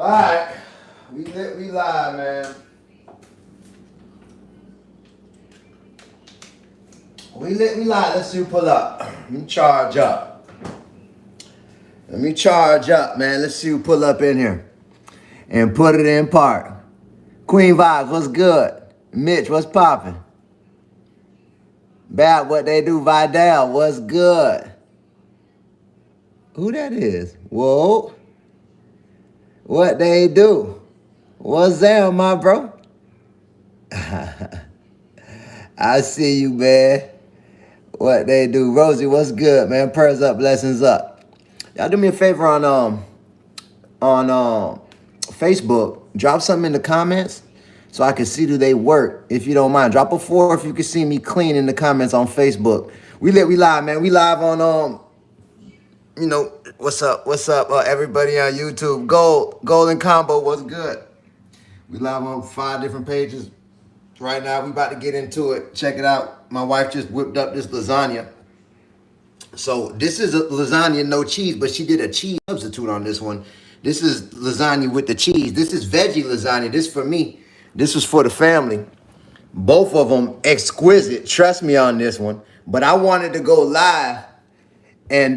Alright. We lit, we live, man. We lit, we live. Let's see who pull up. Let me charge up. Man. Let's see who pull up in here. And put it in park. Queen Vibes, what's good? Mitch, what's popping? Bad, what they do? Vidal, what's good? Who that is? Whoa. What they do? What's that, my bro? I see you, man. What they do? Rosie, what's good, man? Prayers up, blessings up. Y'all do me a favor on Facebook. Drop something in the comments so I can see do they work. If you don't mind, drop a 4 if you can see me clean in the comments on Facebook. We live, man. We live on what's up, everybody on YouTube. Golden Combo, what's good? We live on 5 different pages. Right now, we about to get into it. Check it out. My wife just whipped up this lasagna. So this is a lasagna, no cheese, but she did a cheese substitute on this one. This is lasagna with the cheese. This is veggie lasagna. This for me. This was for the family. Both of them exquisite. Trust me on this one. But I wanted to go live and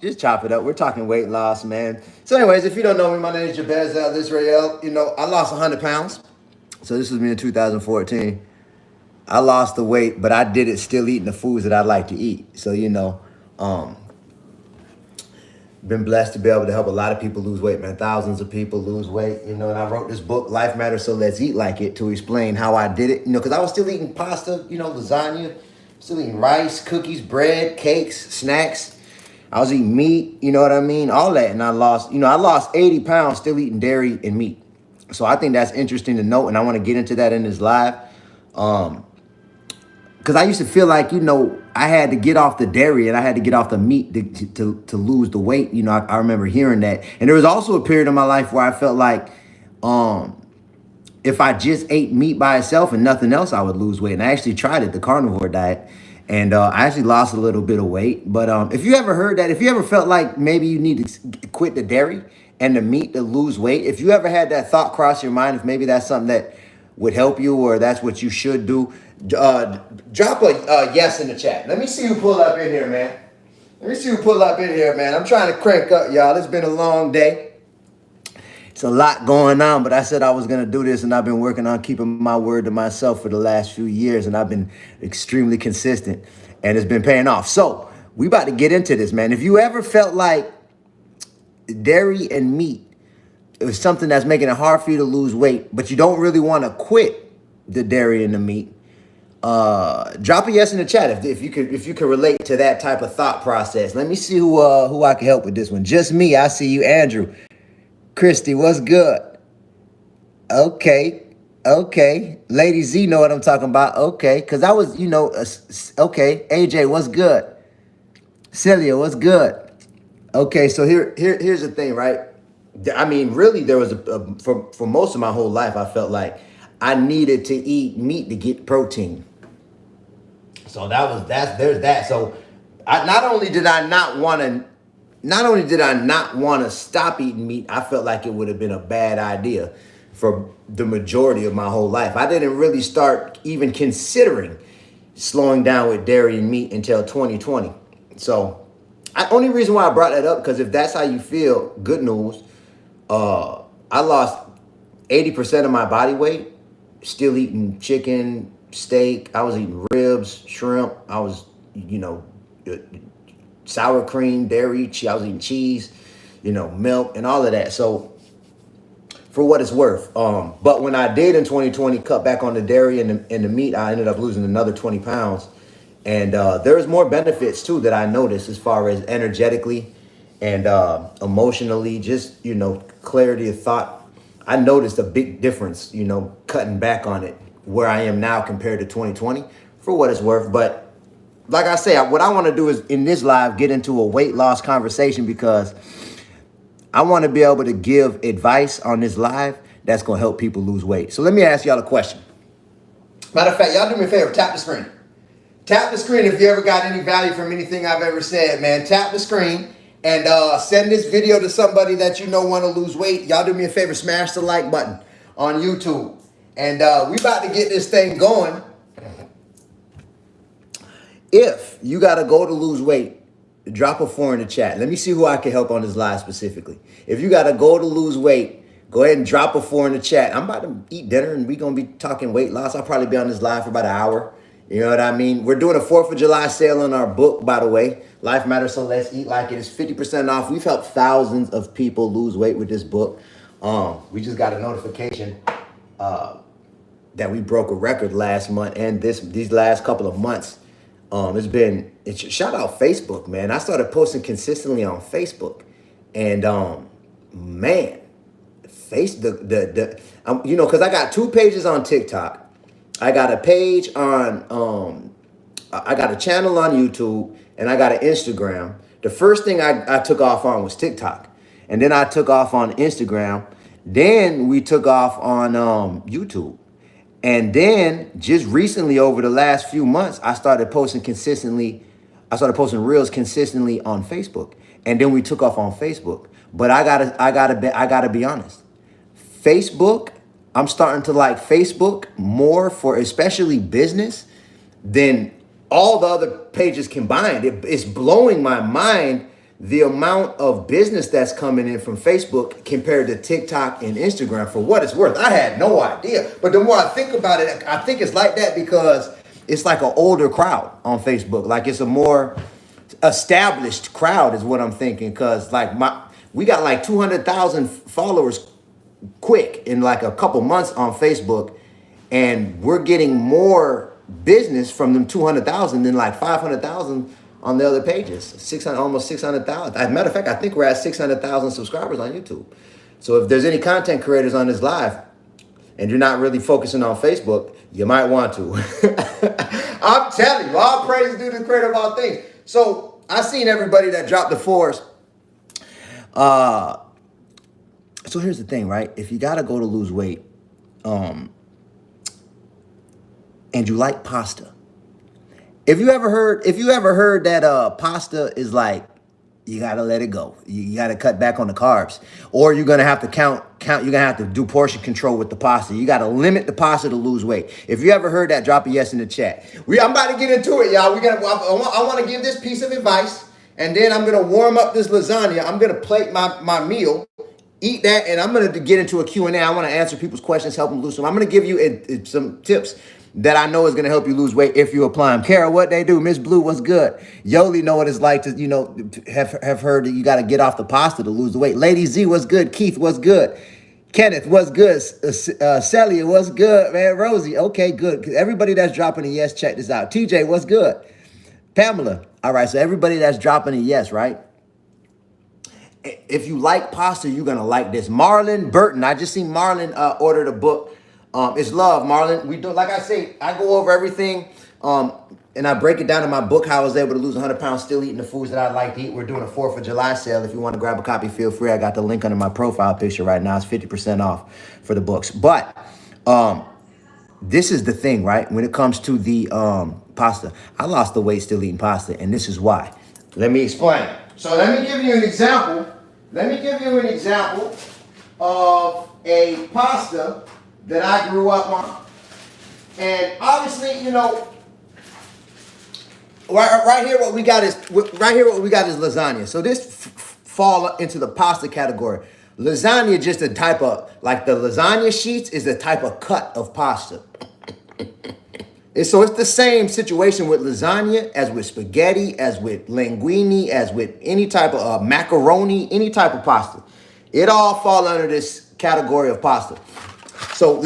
just chop it up. We're talking weight loss, man. So anyways, if you don't know me, my name is Jabez Israel. I lost 100 pounds. So this was me in 2014. I lost the weight, but I did it still eating the foods that I like to eat. So, been blessed to be able to help a lot of people lose weight, man. Thousands of people lose weight, and I wrote this book, Life Matters, So Let's Eat Like It, to explain how I did it, because I was still eating pasta, lasagna, still eating rice, cookies, bread, cakes, snacks. I was eating meat, you know what I mean? All that. And I lost 80 pounds still eating dairy and meat. So I think that's interesting to note, and I want to get into that in this live. Because I used to feel like, I had to get off the dairy and I had to get off the meat to lose the weight. I remember hearing that. And there was also a period in my life where I felt like if I just ate meat by itself and nothing else, I would lose weight. And I actually tried it, the carnivore diet. And I actually lost a little bit of weight. But if you ever heard that, if you ever felt like maybe you need to quit the dairy and the meat to lose weight, if you ever had that thought cross your mind, if maybe that's something that would help you or that's what you should do, drop a yes in the chat. Let me see who pull up in here, man. I'm trying to crank up, y'all. It's been a long day. It's a lot going on, but I said I was going to do this, and I've been working on keeping my word to myself for the last few years, and I've been extremely consistent, and it's been paying off. So we about to get into this, man. If you ever felt like dairy and meat, it was something that's making it hard for you to lose weight, but you don't really want to quit the dairy and the meat, drop a yes in the chat if you could relate to that type of thought process. Let me see who I can help with this one. Just me. I see you, Andrew. Christy, what's good? Okay. Lady Z know what I'm talking about. Okay, because I was, okay. AJ, what's good? Celia, what's good? Okay, so here's the thing, right? I mean, really, there was for most of my whole life, I felt like I needed to eat meat to get protein. So there's that. So not only did I not want to stop eating meat, I felt like it would have been a bad idea for the majority of my whole life. I didn't really start even considering slowing down with dairy and meat until 2020. So only reason why I brought that up, because if that's how you feel, good news. I lost 80% of my body weight, still eating chicken, steak. I was eating ribs, shrimp. I was, sour cream, dairy. I was eating cheese, milk and all of that. So for what it's worth. But when I did in 2020 cut back on the dairy and the meat, I ended up losing another 20 pounds. And there's more benefits too that I noticed as far as energetically and emotionally, just, clarity of thought. I noticed a big difference, cutting back on it where I am now compared to 2020 for what it's worth. But like I say, what I want to do is in this live, get into a weight loss conversation, because I want to be able to give advice on this live that's going to help people lose weight. So let me ask y'all a question. Matter of fact, y'all do me a favor, tap the screen. Tap the screen if you ever got any value from anything I've ever said, man. Tap the screen And send this video to somebody that you know want to lose weight. Y'all do me a favor, smash the like button on YouTube. And we about to get this thing going. If you got to go to lose weight, drop a 4 in the chat. Let me see who I can help on this live specifically. If you got to go to lose weight, go ahead and drop a 4 in the chat. I'm about to eat dinner and we're going to be talking weight loss. I'll probably be on this live for about an hour. You know what I mean? We're doing a 4th of July sale on our book, by the way. Life Matters, So Let's Eat Like It. It's 50% off. We've helped thousands of people lose weight with this book. We just got a notification that we broke a record last month and these last couple of months. Shout out Facebook, man. I started posting consistently on Facebook, and man, because I got 2 pages on TikTok. I got a page on I got a channel on YouTube, and I got an Instagram. The first thing I took off on was TikTok, and then I took off on Instagram. Then we took off on YouTube. And then just recently, over the last few months, I started posting consistently. I started posting reels consistently on Facebook, and then we took off on Facebook. But I gotta be honest. Facebook, I'm starting to like Facebook more for especially business than all the other pages combined. It's blowing my mind the amount of business that's coming in from Facebook compared to TikTok and Instagram. For what it's worth, I had no idea. But the more I think about it, I think it's like that because it's like an older crowd on Facebook. Like it's a more established crowd is what I'm thinking. Because like we got like 200,000 followers quick in like a couple months on Facebook, and we're getting more business from them 200,000 than like 500,000 on the other pages. 600, almost 600,000. As a matter of fact, I think we're at 600,000 subscribers on YouTube. So if there's any content creators on this live and you're not really focusing on Facebook, you might want to. I'm telling you, all praise due to the creator of all things. So I seen everybody that dropped the 4s. So here's the thing, right? If you gotta go to lose weight, and you like pasta, if you ever heard that pasta is like, you gotta let it go. You gotta cut back on the carbs, or you're gonna have to count. You're gonna have to do portion control with the pasta. You gotta limit the pasta to lose weight. If you ever heard that, drop a yes in the chat. I'm about to get into it, y'all. I want to give this piece of advice, and then I'm gonna warm up this lasagna. I'm gonna plate my meal, eat that, and I'm gonna get into a Q&A. I want to answer people's questions, help them lose some. I'm gonna give you some tips that I know is going to help you lose weight if you apply them. Kara, what they do? Miss Blue, what's good? Yoli know what it's like to, have heard that you got to get off the pasta to lose the weight. Lady Z, what's good? Keith, what's good? Kenneth, what's good? Celia, what's good? Man, Rosie, okay, good. Everybody that's dropping a yes, check this out. TJ, what's good? Pamela, all right, so everybody that's dropping a yes, right? If you like pasta, you're going to like this. Marlon Burton, I just seen Marlon order the book. It's love, Marlon. We do, like I say, I go over everything, and I break it down in my book how I was able to lose 100 pounds still eating the foods that I like to eat. We're doing a 4th of July sale. If you want to grab a copy, feel free. I got the link under my profile picture right now. It's 50% off for the books. But this is the thing, right? When it comes to the pasta, I lost the weight still eating pasta, and this is why. Let me explain. So let me give you an example. Of a pasta that I grew up on. And obviously, right here what we got is lasagna. So this fall into the pasta category. Lasagna just a type of, like the lasagna sheets is a type of cut of pasta. So it's the same situation with lasagna as with spaghetti, as with linguine, as with any type of macaroni, any type of pasta. It all fall under this category of pasta. So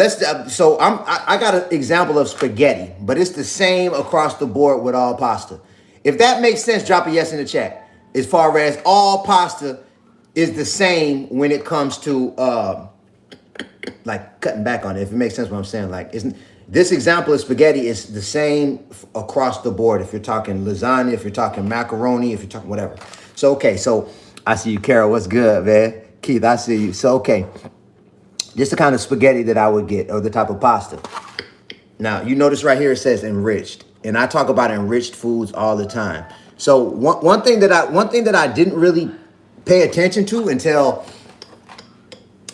I got an example of spaghetti, but it's the same across the board with all pasta. If that makes sense, drop a yes in the chat. As far as all pasta is the same when it comes to like cutting back on it. If it makes sense what I'm saying, like this example of spaghetti is the same across the board. If you're talking lasagna, if you're talking macaroni, if you're talking whatever. So okay, so I see you, Carol. What's good, man? Keith, I see you. So okay. Just the kind of spaghetti that I would get, or the type of pasta. Now, you notice right here it says enriched, and I talk about enriched foods all the time. So one thing that I didn't really pay attention to until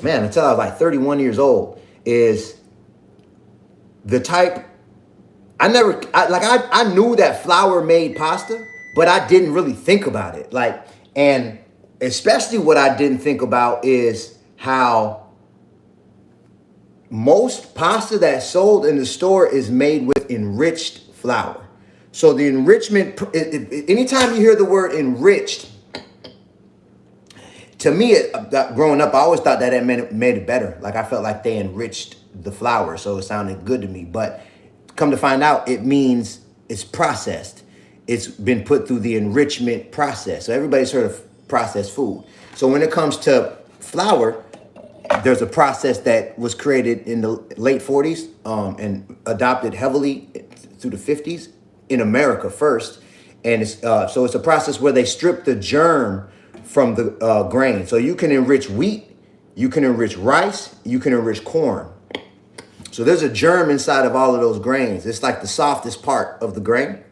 I was like 31 years old is the type. I knew that flour made pasta, but I didn't really think about it. Like, and especially what I didn't think about is how most pasta that's sold in the store is made with enriched flour. So the enrichment, anytime you hear the word enriched, to me, growing up, I always thought that it made it better. Like I felt like they enriched the flour, so it sounded good to me. But come to find out, it means it's processed. It's been put through the enrichment process. So everybody's heard of processed food. So when it comes to flour, there's a process that was created in the late 40s and adopted heavily through the 50s in America first. And so it's a process where they strip the germ from the grain. So you can enrich wheat, you can enrich rice, you can enrich corn. So there's a germ inside of all of those grains. It's like the softest part of the grain.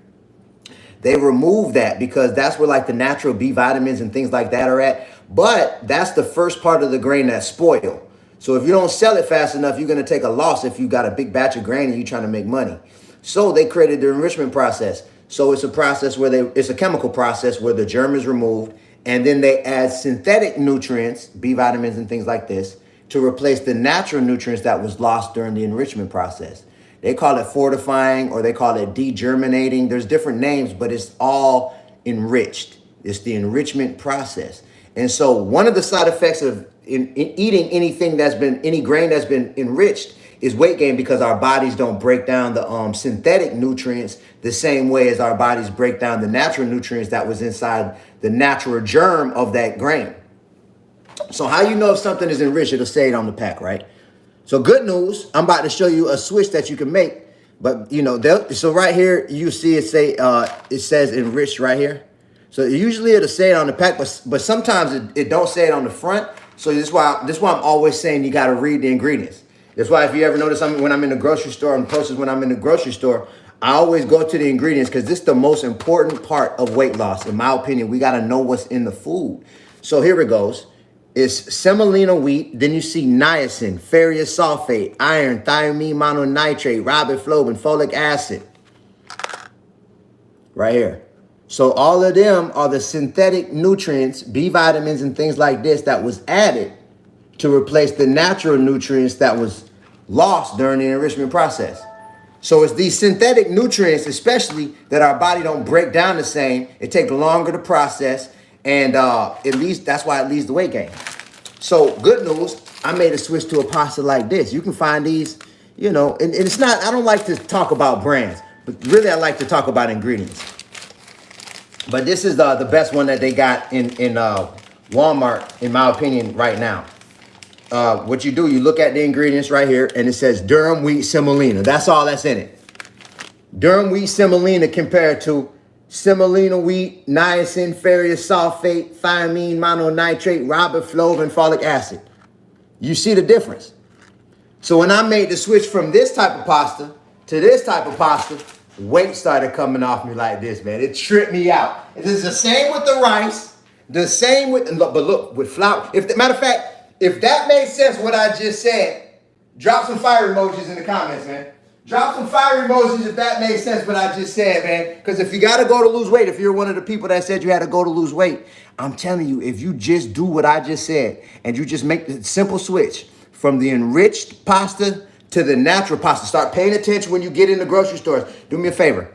They remove that because that's where like the natural B vitamins and things like that are at. But that's the first part of the grain that's spoiled. So if you don't sell it fast enough, you're going to take a loss if you got a big batch of grain and you're trying to make money. So they created the enrichment process. So it's a process where it's a chemical process where the germ is removed and then they add synthetic nutrients, B vitamins and things like this, to replace the natural nutrients that was lost during the enrichment process. They call it fortifying or they call it degerminating. There's different names, but it's all enriched. It's the enrichment process. And so one of the side effects of eating any grain that's been enriched is weight gain because our bodies don't break down the synthetic nutrients the same way as our bodies break down the natural nutrients that was inside the natural germ of that grain. So how you know if something is enriched, it'll say it on the pack, right? So good news, I'm about to show you a switch that you can make. But so right here, you see it says enriched right here. So usually it'll say it on the pack, but sometimes it don't say it on the front. So this is why I'm always saying you got to read the ingredients. That's why if you ever notice when I'm in the grocery store and process when I'm in the grocery store, I always go to the ingredients because this is the most important part of weight loss. In my opinion, we got to know what's in the food. So here it goes. It's semolina wheat. Then you see niacin, ferrous sulfate, iron, thiamine mononitrate, riboflavin, folic acid. Right here. So all of them are the synthetic nutrients, B vitamins and things like this that was added to replace the natural nutrients that was lost during the enrichment process. So it's these synthetic nutrients, especially that our body don't break down the same. It takes longer to process, and that's why it leads to weight gain. So good news, I made a switch to a pasta like this. You can find these, and it's not. I don't like to talk about brands, but really I like to talk about ingredients. But this is the best one that they got in Walmart, in my opinion, right now. What you do, you look at the ingredients right here, and it says durum wheat semolina. That's all that's in it. Durum wheat semolina compared to semolina wheat, niacin, ferrous sulfate, thiamine mononitrate, riboflavin, folic acid. You see the difference. So when I made the switch from this type of pasta to this type of pasta, weight started coming off me like this, man. It tripped me out. It is the same with the rice, the same with, but look, with flour. Matter of fact, if that made sense what I just said, drop some fire emojis in the comments, man. Drop some fire emojis if that made sense what I just said, man. Because if you got to go to lose weight, if you're one of the people that said you had to go to lose weight, I'm telling you, if you just do what I just said and you just make the simple switch from the enriched pasta to the natural pasta, start paying attention when you get in the grocery stores. Do me a favor.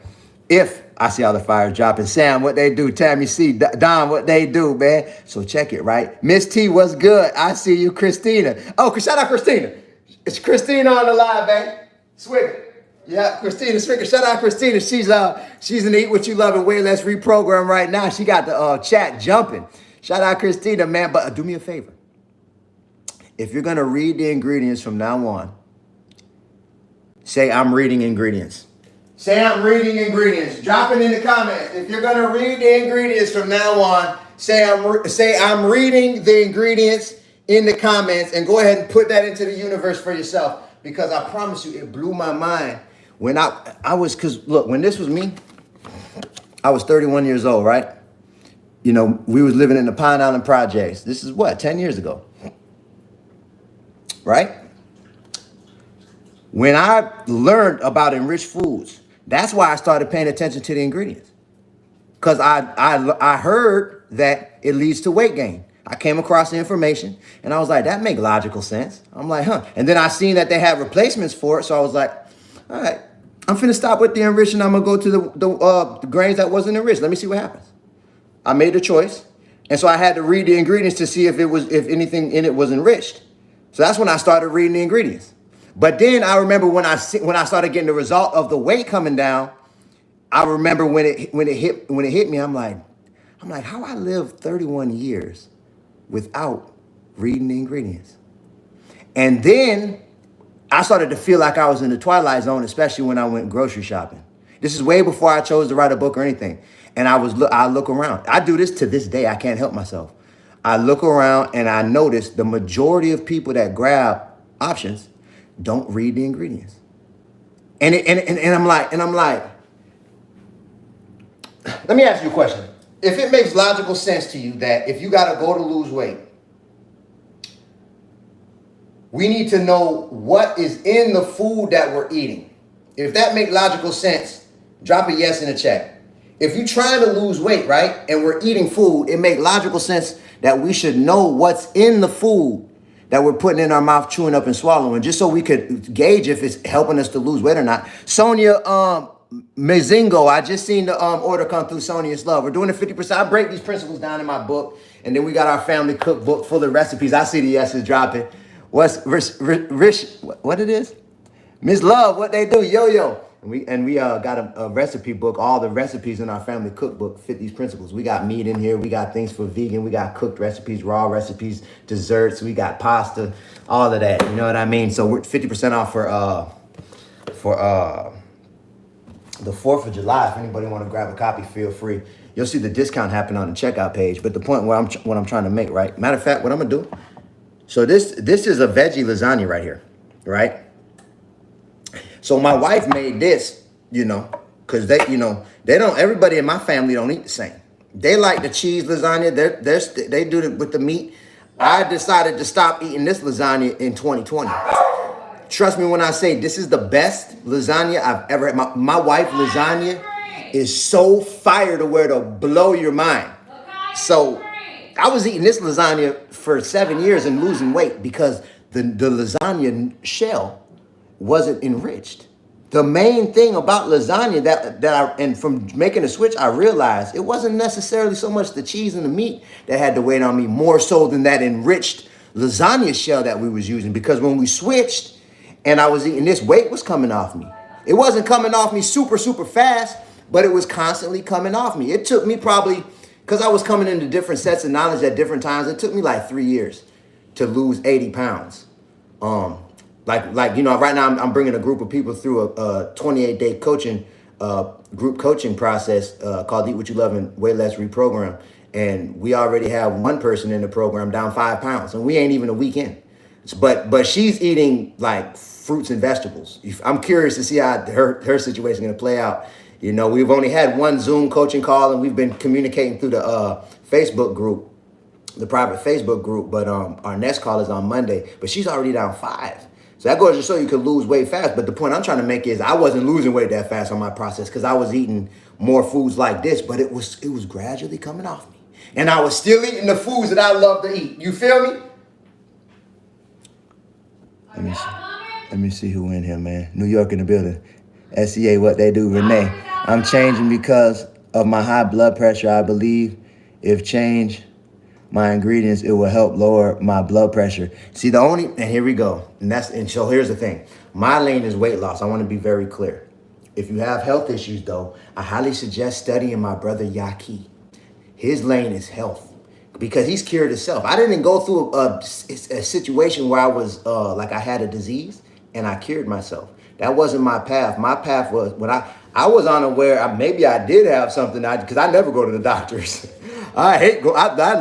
If I see all the fires dropping, Sam, what they do, Tammy C, Don, what they do, man. So check it, right? Miss T, what's good? I see you, Christina. Oh, shout out Christina. It's Christina on the live, man. Swigger. Yeah, Christina Swigger. Shout out Christina. She's in the Eat What You Love and Way Less reprogram right now. She got the chat jumping. Shout out Christina, man. But do me a favor. If you're gonna read the ingredients from now on, say I'm reading ingredients. Say I'm reading ingredients. Drop it in the comments. If you're gonna read the ingredients from now on, say I'm reading the ingredients in the comments, and go ahead and put that into the universe for yourself. Because I promise you, it blew my mind when I was, because look, when this was me, I was 31 years old, right? we was living in the Pine Island projects. This is what, 10 years ago, right? When I learned about enriched foods, that's why I started paying attention to the ingredients. Because I heard that it leads to weight gain. I came across the information and I was like, that make logical sense. I'm like, huh. And then I seen that they had replacements for it. So I was like, all right, I'm finna stop with the enriched and I'm gonna go to the grains that wasn't enriched. Let me see what happens. I made a choice. And so I had to read the ingredients to see if anything in it was enriched. So that's when I started reading the ingredients. But then I remember when I started getting the result of the weight coming down, I remember when it hit me, I'm like, how I lived 31 years without reading the ingredients. And then I started to feel like I was in the twilight zone, especially when I went grocery shopping. This is way before I chose to write a book or anything. And I look around. I do this to this day. I can't help myself. I look around and I notice the majority of people that grab options don't read the ingredients. And I'm like, let me ask you a question. If it makes logical sense to you that if you got to go to lose weight, we need to know what is in the food that we're eating. If that makes logical sense, drop a yes in the chat. If you're trying to lose weight, right, and we're eating food, it makes logical sense that we should know what's in the food that we're putting in our mouth, chewing up and swallowing, just so we could gauge if it's helping us to lose weight or not. Sonia Mezingo, I just seen the order come through. Sonia, it's love. We're doing the 50%. I break these principles down in my book, and then we got our family cookbook full of recipes. I see the yeses dropping. What's Rich? What it is? Miss Love, what they do? Yo. And we got a recipe book, all the recipes in our family cookbook fit these principles. We got meat in here. We got things for vegan. We got cooked recipes, raw recipes, desserts. We got pasta, all of that. You know what I mean? So we're 50% off for the 4th of July. If anybody want to grab a copy, feel free. You'll see the discount happen on the checkout page. But the point what I'm trying to make, right? Matter of fact, what I'm gonna do. So this is a veggie lasagna right here, right? So my wife made this, because they don't. Everybody in my family don't eat the same. They like the cheese lasagna. They do it with the meat. I decided to stop eating this lasagna in 2020. Trust me when I say this is the best lasagna I've ever had. My wife's lasagna is so fire to where to blow your mind. So I was eating this lasagna for 7 years and losing weight because the lasagna shell wasn't enriched. The main thing about lasagna and from making a switch, I realized it wasn't necessarily so much the cheese and the meat that had to weigh on me, more so than that enriched lasagna shell that we was using. Because when we switched and I was eating this, weight was coming off me. It wasn't coming off me super, super fast, but it was constantly coming off me. It took me probably, because I was coming into different sets of knowledge at different times, it took me like 3 years to lose 80 pounds. Right now I'm bringing a group of people through a 28-day coaching, group coaching process called Eat What You Love and Way Less Reprogram. And we already have one person in the program down 5 pounds, and we ain't even a week in. But she's eating like fruits and vegetables. I'm curious to see how her situation is going to play out. We've only had one Zoom coaching call, and we've been communicating through the Facebook group, the private Facebook group. But our next call is on Monday. But she's already down 5. So that goes to show you can lose weight fast. But the point I'm trying to make is I wasn't losing weight that fast on my process because I was eating more foods like this, but it was gradually coming off me. And I was still eating the foods that I love to eat. You feel me? Let me see who in here, man. New York in the building. SEA, what they do, Renee. I'm changing because of my high blood pressure. I believe if change my ingredients, it will help lower my blood pressure. See, and here we go. And so here's the thing. My lane is weight loss. I want to be very clear. If you have health issues, though, I highly suggest studying my brother Yaki. His lane is health because he's cured himself. I didn't go through a situation where I was like I had a disease and I cured myself. That wasn't my path. My path was when I was unaware. Maybe I did have something because I never go to the doctors. I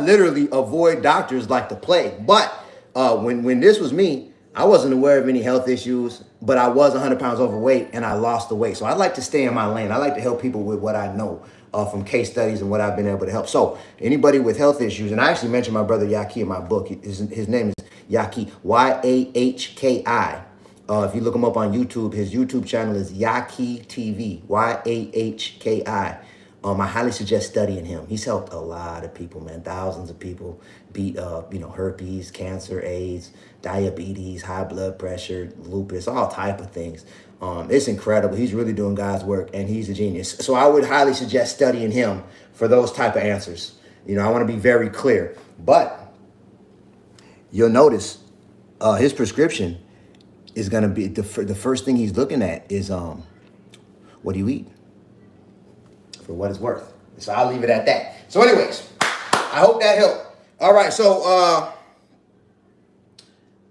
literally avoid doctors like the plague. But when this was me, I wasn't aware of any health issues, but I was 100 pounds overweight and I lost the weight. So I like to stay in my lane. I like to help people with what I know. from case studies and what I've been able to help. So anybody with health issues, and I actually mentioned my brother Yaki in my book. His name is Yaki, Yahki. If you look him up on YouTube, his YouTube channel is Yaki TV, Yahki. I highly suggest studying him. He's helped a lot of people, man. Thousands of people beat herpes, cancer, AIDS, diabetes, high blood pressure, lupus, all type of things. It's incredible. He's really doing God's work, and he's a genius. So I would highly suggest studying him for those type of answers. I want to be very clear. But you'll notice his prescription is going to be, the first thing he's looking at is what do you eat? For what it's worth. So I'll leave it at that. So anyways, I hope that helped. All right, so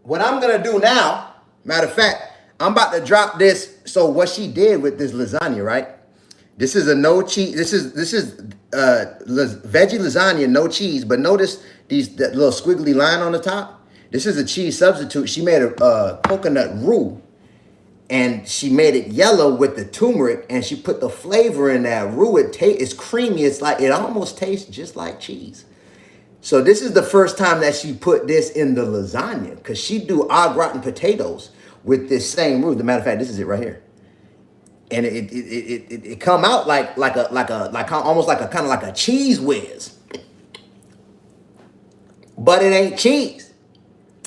what I'm going to do now, matter of fact, I'm about to drop this. So what she did with this lasagna, right? This is a no cheese. This is veggie lasagna, no cheese. But notice that little squiggly line on the top. This is a cheese substitute. She made a coconut roux, and she made it yellow with the turmeric, and she put the flavor in that roux. It's creamy. It's like, it almost tastes just like cheese. So this is the first time that she put this in the lasagna, because she do au gratin potatoes with this same roux. As a matter of fact, this is it right here, and it come out like almost like a kind of like a cheese whiz, but it ain't cheese.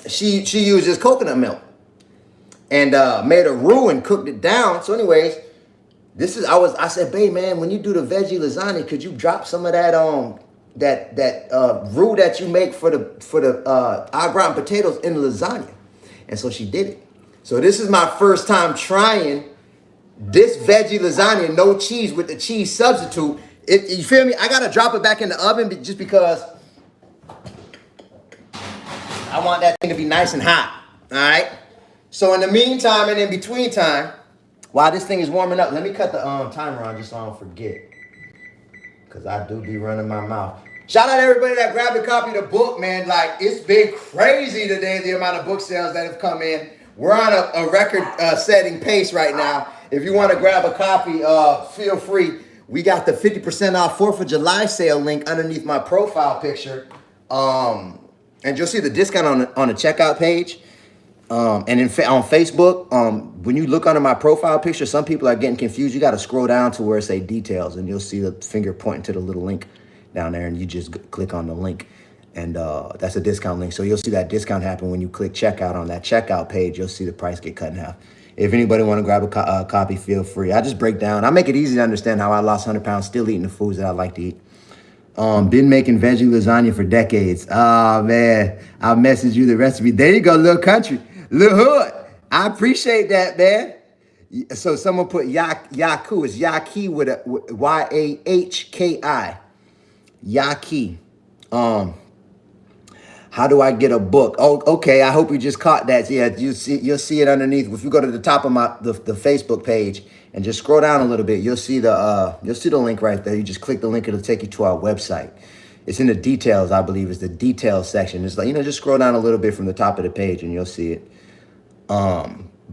She uses coconut milk and made a roux and cooked it down. So anyways, I said, babe, man, when you do the veggie lasagna, could you drop some of that roux that you make for the au gratin potatoes in the lasagna? And so she did it. So this is my first time trying this veggie lasagna, no cheese, with the cheese substitute. You feel me? I gotta drop it back in the oven just because I want that thing to be nice and hot. All right. So in the meantime and in between time, while this thing is warming up, let me cut the timer on just so I don't forget, because I do be running my mouth. Shout out to everybody that grabbed a copy of the book, man. Like, it's been crazy today, the amount of book sales that have come in. We're on a record-setting pace right now. If you want to grab a copy, feel free. We got the 50% off 4th of July sale link underneath my profile picture. And you'll see the discount on the checkout page. And on Facebook, when you look under my profile picture, some people are getting confused. You got to scroll down to where it say details, and you'll see the finger pointing to the little link down there, and you just click on the link. And that's a discount link. So you'll see that discount happen when you click checkout on that checkout page. You'll see the price get cut in half. If anybody want to grab a copy, feel free. I just break down. I make it easy to understand how I lost 100 pounds still eating the foods that I like to eat. Been making veggie lasagna for decades. Oh, man. I'll message you the recipe. There you go, little country. Little hood. I appreciate that, man. So someone put Yaku. It's Yaki with a Yahki. Yaki. How do I get a book? Oh, okay. I hope you just caught that. Yeah, you'll see it underneath. If you go to the top of the Facebook page and just scroll down a little bit, you'll see the link right there. You just click the link; it'll take you to our website. It's in the details, I believe. It's the details section. It's like, just scroll down a little bit from the top of the page, and you'll see it.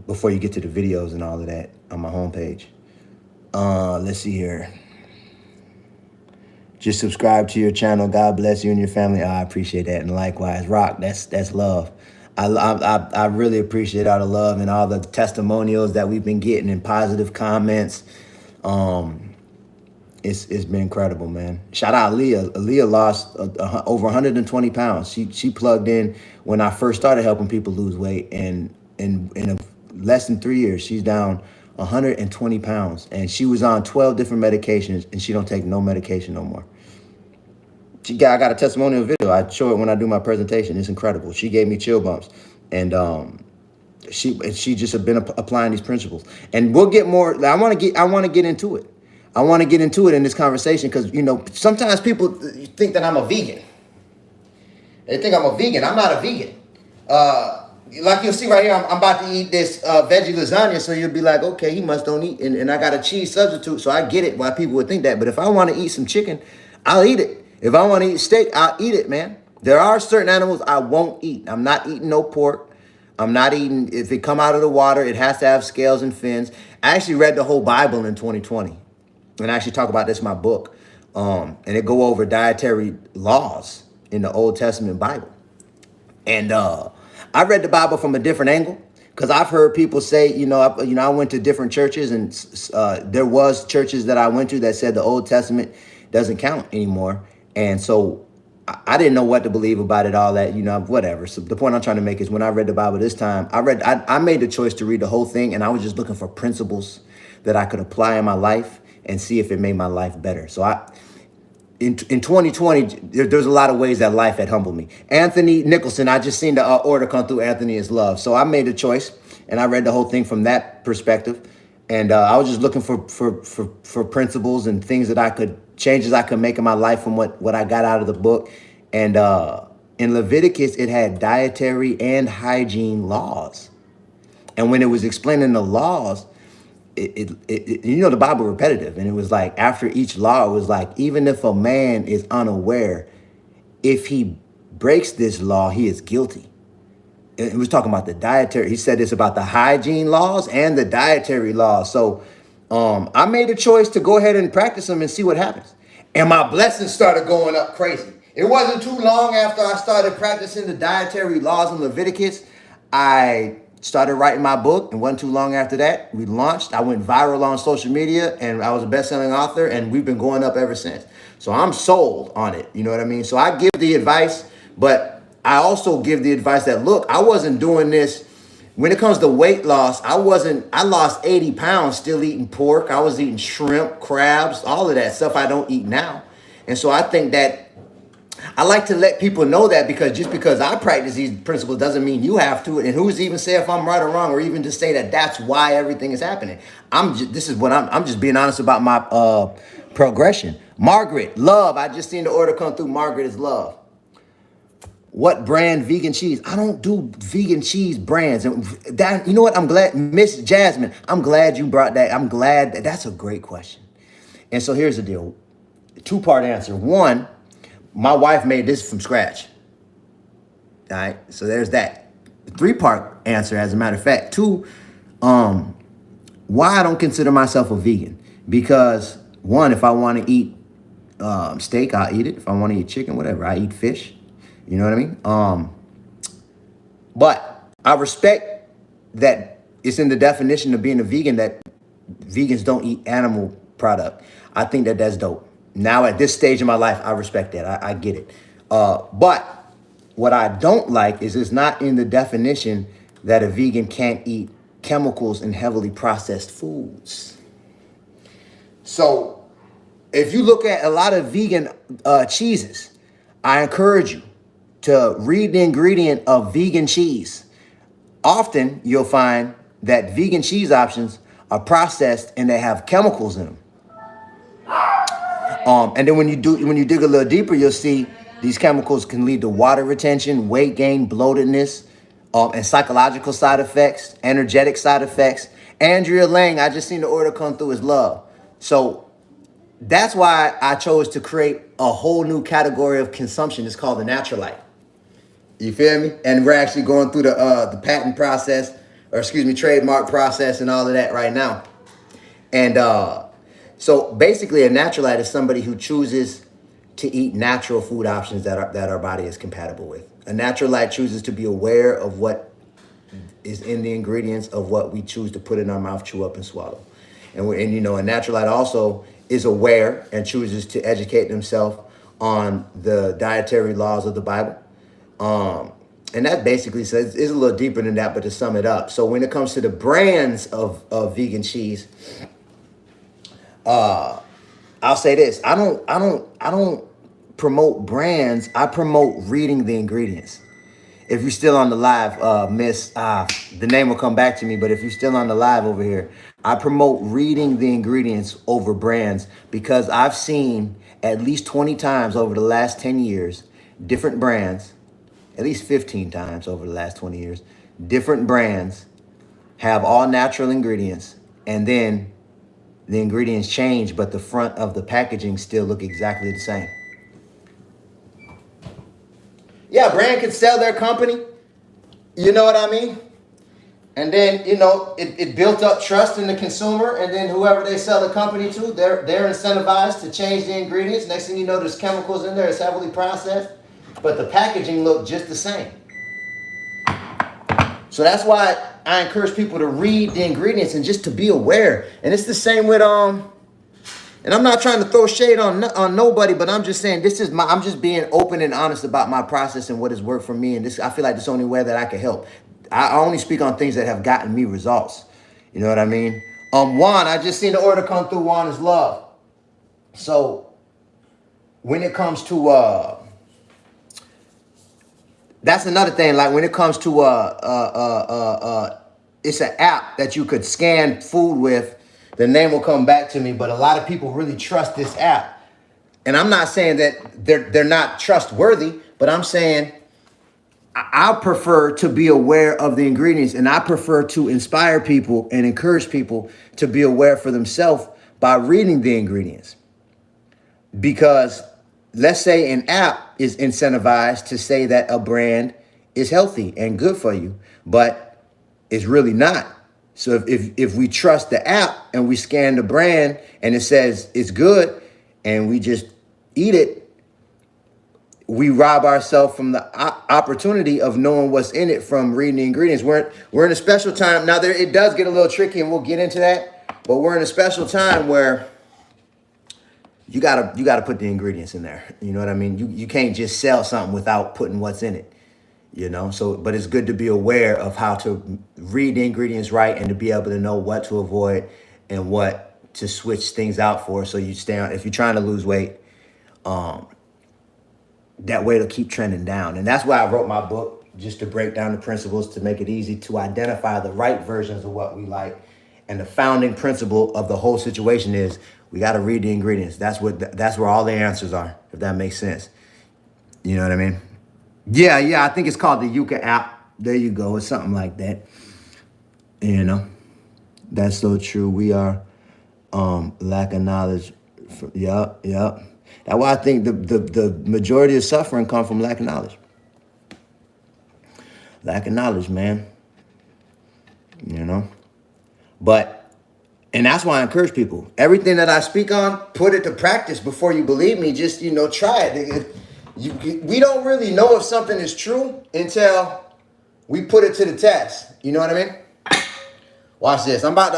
Before you get to the videos and all of that on my homepage. Let's see here. Just subscribe to your channel. God bless you and your family. I appreciate that. And likewise, Rock, that's love. I really appreciate all the love and all the testimonials that we've been getting and positive comments. It's been incredible, man. Shout out Aaliyah. Aaliyah lost over 120 pounds. She plugged in when I first started helping people lose weight, and in less than 3 years, she's down 120 pounds. And she was on 12 different medications, and she don't take no medication no more. I got a testimonial video. I show it when I do my presentation. It's incredible. She gave me chill bumps, and she just have been applying these principles. And we'll get more. I want to get into it. I want to get into it in this conversation because sometimes people think that I'm a vegan. They think I'm a vegan. I'm not a vegan. Like you'll see right here, I'm about to eat this veggie lasagna, so you'll be like, okay, he must don't eat. And I got a cheese substitute, so I get it why people would think that. But if I want to eat some chicken, I'll eat it. If I want to eat steak, I'll eat it, man. There are certain animals I won't eat. I'm not eating no pork. I'm not eating, if it come out of the water, it has to have scales and fins. I actually read the whole Bible in 2020. And I actually talk about this in my book. And it go over dietary laws in the Old Testament Bible. And I read the Bible from a different angle because I've heard people say, I went to different churches, and there was churches that I went to that said the Old Testament doesn't count anymore. And so I didn't know what to believe about it, all that, whatever. So the point I'm trying to make is when I read the Bible this time, I made the choice to read the whole thing, and I was just looking for principles that I could apply in my life and see if it made my life better. So in 2020, there's a lot of ways that life had humbled me. Anthony Nicholson, I just seen the order come through. Anthony is love. So I made a choice, and I read the whole thing from that perspective. And I was just looking for principles and things that I could, changes I could make in my life from what I got out of the book. And in Leviticus, it had dietary and hygiene laws. And when it was explaining the laws, the Bible repetitive, and it was like after each law, it was like, even if a man is unaware, if he breaks this law, he is guilty. It was talking about the dietary. He said this about the hygiene laws and the dietary laws. So I made a choice to go ahead and practice them and see what happens. And my blessings started going up crazy. It wasn't too long after I started practicing the dietary laws in Leviticus, I started writing my book, and wasn't too long after that, we launched. I went viral on social media, and I was a best-selling author, and we've been going up ever since. So I'm sold on it, you know what I mean? So I give the advice, but I also give the advice that, look, I wasn't doing this. When it comes to weight loss, I lost 80 pounds still eating pork. I was eating shrimp, crabs, all of that stuff I don't eat now. And so I think that I like to let people know that, because just because I practice these principles doesn't mean you have to. And who's even say if I'm right or wrong, or even to say that that's why everything is happening. I'm just being honest about my progression. Margaret, love. I just seen the order come through. Margaret is love. What brand vegan cheese? I don't do vegan cheese brands. And that, you know what? I'm glad, Miss Jasmine, I'm glad you brought that. I'm glad that's a great question. And so here's the deal. Two-part answer. One, my wife made this from scratch. All right, so there's that. Three-part answer, as a matter of fact. Two, why I don't consider myself a vegan. Because one, if I want to eat steak, I'll eat it. If I want to eat chicken, whatever, I eat fish. You know what I mean? But I respect that it's in the definition of being a vegan that vegans don't eat animal product. I think that that's dope. Now at this stage in my life, I respect that. I get it. But what I don't like is it's not in the definition that a vegan can't eat chemicals and heavily processed foods. So if you look at a lot of vegan cheeses, I encourage you to read the ingredient of vegan cheese. Often you'll find that vegan cheese options are processed and they have chemicals in them. And then when you dig a little deeper, you'll see these chemicals can lead to water retention, weight gain, bloatedness, and psychological side effects, energetic side effects. Andrea Lang, I just seen the order come through, is love. So that's why I chose to create a whole new category of consumption. It's called the natural life. You feel me? And we're actually going through the patent process, trademark process and all of that right now. And so basically a naturalite is somebody who chooses to eat natural food options that our body is compatible with. A naturalite chooses to be aware of what is in the ingredients of what we choose to put in our mouth, chew up, and swallow. And a naturalite also is aware and chooses to educate themselves on the dietary laws of the Bible. And that basically says it's a little deeper than that, but to sum it up. So when it comes to the brands of vegan cheese, I'll say this. I don't promote brands. I promote reading the ingredients. If you're still on the live, Miss, the name will come back to me, but if you're still on the live over here, I promote reading the ingredients over brands, because I've seen at least 20 times over the last 10 years, different brands, at least 15 times over the last 20 years, different brands have all natural ingredients, and then the ingredients change, but the front of the packaging still look exactly the same. Yeah, a brand could sell their company. You know what I mean? And then, it built up trust in the consumer. And then whoever they sell the company to, they're incentivized to change the ingredients. Next thing you know, there's chemicals in there. It's heavily processed. But the packaging looked just the same. So that's why I encourage people to read the ingredients and just to be aware. And it's the same with, and I'm not trying to throw shade on nobody, but I'm just saying I'm just being open and honest about my process and what has worked for me. And I feel like this is the only way that I can help. I only speak on things that have gotten me results. You know what I mean? Juan, I just seen the order come through. Juan is love. So when it comes to that's another thing. Like when it comes to it's an app that you could scan food with. The name will come back to me, but a lot of people really trust this app. And I'm not saying that they're not trustworthy, but I'm saying I prefer to be aware of the ingredients, and I prefer to inspire people and encourage people to be aware for themselves by reading the ingredients. Because let's say an app is incentivized to say that a brand is healthy and good for you, but it's really not. So if we trust the app and we scan the brand and it says it's good and we just eat it, we rob ourselves from the opportunity of knowing what's in it from reading the ingredients. We're in a special time now. It does get a little tricky, and we'll get into that. But we're in a special time where you gotta put the ingredients in there. You know what I mean? You can't just sell something without putting what's in it. So, but it's good to be aware of how to read the ingredients right and to be able to know what to avoid and what to switch things out for. So you stay on, if you're trying to lose weight, that way it'll keep trending down. And that's why I wrote my book, just to break down the principles, to make it easy to identify the right versions of what we like. And the founding principle of the whole situation is we got to read the ingredients. That's where all the answers are, if that makes sense. You know what I mean? Yeah, I think it's called the Yucca app. There you go. It's something like that. That's so true. We are lack of knowledge. Yep. That's why I think the majority of suffering come from lack of knowledge. Lack of knowledge, man. And that's why I encourage people. Everything that I speak on, put it to practice before you believe me. Just, try it. We don't really know if something is true until we put it to the test. You know what I mean? Watch this. I'm about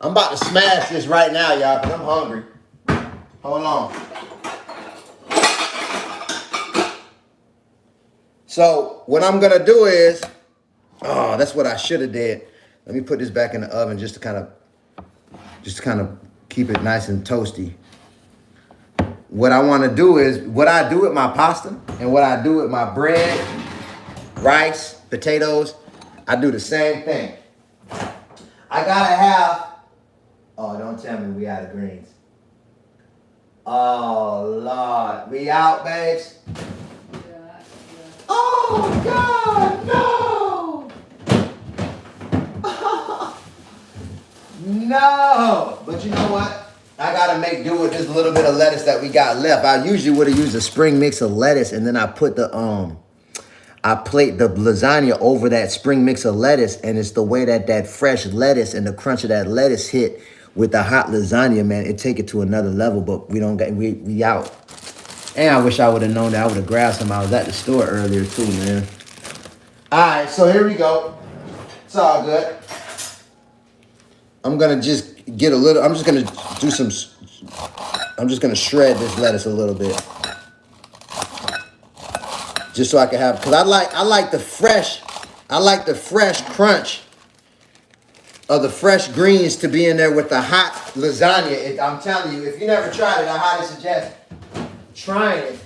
to smash this right now, y'all, because I'm hungry. Hold on. So what I'm gonna do is, that's what I should have did. Let me put this back in the oven just to kind of keep it nice and toasty. What I want to do is, what I do with my pasta and what I do with my bread, rice, potatoes, I do the same thing. I gotta have, don't tell me we out of greens. Oh, Lord. We out, babes? Yeah. Oh, God, no! No! But you know what? I gotta make do with this little bit of lettuce that we got left. I usually would have used a spring mix of lettuce, and then I put I plate the lasagna over that spring mix of lettuce, and it's the way that fresh lettuce and the crunch of that lettuce hit with the hot lasagna, man. It take it to another level, but we out. And I wish I would have known that. I would have grabbed some. I was at the store earlier too, man. All right, so here we go. It's all good. I'm gonna just get a little. I'm just gonna shred this lettuce a little bit, just so I can have. Cause I like the fresh crunch of the fresh greens to be in there with the hot lasagna. I'm telling you, if you never tried it, I highly suggest trying it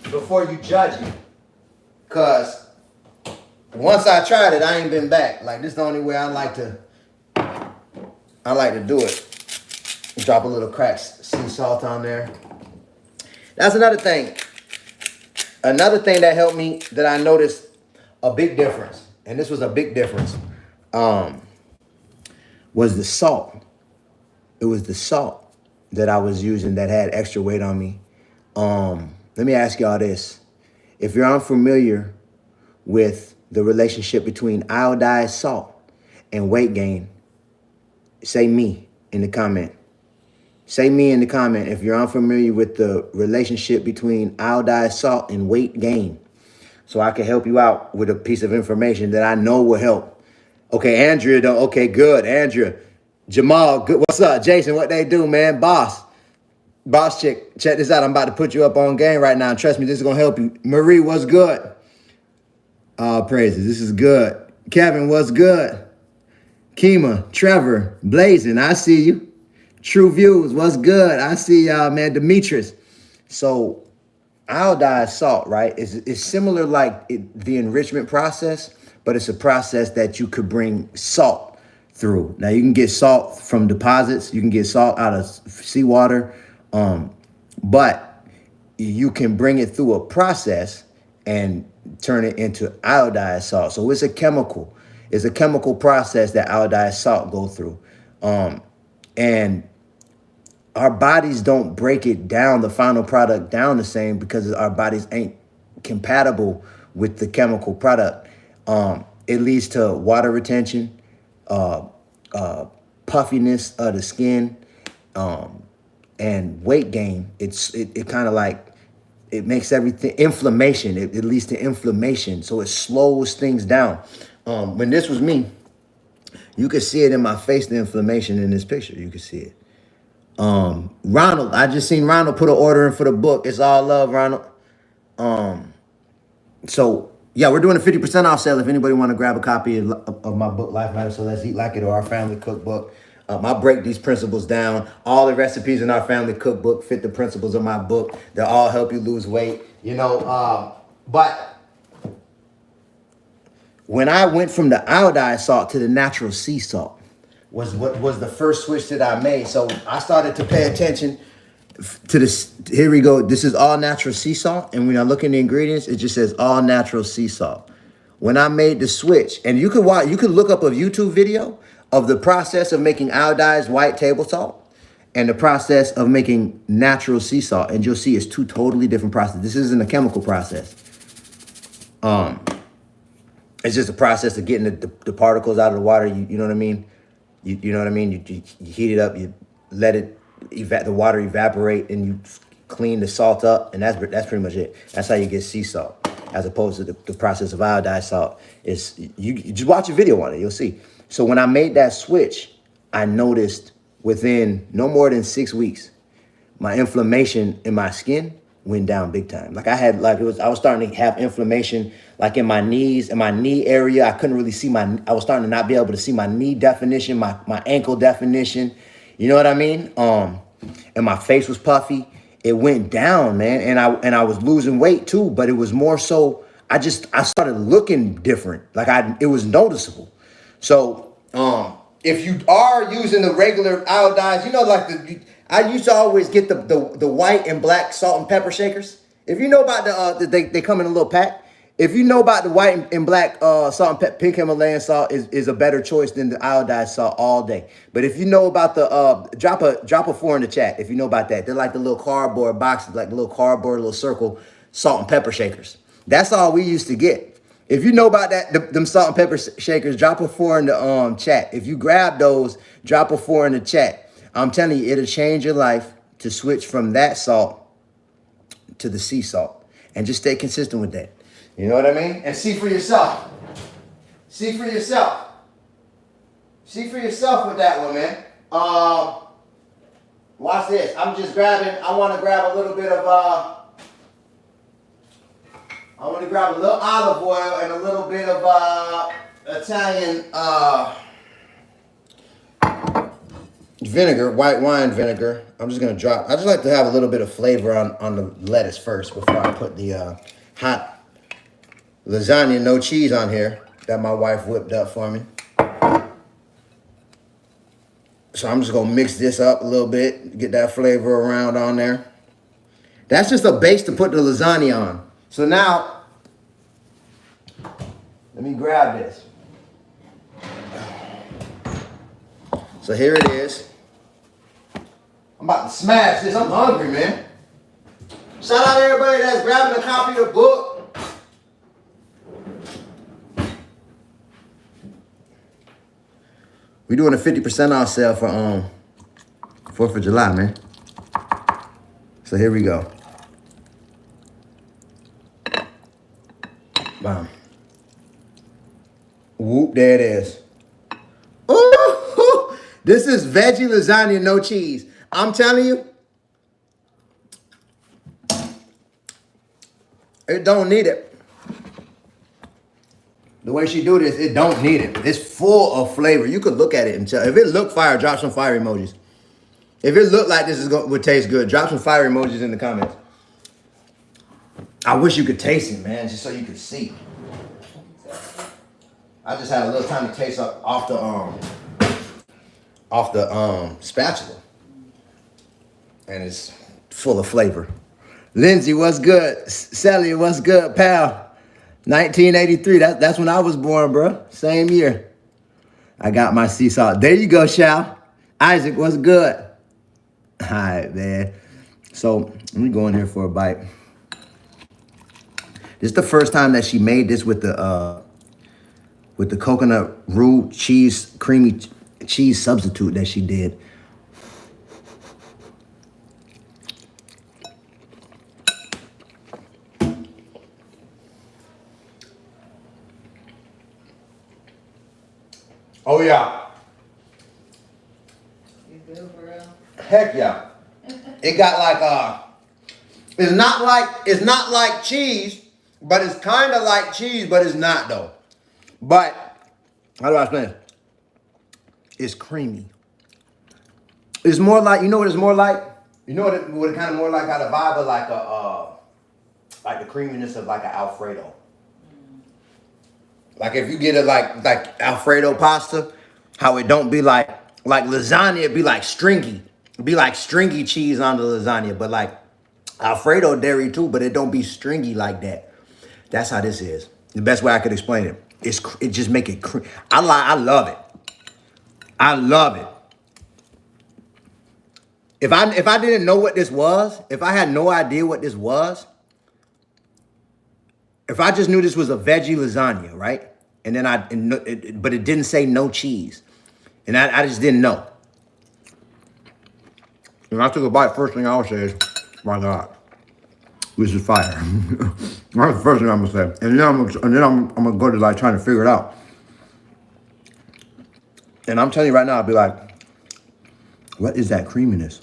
before you judge it. Cause once I tried it, I ain't been back. Like, this is the only way I like to do it. Drop a little cracked sea salt on there. That's another thing. Another thing that helped me, that I noticed a big difference, and this was a big difference, was the salt. It was the salt that I was using that had extra weight on me. Let me ask y'all this. If you're unfamiliar with the relationship between iodized salt and weight gain, say me in the comment. Say me in the comment if you're unfamiliar with the relationship between iodized salt and weight gain, so I can help you out with a piece of information that I know will help. Okay, Andrea, though. Okay, good. Andrea. Jamal, good. What's up? Jason, what they do, man? Boss chick, check this out. I'm about to put you up on game right now. Trust me, this is going to help you. Marie, what's good? All praises. This is good. Kevin, what's good? Kima, Trevor, Blazing, I see you. True Views, what's good? I see y'all, man. Demetrius. So iodized salt, right, is similar like the enrichment process, but it's a process that you could bring salt through. Now, you can get salt from deposits. You can get salt out of seawater, but you can bring it through a process and turn it into iodized salt. So it's a chemical. It's a chemical process that iodized salt go through. And our bodies don't break it down, the final product down the same, because our bodies ain't compatible with the chemical product. It leads to water retention, puffiness of the skin, and weight gain. It kind of like, it makes everything, inflammation. It leads to inflammation. So it slows things down. When this was me, you could see it in my face, the inflammation in this picture. You could see it. Ronald, I just seen Ronald put an order in for the book. It's all love, Ronald. So yeah, we're doing a 50% off sale if anybody want to grab a copy of my book, Life Matters, So Let's Eat Like It, or our family cookbook. I break these principles down. All the recipes in our family cookbook fit the principles of my book. They'll all help you lose weight, but when I went from the iodized salt to the natural sea salt was what was the first switch that I made. So I started to pay attention to this. Here we go. This is all natural sea salt. And when I look in the ingredients, it just says all natural sea salt. When I made the switch, and you could look up a YouTube video of the process of making iodized white table salt and the process of making natural sea salt, and you'll see it's two totally different processes. This isn't a chemical process. It's just a process of getting the particles out of the water. You know what I mean? You know what I mean? You heat it up, you let it the water evaporate, and you clean the salt up, and that's pretty much it. That's how you get sea salt, as opposed to the process of iodized salt. Is you just watch a video on it, you'll see. So when I made that switch, I noticed within no more than 6 weeks, my inflammation in my skin went down big time. Like I was starting to have inflammation like in my knees, in my knee area. I couldn't really see I was starting to not be able to see my knee definition, my ankle definition. You know what I mean? And my face was puffy. It went down, man. And I was losing weight too, but it was more so, I started looking different. Like it was noticeable. So, if you are using the regular iodized, I used to always get the white and black salt and pepper shakers. If you know about they come in a little pack. If you know about the white and black salt and pepper, pink Himalayan salt is a better choice than the iodized salt all day. But if you know about the drop a 4 in the chat if you know about that. They're like the little cardboard boxes, like the little cardboard little circle salt and pepper shakers. That's all we used to get. If you know about that, them salt and pepper shakers, drop a 4 in the chat. If you grab those, drop a 4 in the chat. I'm telling you, it'll change your life to switch from that salt to the sea salt, and just stay consistent with that. You know what I mean? And see for yourself. See for yourself. See for yourself with that one, man. Watch this. I want to grab a little bit of I want to grab a little olive oil and a little bit of Italian vinegar, white wine vinegar. I'm just going to drop. I just like to have a little bit of flavor on the lettuce first before I put the hot lasagna, no cheese on here that my wife whipped up for me. So I'm just going to mix this up a little bit, get that flavor around on there. That's just a base to put the lasagna on. So now, let me grab this. So here it is. I'm about to smash this. I'm hungry, man. Shout out to everybody that's grabbing a copy of the book. We're doing a 50% off sale for 4th of July, man. So here we go. Bam. Whoop, there it is. Ooh, this is veggie lasagna, no cheese. I'm telling you, it don't need it. The way she do this, it don't need it. It's full of flavor. You could look at it and tell. If it look fire, drop some fire emojis. If it look like this would taste good, drop some fire emojis in the comments. I wish you could taste it, man, just so you could see. I just had a little time to taste off the spatula, and it's full of flavor. Lindsay, what's good? Sally, what's good, pal? 1983. That's when I was born, bro. Same year. I got my sea salt. There you go, Shal. Isaac, what's good? All right, man. So let me go in here for a bite. This is the first time that she made this with the coconut roux cheese, creamy cheese substitute that she did. Oh yeah. You good, bro? Heck yeah. It got like it's not like cheese, but it's kind of like cheese, but it's not though. But how do I explain it? It's creamy. It's more like, you know what it's more like? You know what it kind of more like, got a vibe of like the creaminess of like an Alfredo. Like if you get it like Alfredo pasta, how it don't be like lasagna, it'd be like stringy. It'd be like stringy cheese on the lasagna, but like Alfredo dairy too, but it don't be stringy like that. That's how this is. The best way I could explain it. It just make it I love it. I love it. If I didn't know what this was, if I had no idea what this was, if I just knew this was a veggie lasagna, right? And then but it didn't say no cheese. And I just didn't know. When I took a bite, first thing I would say is, my God, this is fire. That's the first thing I'm gonna say. And then I'm gonna go to like trying to figure it out. And I'm telling you right now, I'll be like, what is that creaminess?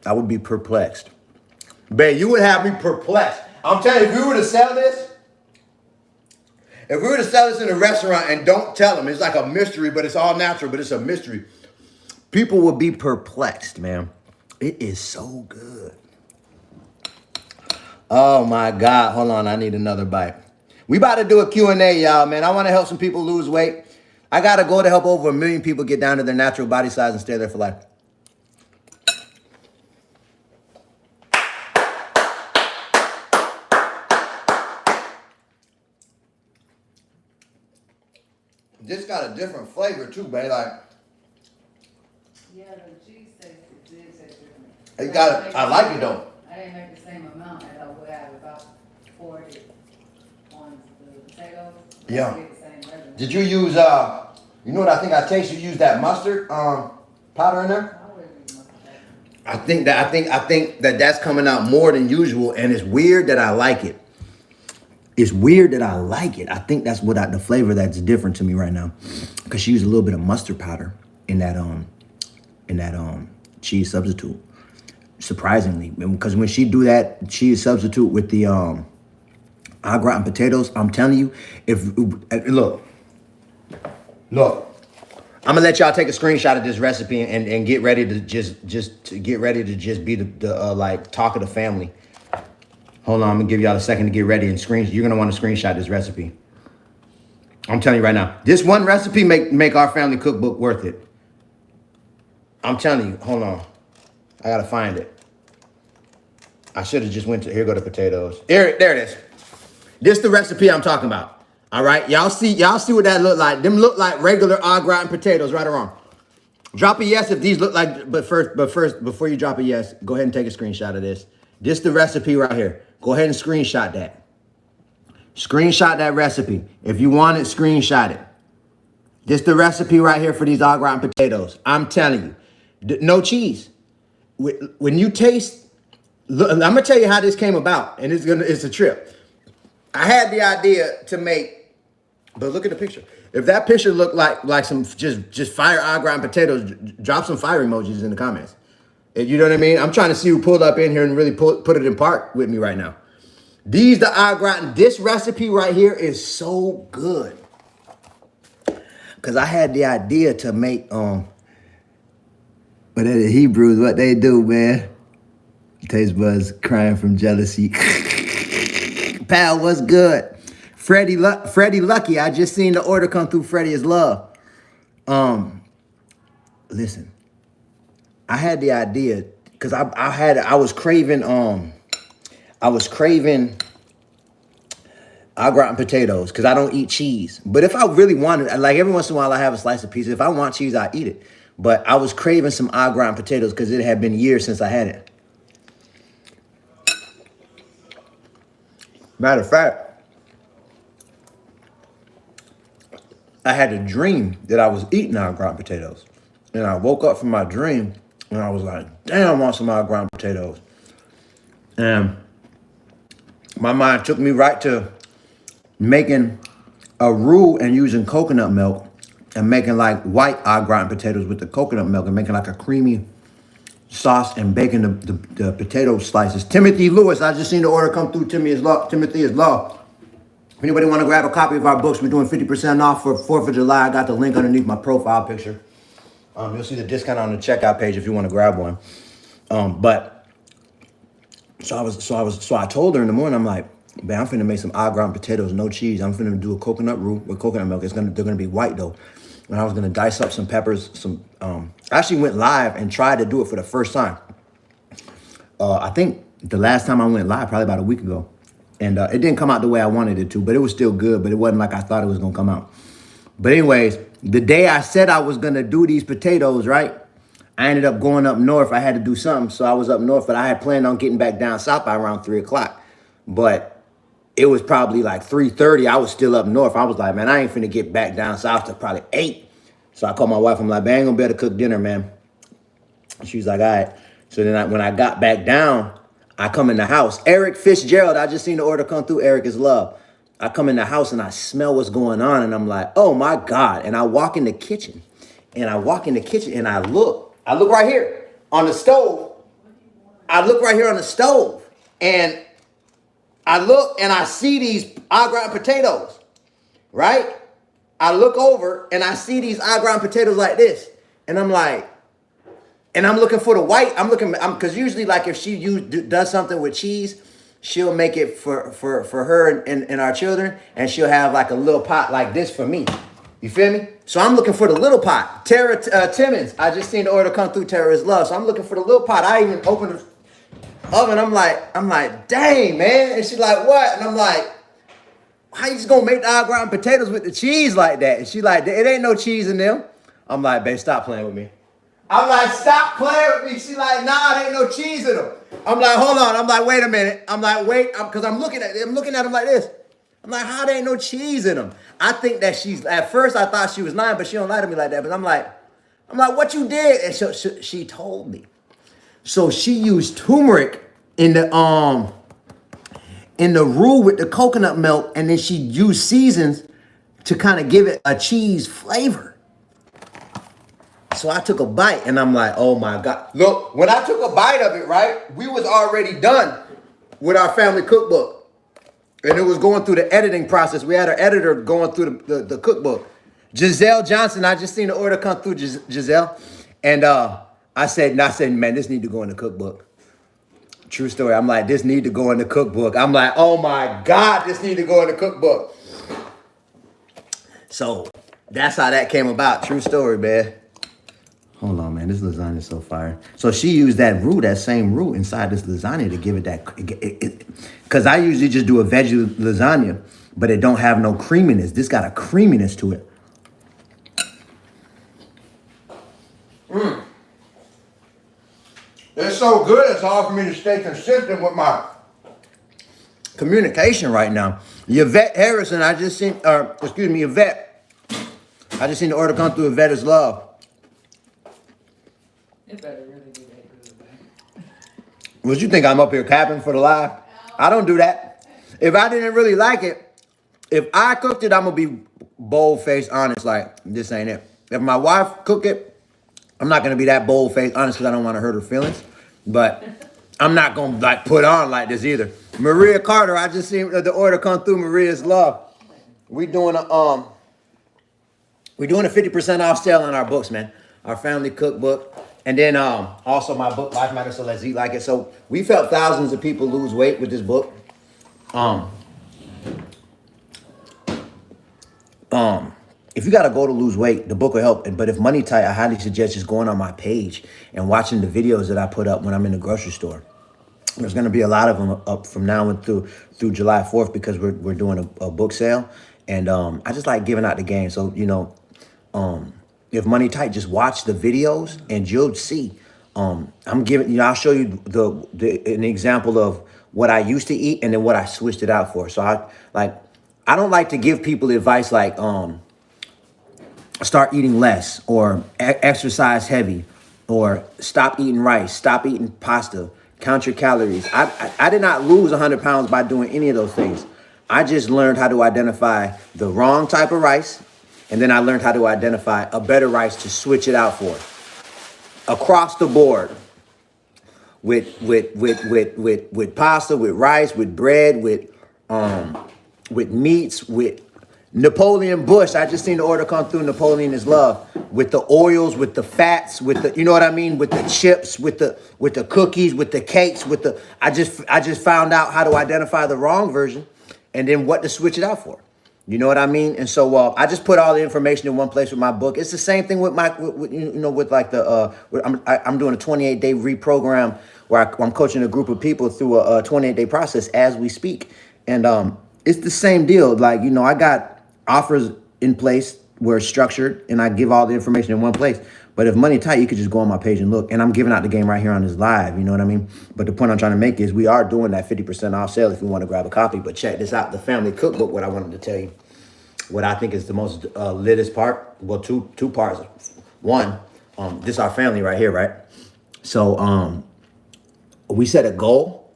I would be perplexed. Babe, you would have me perplexed. I'm telling you, if we were to sell this in a restaurant and don't tell them, it's like a mystery, but it's all natural, but it's a mystery. People would be perplexed, man. It is so good. Oh my God, hold on, I need another bite. We about to do a Q&A, y'all, man. I want to help some people lose weight. I got a goal to help over 1 million people get down to their natural body size and stay there for life. This got a different flavor too, babe. Like, Yeah, the cheese tastes different. it got. I like it though. I didn't make the same amount as I would have if I poured it on the potatoes. Yeah. I get the same measurement. Did you use you know what I think I taste? You use that mustard powder in there. I wouldn't use much of that. I think that that's coming out more than usual, and it's weird that I like it. It's weird that I like it. I think that's what the flavor that's different to me right now, because she used a little bit of mustard powder in that cheese substitute. Surprisingly, because when she do that cheese substitute with the au gratin potatoes, I'm telling you, look, I'm gonna let y'all take a screenshot of this recipe and get ready to just be the like talk of the family. Hold on, I'm gonna give y'all a second to get ready and you're gonna want to screenshot this recipe. I'm telling you right now, this one recipe make our family cookbook worth it. I'm telling you, hold on. I gotta find it. I should have just went to, here go the potatoes. There it is. This the recipe I'm talking about. All right, y'all see what that look like. Them look like regular au gratin potatoes, right or wrong. Drop a yes if these look like, but first, before you drop a yes, go ahead and take a screenshot of this. This the recipe right here. Go ahead and screenshot that. Screenshot that recipe. If you want it, screenshot it. This the recipe right here for these au gratin potatoes. I'm telling you, no cheese. When you taste, look, I'm gonna tell you how this came about, and it's a trip. I had the idea to make, but look at the picture. If that picture looked like some just fire au gratin potatoes, drop some fire emojis in the comments. You know what I mean? I'm trying to see who pulled up in here and really put it in park with me right now. These the au gratin. This recipe right here is so good. Cause I had the idea to make but the Hebrews, what they do, man. Taste buds crying from jealousy. Pal, what's good? Freddie Lucky. I just seen the order come through. Freddie is love. Listen. I had the idea because I was craving au gratin potatoes because I don't eat cheese. But if I really wanted, like every once in a while I have a slice of pizza. If I want cheese, I eat it. But I was craving some au gratin potatoes because it had been years since I had it. Matter of fact, I had a dream that I was eating au gratin potatoes. And I woke up from my dream and I was like, damn, I want some au gratin potatoes. And my mind took me right to making a roux and using coconut milk and making like white au gratin potatoes with the coconut milk and making like a creamy sauce and baking the potato slices. Timothy Lewis, I just seen the order come through. Timothy is law. If anybody want to grab a copy of our books, we're doing 50% off for 4th of July. I got the link underneath my profile picture. You'll see the discount on the checkout page if you want to grab one. So I told her in the morning, I'm like, man, I'm finna make some au gratin potatoes, no cheese. I'm finna do a coconut roux with coconut milk. They're gonna be white though. And I was gonna dice up some peppers, I actually went live and tried to do it for the first time. I think the last time I went live, probably about a week ago. And it didn't come out the way I wanted it to, but it was still good, but it wasn't like I thought it was gonna come out. But anyways, the day I said I was gonna do these potatoes, right? I ended up going up north. I had to do something, so I was up north, but I had planned on getting back down south by around 3 o'clock. But it was probably like 3:30. I was still up north. I was like, man, I ain't finna get back down south till probably 8. So I called my wife. I'm like, man, I ain't gonna be able to cook dinner, man. She was like, all right. So then when I got back down, I come in the house. Eric Fitzgerald, I just seen the order come through. Eric is love. I come in the house and I smell what's going on. And I'm like, oh my God. And I walk in the kitchen. And I look right here on the stove. I look right here on the stove. And I look and I see these au gratin potatoes, right? I look over and I see these au gratin potatoes like this. And I'm like, and I'm looking for the white. Because usually like if she does something with cheese, she'll make it for her and our children. And she'll have like a little pot like this for me. You feel me? So I'm looking for the little pot. Tara Timmons, I just seen the order come through. Tara is love. So I'm looking for the little pot. I even opened the oven. I'm like, dang, man. And she's like, what? And I'm like, how you just gonna make the au gratin potatoes with the cheese like that? And she like, it ain't no cheese in them. I'm like, babe, stop playing with me. I'm like, stop playing with me. She like, nah, there ain't no cheese in them. I'm like, hold on. I'm like, wait a minute. I'm like, wait, because I'm looking at them like this. I'm like, how there ain't no cheese in them? I think that at first I thought she was lying, but she don't lie to me like that. But I'm like, what you did? And she told me. So she used turmeric in the roux with the coconut milk, and then she used seasons to kind of give it a cheese flavor. So I took a bite and I'm like, oh my God. Look, when I took a bite of it, right, we was already done with our family cookbook. And it was going through the editing process. We had an editor going through the cookbook. Giselle Johnson, I just seen the order come through, Giselle. And I said, man, this need to go in the cookbook. True story. I'm like, this need to go in the cookbook. I'm like, oh my God, this need to go in the cookbook. So that's how that came about. True story, man. Hold on, man. This lasagna is so fire. So she used that same roux inside this lasagna to give it that. Because I usually just do a veggie lasagna, but it don't have no creaminess. This got a creaminess to it. It's so good, it's hard for me to stay consistent with my communication right now. Yvette Harrison, I just seen, excuse me, Yvette. I just seen the order come through. Yvette is love. It better really be that good, man. What you think I'm up here capping for the live? I don't do that. If I didn't really like it, if I cooked it, I'm gonna be bold-faced honest, like this ain't it. If my wife cook it, I'm not gonna be that bold-faced honest because I don't want to hurt her feelings. But I'm not gonna like put on like this either. Maria Carter, I just seen the order come through. Maria's love. We doing a 50% off sale on our books, man. Our family cookbook. And then also my book, Life Matters, So Let's Eat Like It. So we felt thousands of people lose weight with this book. If you gotta go to lose weight, the book will help. But if money tight, I highly suggest just going on my page and watching the videos that I put up when I'm in the grocery store. There's gonna be a lot of them up from now and through July 4th because we're doing a book sale. And I just like giving out the game. So, if money tight, just watch the videos and you'll see. I'm giving I'll show you an example of what I used to eat and then what I switched it out for. So I don't like to give people advice like start eating less or exercise heavy or stop eating rice, stop eating pasta, count your calories. I did not lose 100 pounds by doing any of those things. I just learned how to identify the wrong type of rice. And then I learned how to identify a better rice to switch it out for. Across the board. With pasta, with rice, with bread, with meats, with Napoleon Bush. I just seen the order come through. Napoleon is love. With the oils, with the fats, with the, you know what I mean? With the chips, with the cookies, with the cakes, I just found out how to identify the wrong version and then what to switch it out for. You know what I mean? And so I just put all the information in one place with my book. It's the same thing with with like I'm doing a 28-day reprogram where I'm coaching a group of people through a 28-day process as we speak. And it's the same deal. Like, I got offers in place where it's structured and I give all the information in one place. But if money tight, you could just go on my page and look. And I'm giving out the game right here on this live. You know what I mean? But the point I'm trying to make is we are doing that 50% off sale if you want to grab a copy. But check this out. The family cookbook, what I wanted to tell you, what I think is the most litest part. Well, two parts. One, this is our family right here, right? So we set a goal,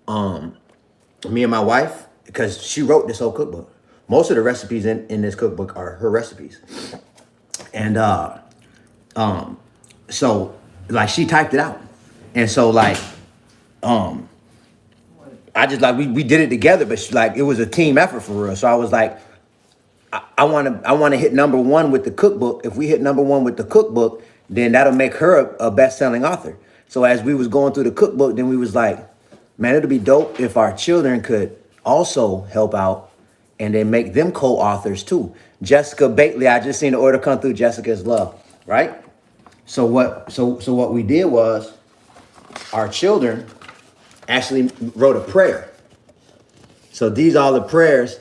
me and my wife, because she wrote this whole cookbook. Most of the recipes in this cookbook are her recipes. And so like she typed it out. And so like I just like we did it together, but it was a team effort for real. So I was like, I want to hit number one with the cookbook. If we hit number one with the cookbook, then that'll make her a best-selling author. So as we was going through the cookbook, then we was like, man, it'd be dope if our children could also help out and then make them co-authors too. Jessica Bately, I just seen the order come through. Jessica's love, right? So what we did was our children actually wrote a prayer. So these are the prayers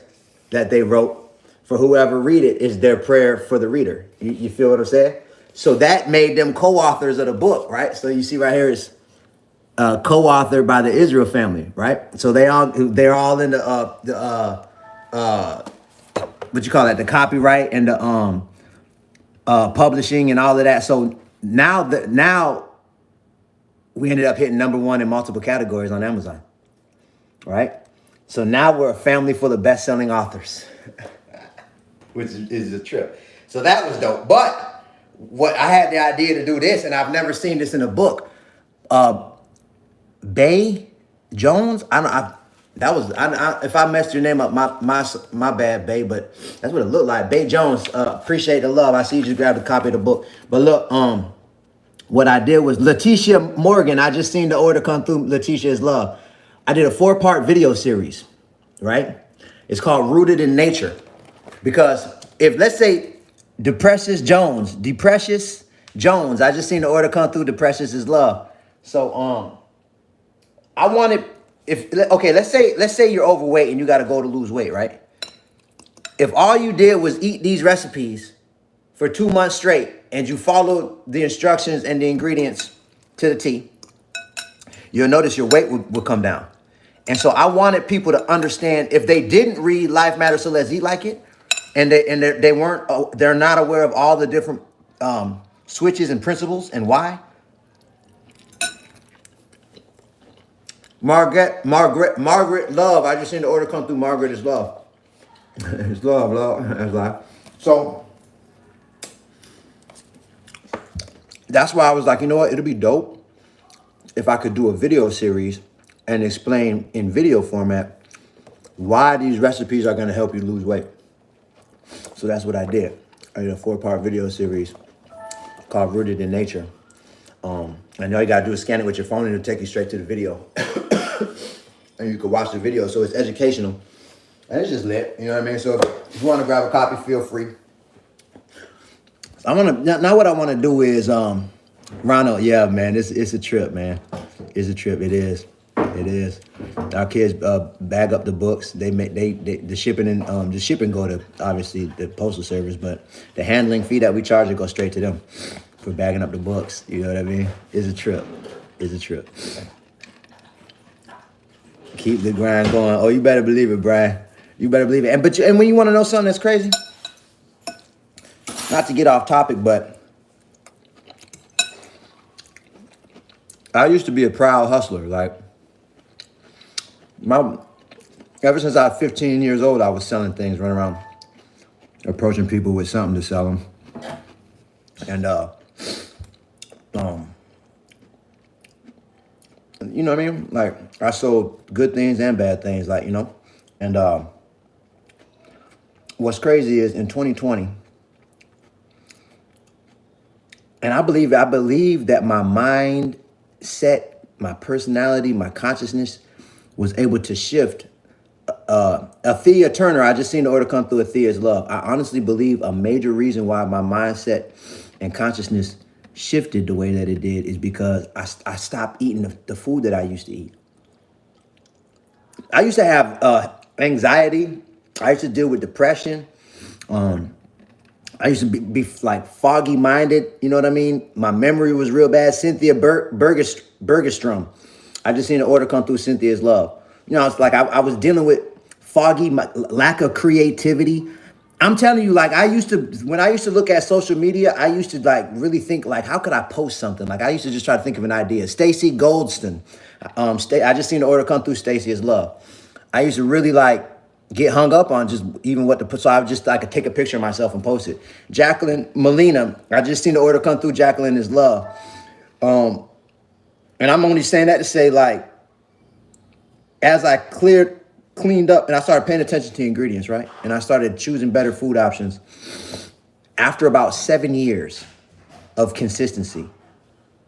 that they wrote for whoever read it is their prayer for the reader. You feel what I'm saying? So that made them co-authors of the book, right? So you see right here is co-authored by the Israel family, right? So they're all in the what you call that? The copyright and the publishing and all of that. So now we ended up hitting number one in multiple categories on Amazon, right? So now we're a family full of best-selling authors, which is a trip. So that was dope. But what I had the idea to do this, and I've never seen this in a book. Bay Jones, if I messed your name up, my bad, Bay. But that's what it looked like. Bay Jones, appreciate the love. I see you just grabbed a copy of the book. But look, what I did was Letitia Morgan. I just seen the order come through. Letitia's love. I did a 4-part video series, right? It's called Rooted in Nature. Because if, let's say, Deprecious Jones, I just seen the order come through. Deprecious is love. So I wanted, let's say you're overweight and you got to go to lose weight, right? If all you did was eat these recipes for 2 months straight and you followed the instructions and the ingredients to the T, you'll notice your weight will come down. And so I wanted people to understand, if they didn't read Life Matters, So Let's Eat Like It, and they weren't, they're not aware of all the different switches and principles and why. Margaret Love. I just seen the order come through. Margaret is love. It's love. That's life. So that's why I was like, you know what? It'll be dope if I could do a video series and explain in video format why these recipes are going to help you lose weight. So that's what I did. I did a 4-part video series called Rooted in Nature. And all you gotta do is scan it with your phone and it'll take you straight to the video. And you can watch the video, so it's educational. And it's just lit, you know what I mean? So if you wanna grab a copy, feel free. Now what I wanna do is, Ronald, yeah, man, it's a trip, man. It's a trip, it is. It is. Our kids bag up the books. The shipping and the shipping go to obviously the postal service, but the handling fee that we charge it goes straight to them for bagging up the books. You know what I mean? It's a trip. It's a trip. Keep the grind going. Oh, you better believe it, Brian. You better believe it. And when you want to know something that's crazy, not to get off topic, but I used to be a proud hustler. Like ever since I was 15 years old, I was selling things, running around, approaching people with something to sell them. And you know what I mean? Like, I sold good things and bad things, like, you know. And what's crazy is in 2020, and I believe that my mindset, my personality, my consciousness was able to shift. Athea Turner, I just seen the order come through. Athea's love. I honestly believe a major reason why my mindset and consciousness shifted the way that it did is because I stopped eating the food that I used to eat. I used to have anxiety. I used to deal with depression. I used to be like foggy minded. You know what I mean? My memory was real bad. Cynthia Bergstrom. I just seen the order come through. Cynthia's love. You know, it's like I was dealing with foggy, lack of creativity. I'm telling you, like when I used to look at social media, I used to like really think like, how could I post something? Like I used to just try to think of an idea. Stacey Goldston. I just seen the order come through. Stacey's love. I used to really like get hung up on just even what to put. So I could take a picture of myself and post it. Jacqueline Molina. I just seen the order come through. Jacqueline is love. And I'm only saying that to say, like, as I cleaned up and I started paying attention to ingredients, right? And I started choosing better food options. After about 7 years of consistency,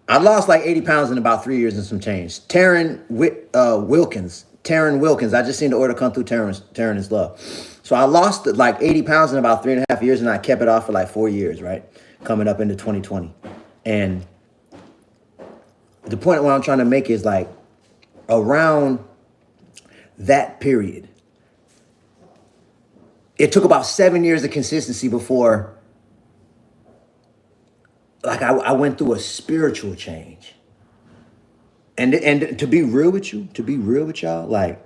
I lost like 80 pounds in about 3 years and some change. Taryn Wilkins. I just seen the order come through. Taryn is love. So I lost like 80 pounds in about 3.5 years, and I kept it off for like 4 years, right? Coming up into 2020. And the point what I'm trying to make is like around that period, it took about 7 years of consistency before like I went through a spiritual change. And to be real with y'all, like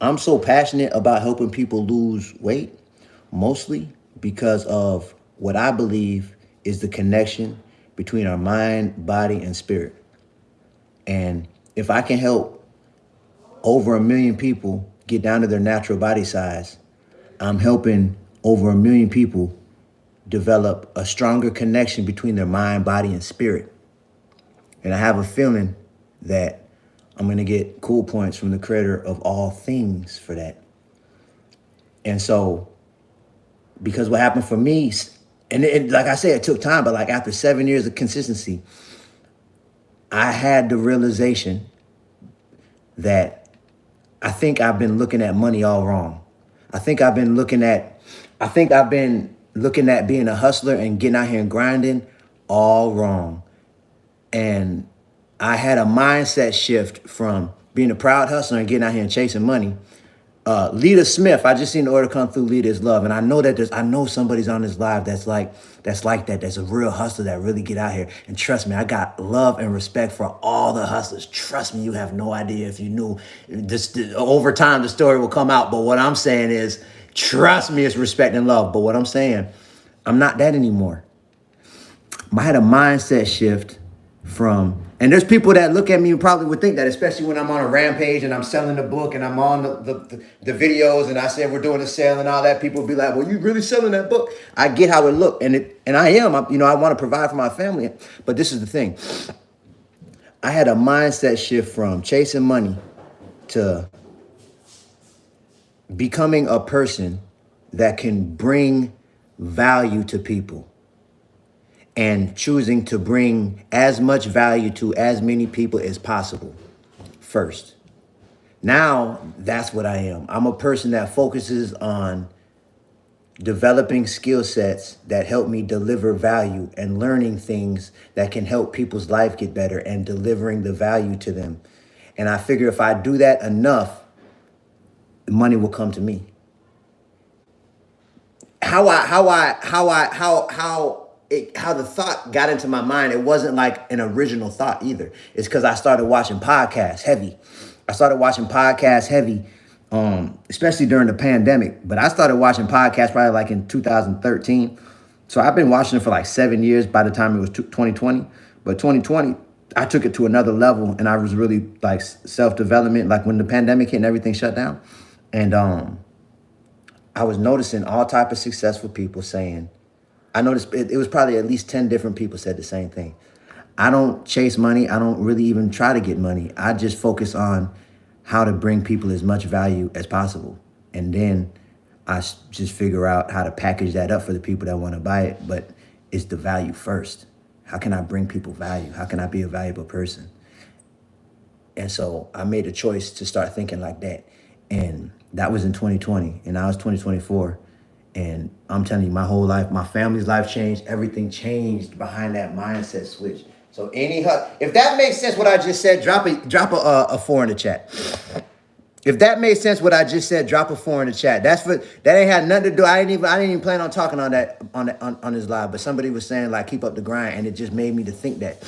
I'm so passionate about helping people lose weight, mostly because of what I believe is the connection between our mind, body, and spirit. And if I can help over 1 million people get down to their natural body size, I'm helping over 1 million people develop a stronger connection between their mind, body, and spirit. And I have a feeling that I'm going to get cool points from the creator of all things for that. And so, because what happened for me, and like I said, it took time, but like after 7 years of consistency, I had the realization that I think I've been looking at money all wrong. I think I've been looking at being a hustler and getting out here and grinding all wrong. And I had a mindset shift from being a proud hustler and getting out here and chasing money Lita Smith, I just seen the order come through. Lita is love, and I know that I know somebody's on this live that's like that. That's a real hustler that really get out here. And trust me, I got love and respect for all the hustlers. Trust me, you have no idea if you knew. This over time, the story will come out. But what I'm saying is, trust me, it's respect and love. But what I'm saying, I'm not that anymore. I had a mindset shift from, and there's people that look at me and probably would think that, especially when I'm on a rampage and I'm selling the book and I'm on the videos and I said we're doing a sale and all that. People will be like, well, you really selling that book? I get how it look, and I am. I want to provide for my family. But this is the thing. I had a mindset shift from chasing money to becoming a person that can bring value to people, and choosing to bring as much value to as many people as possible first. Now, that's what I am. I'm a person that focuses on developing skill sets that help me deliver value and learning things that can help people's life get better and delivering the value to them. And I figure if I do that enough, money will come to me. How the thought got into my mind, it wasn't like an original thought either. It's because I started watching podcasts heavy. Especially during the pandemic. But I started watching podcasts probably like in 2013. So I've been watching it for like 7 years by the time it was 2020. But 2020, I took it to another level, and I was really like self-development, like when the pandemic hit and everything shut down. And I was noticing all type of successful people saying, I noticed it was probably at least 10 different people said the same thing. I don't chase money. I don't really even try to get money. I just focus on how to bring people as much value as possible. And then I just figure out how to package that up for the people that want to buy it. But it's the value first. How can I bring people value? How can I be a valuable person? And so I made a choice to start thinking like that. And that was in 2020. And now it's 2024. And I'm telling you, my whole life, my family's life changed. Everything changed behind that mindset switch. So if that makes sense, what I just said, drop a 4 in the chat. If that made sense, what I just said, drop a 4 in the chat. That ain't had nothing to do. I didn't even plan on talking on that on this live. But somebody was saying like, keep up the grind, and it just made me to think that.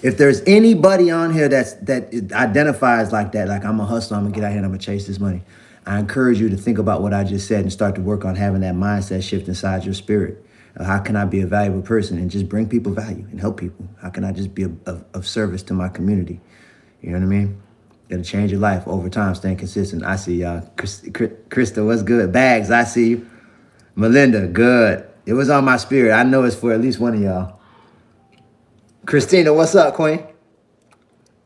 If there's anybody on here that identifies like that, like I'm a hustler, I'm gonna get out here and I'm gonna chase this money, I encourage you to think about what I just said and start to work on having that mindset shift inside your spirit. How can I be a valuable person and just bring people value and help people? How can I just be of service to my community? You know what I mean? It'll change your life over time, staying consistent. I see y'all. Krista, what's good? Bags, I see you. Melinda, good. It was on my spirit. I know it's for at least one of y'all. Christina, what's up, Queen?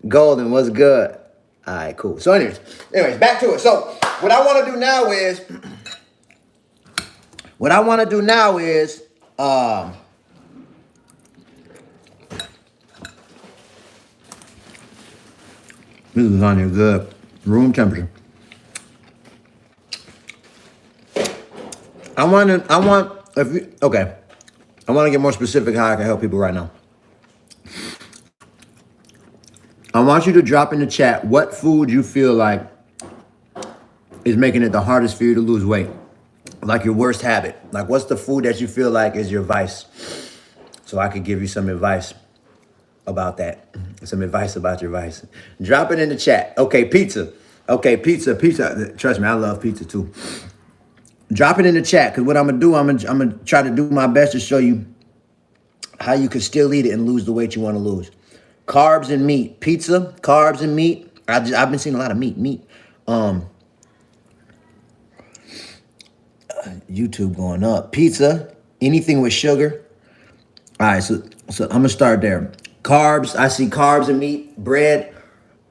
Golden, what's good? All right, cool. So anyways, back to it. So what I want to do now is, this is on here good. Room temperature. I want to get more specific how I can help people right now. I want you to drop in the chat what food you feel like is making it the hardest for you to lose weight. Like your worst habit. Like what's the food that you feel like is your vice? So I could give you some advice about that. Some advice about your vice. Drop it in the chat. Okay, pizza. Pizza. Trust me, I love pizza too. Drop it in the chat, because what I'm going to do, I'm going to try to do my best to show you how you can still eat it and lose the weight you want to lose. Carbs and meat. Pizza, carbs and meat. I've been seeing a lot of meat. YouTube going up. Pizza, anything with sugar. All right, so I'm going to start there. Carbs, I see carbs and meat. Bread.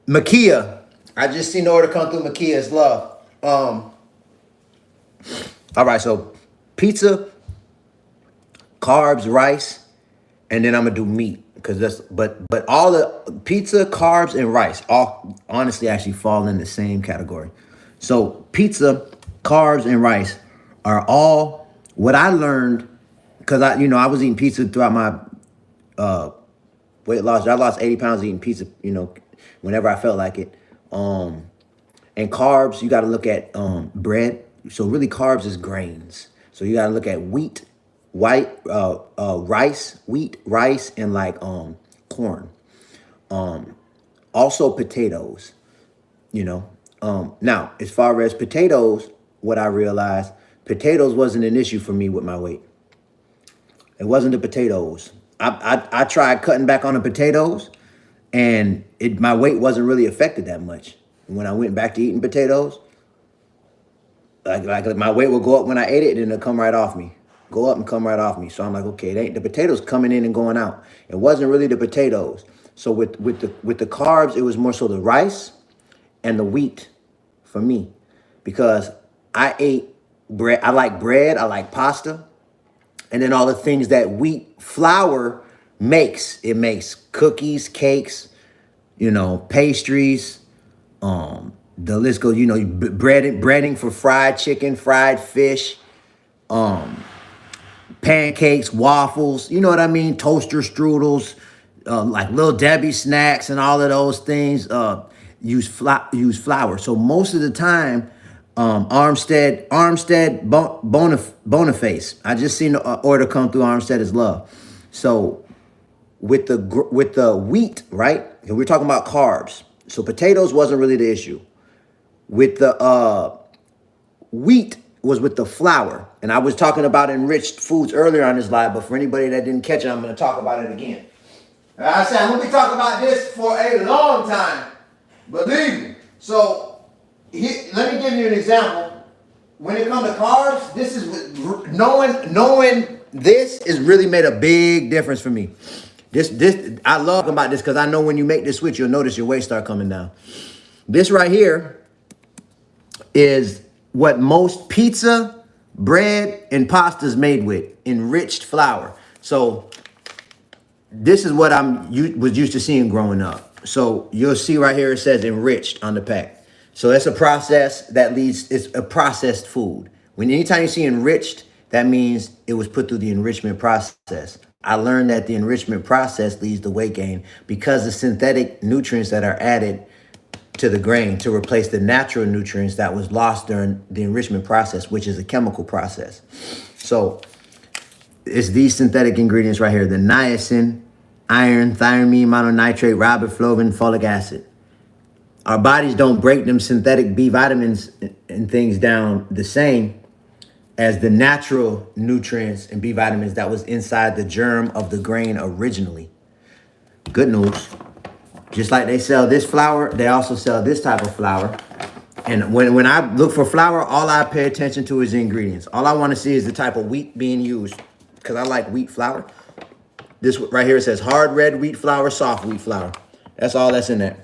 Makia. I just seen the order come through. Makia is love. All right, so pizza, carbs, rice, and then I'm going to do meat. But all the pizza, carbs, and rice all honestly actually fall in the same category. So pizza, carbs, and rice are all what I learned, because I was eating pizza throughout my weight loss. I lost 80 pounds eating pizza, whenever I felt like it. And carbs, you got to look at bread. So really carbs is grains. So you got to look at wheat, rice, wheat, rice, and like corn. Also potatoes, you know. Now, as far as potatoes, what I realized, potatoes wasn't an issue for me with my weight. It wasn't the potatoes. I tried cutting back on the potatoes, and my weight wasn't really affected that much. When I went back to eating potatoes, like my weight would go up when I ate it, and it'll come right off me. Go up and come right off me. So I'm like, okay, it ain't the potatoes coming in and going out. It wasn't really the potatoes. So with the carbs, it was more so the rice and the wheat for me, because I ate bread. I like bread. I like pasta, and then all the things that wheat flour makes. It makes cookies, cakes, pastries. The list goes. Breading for fried chicken, fried fish, pancakes, waffles. You know what I mean? Toaster strudels, like Little Debbie snacks, and all of those things. Use flour. So most of the time, Armstead Boniface. I just seen the order come through. Armstead is love. So with the wheat, right? And we're talking about carbs. So potatoes wasn't really the issue. With the wheat was with the flour. And I was talking about enriched foods earlier on this live, but for anybody that didn't catch it, I'm going to talk about it again. I said, I'm going to be talking about this for a long time. Believe me. So let me give you an example. When it comes to carbs, this is knowing this has really made a big difference for me. This I love about this because I know when you make this switch, you'll notice your weight start coming down. This right here is what most pizza, bread, and pasta is made with, enriched flour. So this is what was used to seeing growing up. So you'll see right here, it says enriched on the pack. So that's a process it's a processed food. Anytime you see enriched, that means it was put through the enrichment process. I learned that the enrichment process leads to weight gain because the synthetic nutrients that are added to the grain to replace the natural nutrients that was lost during the enrichment process, which is a chemical process. So it's these synthetic ingredients right here, the niacin, iron, thiamine, mononitrate, riboflavin, folic acid. Our bodies don't break them synthetic B vitamins and things down the same as the natural nutrients and B vitamins that was inside the germ of the grain originally. Good news. Just like they sell this flour, they also sell this type of flour. And when I look for flour, all I pay attention to is the ingredients. All I want to see is the type of wheat being used, because I like wheat flour. This right here, it says hard red wheat flour, soft wheat flour. That's all that's in there.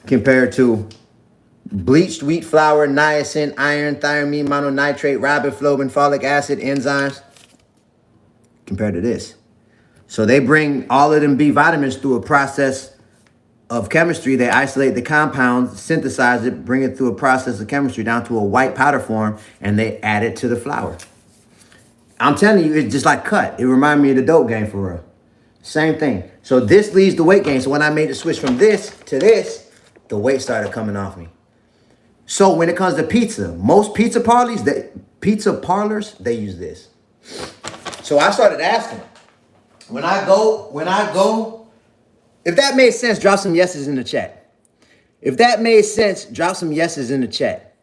Compared to bleached wheat flour, niacin, iron, thiamine, mononitrate, riboflavin, folic acid, enzymes. Compared to this. So they bring all of them B vitamins through a process of chemistry. They isolate the compounds, synthesize it, bring it through a process of chemistry down to a white powder form, and they add it to the flour. I'm telling you, it's just like cut. It reminded me of the dope game for real. Same thing. So this leads to weight gain. So when I made the switch from this to this, the weight started coming off me. So when it comes to pizza, most pizza parlors, they use this. So I started asking, when I go, if that made sense, drop some yeses in the chat. If that made sense, drop some yeses in the chat.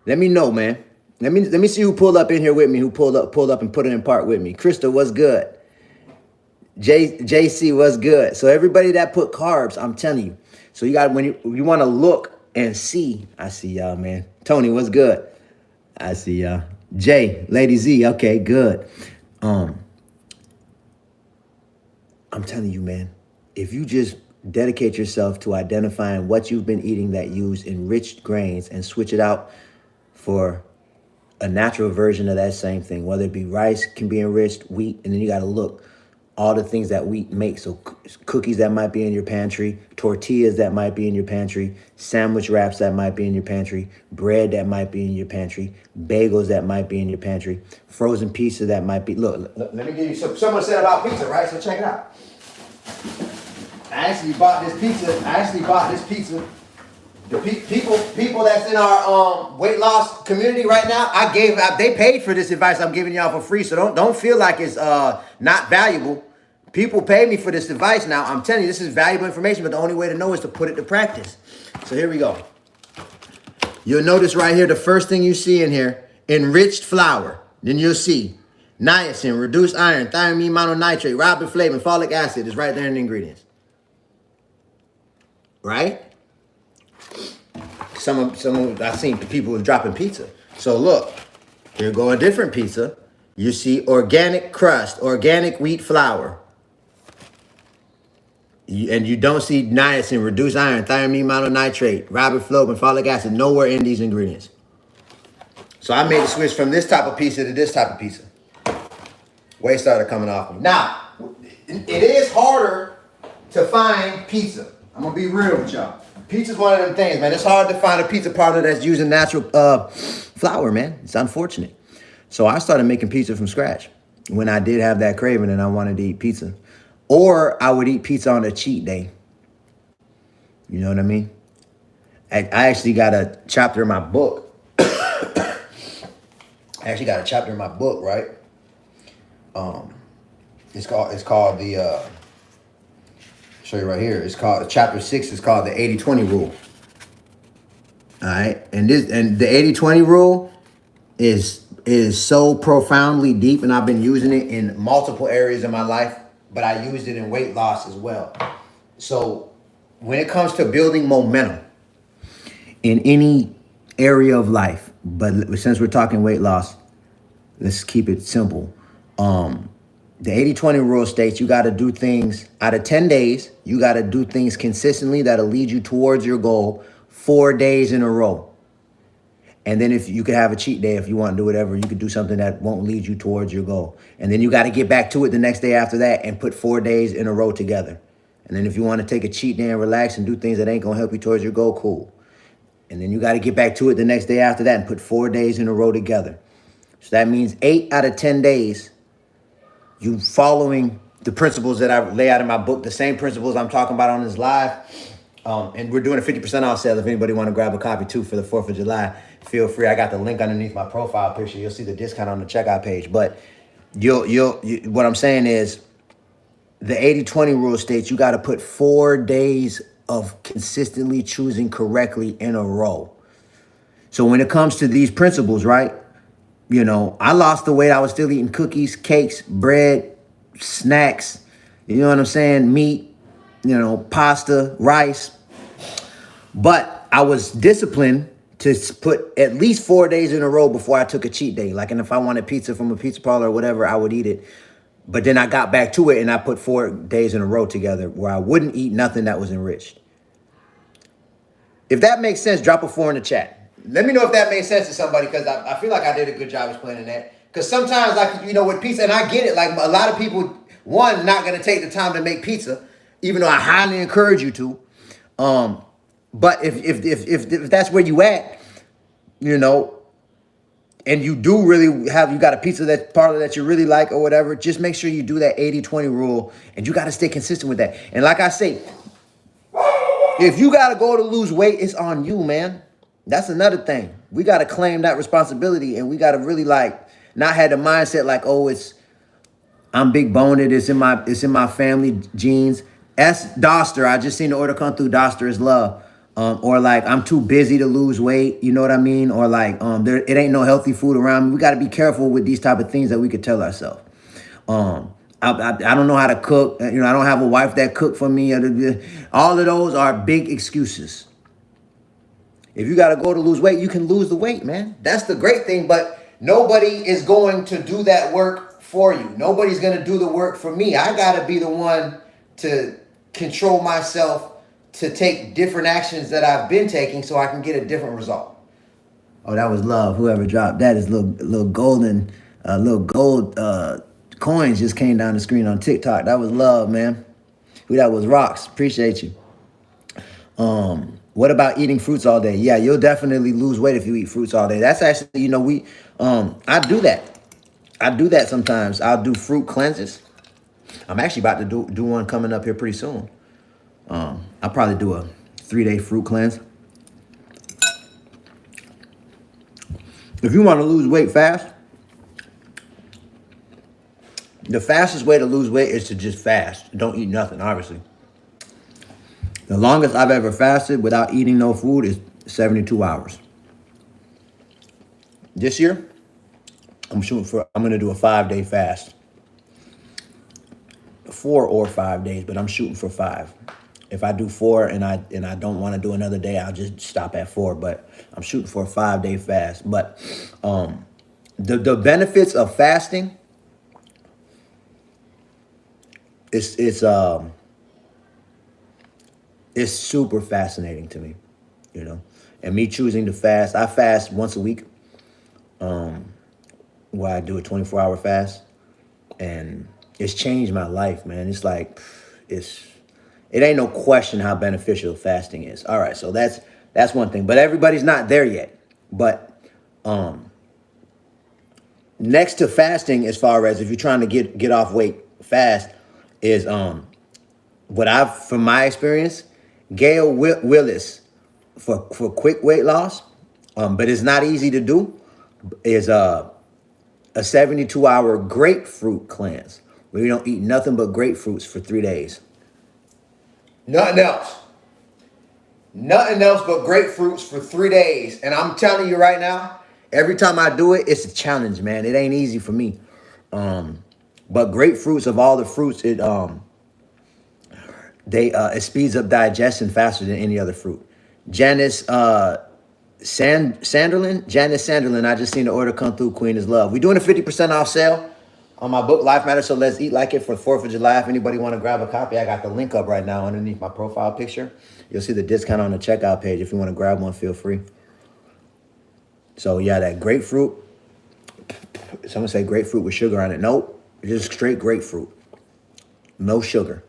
Let me know, man. Let me see who pulled up in here with me, who pulled up and put it in part with me. Krista, what's good? JC, what's good? So everybody that put carbs, I'm telling you. So you got, when you want to look and see, I see y'all, man. Tony, what's good? I see y'all. Jay, Lady Z, okay, good. I'm telling you, man, if you just dedicate yourself to identifying what you've been eating that use enriched grains and switch it out for a natural version of that same thing, whether it be rice can be enriched, wheat, and then you got to look all the things that wheat makes. So cookies that might be in your pantry, tortillas that might be in your pantry, sandwich wraps that might be in your pantry, bread that might be in your pantry, bagels that might be in your pantry, frozen pizza that might be. Look, let me give you some. Someone said about pizza, right? So check it out. I actually bought this pizza The people that's in our weight loss community right now, they paid for this advice I'm giving y'all for free. So don't feel like it's not valuable. People pay me for this advice now. I'm telling you, this is valuable information, but the only way to know is to put it to practice. So here we go. You'll notice right here, the first thing you see in here, enriched flour. Then you'll see niacin, reduced iron, thiamine mononitrate, riboflavin, folic acid is right there in the ingredients. Right? I've seen people dropping pizza. So look, here go a different pizza. You see organic crust, organic wheat flour. And you don't see niacin, reduced iron, thiamine mononitrate, riboflavin, folic acid nowhere in these ingredients. So I made the switch from this type of pizza to this type of pizza. Weight started coming off me. Now, it is harder to find pizza. I'm gonna be real with y'all. Pizza's one of them things, man. It's hard to find a pizza parlor that's using natural flour, man. It's unfortunate. So I started making pizza from scratch when I did have that craving and I wanted to eat pizza. Or I would eat pizza on a cheat day. You know what I mean? I actually got a chapter in my book. Right? It's called the show you right here. It's called chapter 6 is called the 80-20 rule. All right. And the 80-20 rule is so profoundly deep, and I've been using it in multiple areas of my life, but I used it in weight loss as well. So when it comes to building momentum in any area of life, but since we're talking weight loss, let's keep it simple. The 80-20 rule states you got to do things out of 10 days. You got to do things consistently that'll lead you towards your goal 4 days in a row. And then if you could have a cheat day, if you want to do whatever, you could do something that won't lead you towards your goal. And then you got to get back to it the next day after that and put 4 days in a row together. And then if you want to take a cheat day and relax and do things that ain't going to help you towards your goal, cool. And then you got to get back to it the next day after that and put 4 days in a row together. So that means 8 out of 10 days, you following the principles that I lay out in my book, the same principles I'm talking about on this live. And we're doing a 50% off sale. If anybody want to grab a copy too for the 4th of July, feel free. I got the link underneath my profile picture. You'll see the discount on the checkout page. But what I'm saying is the 80-20 rule states you got to put 4 days of consistently choosing correctly in a row. So when it comes to these principles, right? You know, I lost the weight. I was still eating cookies, cakes, bread, snacks. You know what I'm saying? Meat, pasta, rice. But I was disciplined to put at least 4 days in a row before I took a cheat day. Like, and if I wanted pizza from a pizza parlor or whatever, I would eat it. But then I got back to it and I put 4 days in a row together where I wouldn't eat nothing that was enriched. If that makes sense, drop a 4 in the chat. Let me know if that made sense to somebody, because I feel like I did a good job explaining that. Because sometimes, with pizza, and I get it, like a lot of people, not going to take the time to make pizza, even though I highly encourage you to. But if that's where you at, and you do really you got a pizza parlor that you really like or whatever, just make sure you do that 80-20 rule, and you got to stay consistent with that. And like I say, if you got to go to lose weight, it's on you, man. That's another thing. We got to claim that responsibility, and we got to really not have the mindset like, oh, I'm big boned. It's in my family genes. Doster. I just seen the order come through. Doster is love. Or like, I'm too busy to lose weight. You know what I mean? Or like, it ain't no healthy food around me. We got to be careful with these type of things that we could tell ourselves. I don't know how to cook. I don't have a wife that cook for me. All of those are big excuses. If you got to go to lose weight, you can lose the weight, man. That's the great thing. But nobody is going to do that work for you. Nobody's going to do the work for me. I got to be the one to control myself to take different actions that I've been taking so I can get a different result. Oh, that was love. Whoever dropped that is little golden, gold coins just came down the screen on TikTok. That was love, man. That was rocks. Appreciate you. What about eating fruits all day? Yeah, you'll definitely lose weight if you eat fruits all day. That's actually, I do that. I do that sometimes. I'll do fruit cleanses. I'm actually about to do one coming up here pretty soon. I'll probably do a 3-day fruit cleanse. if you want to lose weight fast, the fastest way to lose weight is to just fast. Don't eat nothing, obviously. The longest I've ever fasted without eating no food is 72 hours. This year, I'm gonna do a 5-day fast. 4 or 5 days, but I'm shooting for 5. If I do 4 and I don't want to do another day, I'll just stop at 4. But I'm shooting for a 5-day fast. But the benefits of fasting it's super fascinating to me, you know. And me choosing to fast, I fast once a week, where I do a 24-hour fast, and it's changed my life, man. It's like it ain't no question how beneficial fasting is. All right, so that's one thing, but everybody's not there yet. But next to fasting, as far as if you're trying to get off weight fast, is what I've from my experience, Gail Willis for quick weight loss, but it's not easy to do, is a 72-hour grapefruit cleanse where you don't eat nothing but grapefruits for 3 days. Nothing else. Nothing else but grapefruits for 3 days. And I'm telling you right now, every time I do it, it's a challenge, man. It ain't easy for me. But grapefruits, of all the fruits, it speeds up digestion faster than any other fruit. Janice Sanderlin, I just seen the order come through. Queen is love. We're doing a 50% off sale on my book, Life Matters, So Let's Eat Like It, for 4th of July. If anybody want to grab a copy, I got the link up right now underneath my profile picture. You'll see the discount on the checkout page. If you want to grab one, feel free. So yeah, that grapefruit. Someone say grapefruit with sugar on it. Nope, just straight grapefruit. No sugar.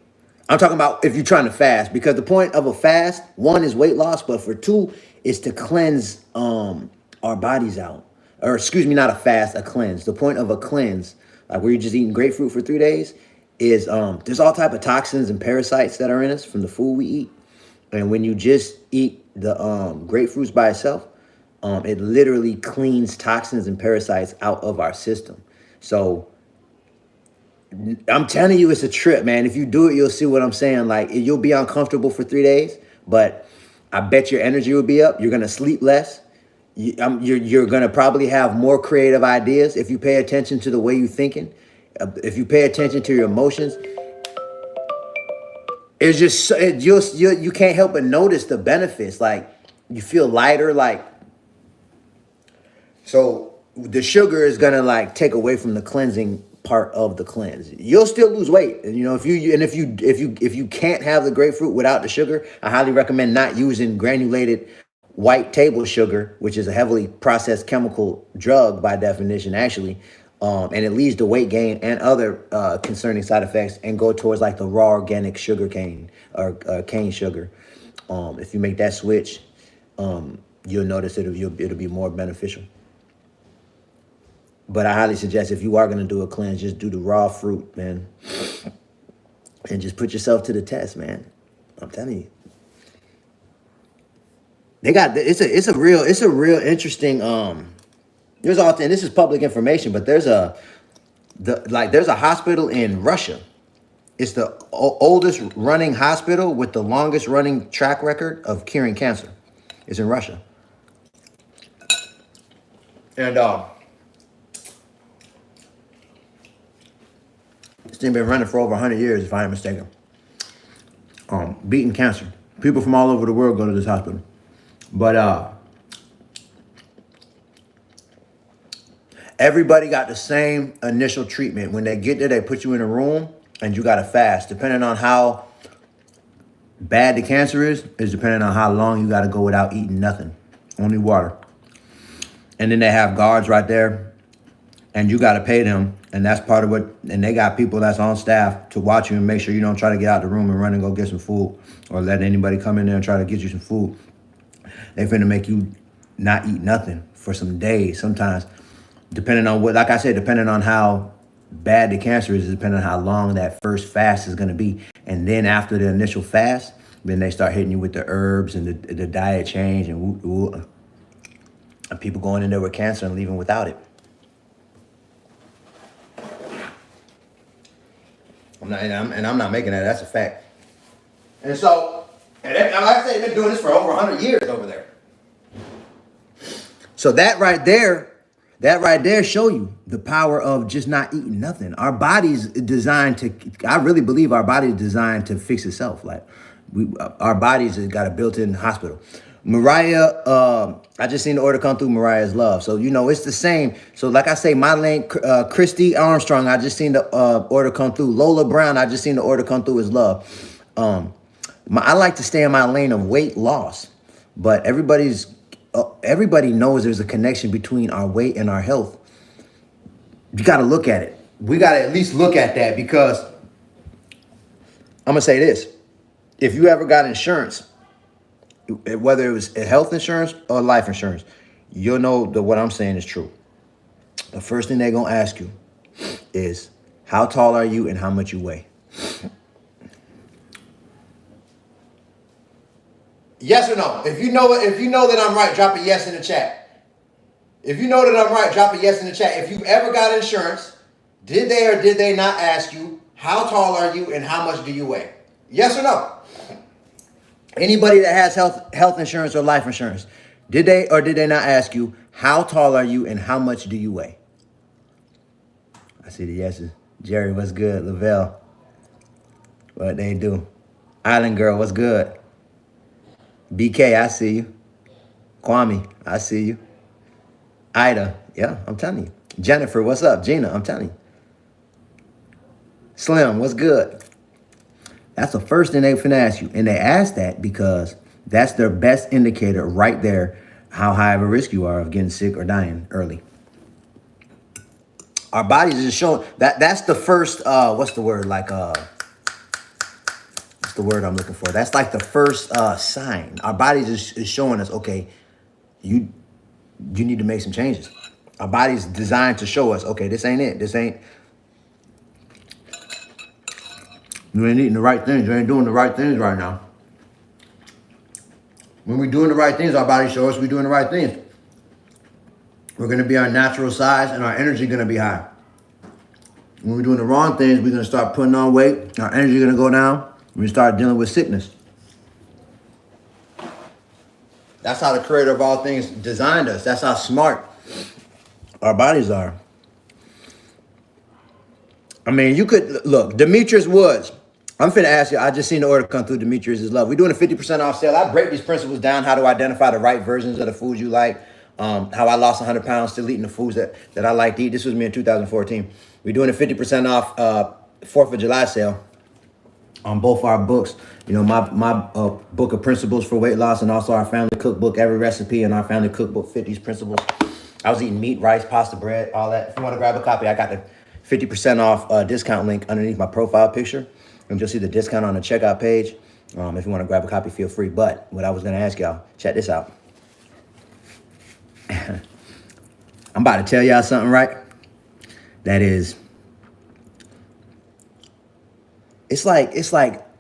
I'm talking about if you're trying to fast, because the point of a fast, 1 is weight loss, but for 2 is to cleanse our bodies out. Or excuse me, not a fast, a cleanse. The point of a cleanse, like where you're just eating grapefruit for 3 days, is there's all type of toxins and parasites that are in us from the food we eat. And when you just eat the grapefruits by itself, it literally cleans toxins and parasites out of our system. So I'm telling you, it's a trip, man. If you do it, you'll see what I'm saying. Like, you'll be uncomfortable for 3 days, but I bet your energy will be up. You're going to sleep less. You're going to probably have more creative ideas if you pay attention to the way you're thinking. If you pay attention to your emotions, it's just, you can't help but notice the benefits. Like, you feel lighter, like, so the sugar is going to like take away from the cleansing part of the cleanse. You'll still lose weight. And if you can't have the grapefruit without the sugar, I highly recommend not using granulated white table sugar, which is a heavily processed chemical drug by definition, actually. And it leads to weight gain and other concerning side effects, and go towards like the raw organic sugar cane or cane sugar. If you make that switch, you'll notice it'll be more beneficial. But I highly suggest, if you are going to do a cleanse, just do the raw fruit, man. And just put yourself to the test, man. I'm telling you. They got, it's a real interesting, there's all, and this is public information, but there's a hospital in Russia. It's the oldest running hospital with the longest running track record of curing cancer. It's in Russia. And this thing been running for over 100 years, if I am mistaken. Beating cancer. People from all over the world go to this hospital. But everybody got the same initial treatment. When they get there, they put you in a room and you got to fast. Depending on how bad the cancer is depending on how long you got to go without eating nothing. Only water. And then they have guards right there, and you got to pay them. And that's part of what, and they got people that's on staff to watch you and make sure you don't try to get out the room and run and go get some food, or let anybody come in there and try to get you some food. They finna make you not eat nothing for some days sometimes, depending on what, like I said, depending on how bad the cancer is, depending on how long that first fast is gonna be. And then after the initial fast, then they start hitting you with the herbs and the diet change and and people going in there with cancer and leaving without it. I'm not making that. That's a fact. And so, like I said, they've been doing this for over 100 years over there. So that right there show you the power of just not eating nothing. Our body's designed to, I really believe our body is designed to fix itself. Like our bodies has got a built-in hospital. Mariah, I just seen the order come through, Mariah's Love. So, it's the same. So like I say, my link, Christy Armstrong, I just seen the order come through. Lola Brown, I just seen the order come through as Love. I like to stay in my lane of weight loss, but everybody knows there's a connection between our weight and our health. You got to look at it. We got to at least look at that, because I'm going to say this. If you ever got insurance, whether it was health insurance or life insurance, you'll know that what I'm saying is true. The first thing they're going to ask you is, how tall are you and how much you weigh? Yes or no? If you know that I'm right, drop a yes in the chat. If you know that I'm right, drop a yes in the chat. If you ever got insurance, did they or did they not ask you, how tall are you and how much do you weigh? Yes or no? Anybody that has health insurance or life insurance, did they or did they not ask you, how tall are you and how much do you weigh? I see the yeses. Jerry, what's good? Lavelle, what they do? Island Girl, what's good? BK, I see you. Kwame, I see you. Ida, yeah, I'm telling you. Jennifer, what's up? Gina, I'm telling you. Slim, what's good? That's the first thing they finna ask you. And they ask that because that's their best indicator right there, how high of a risk you are of getting sick or dying early. Our bodies is showing that's the first, what's the word? Like, what's the word I'm looking for? That's like the first sign. Our bodies is showing us, okay, you need to make some changes. Our body's designed to show us, okay, this ain't it. You ain't eating the right things. You ain't doing the right things right now. When we're doing the right things, our body shows us we're doing the right things. We're going to be our natural size and our energy going to be high. When we're doing the wrong things, we're going to start putting on weight. Our energy is going to go down. We start dealing with sickness. That's how the creator of all things designed us. That's how smart our bodies are. I mean, you could, look, Demetrius Woods. I'm finna ask you, I just seen the order come through, Demetrius is Love. We're doing a 50% off sale. I break these principles down, how to identify the right versions of the foods you like, how I lost 100 pounds still eating the foods that I like to eat. This was me in 2014. We're doing a 50% off 4th of July sale on both our books. My book of principles for weight loss, and also our family cookbook, every recipe in our family cookbook fit these principles. I was eating meat, rice, pasta, bread, all that. If you want to grab a copy, I got the 50% off discount link underneath my profile picture. And you'll see the discount on the checkout page. If you want to grab a copy, feel free. But what I was going to ask y'all, check this out. I'm about to tell y'all something, right? That is, it's like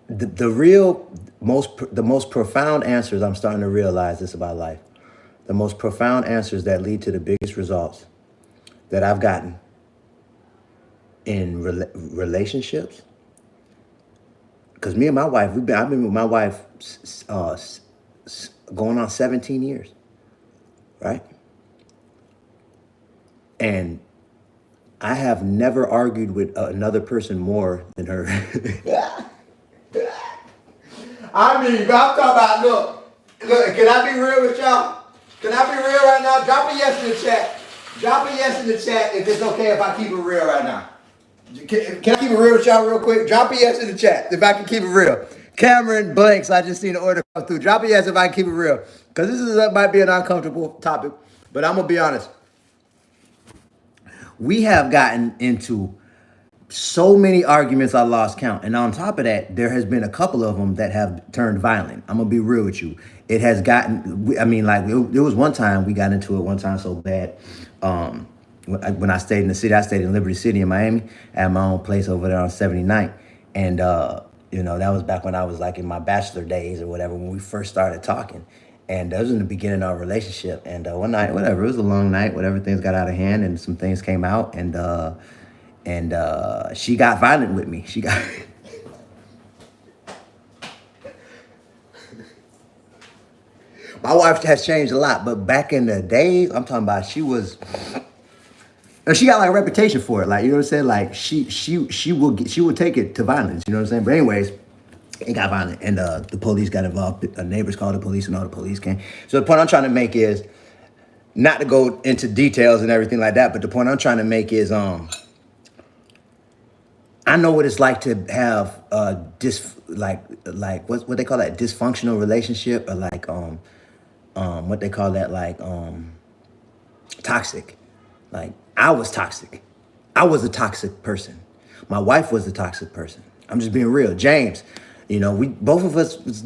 the most profound answers I'm starting to realize this about life. The most profound answers that lead to the biggest results that I've gotten in relationships. Because me and my wife, I've been with my wife going on 17 years, right? And I have never argued with another person more than her. I mean, I'm talking about, look, can I be real with y'all? Can I be real right now? Drop a yes in the chat. Drop a yes in the chat if it's okay if I keep it real right now. Can I keep it real with y'all real quick? Drop a yes in the chat if I can keep it real. Cameron Blanks, I just seen the order come through. Drop a yes if I can keep it real. Because might be an uncomfortable topic, but I'm going to be honest. We have gotten into so many arguments I lost count. And on top of that, there has been a couple of them that have turned violent. I'm going to be real with you. It has gotten, there was one time we got into it one time so bad. When I stayed in the city, I stayed in Liberty City in Miami. I had my own place over there on 79th. And, that was back when I was like in my bachelor days or whatever, when we first started talking. And that was in the beginning of our relationship. And one night, whatever, it was a long night, whatever, things got out of hand and some things came out. And she got violent with me. She got... My wife has changed a lot, but back in the days, I'm talking about, she got like a reputation for it. Like, you know what I'm saying? Like she will take it to violence. You know what I'm saying? But anyways, it got violent, and the police got involved. Neighbors called the police, and all the police came. So the point I'm trying to make is not to go into details and everything like that. But the point I'm trying to make is I know what it's like to have like what they call that, dysfunctional relationship, or like what they call that, like toxic. Like, I was toxic. I was a toxic person. My wife was a toxic person. I'm just being real. James, we both of us was,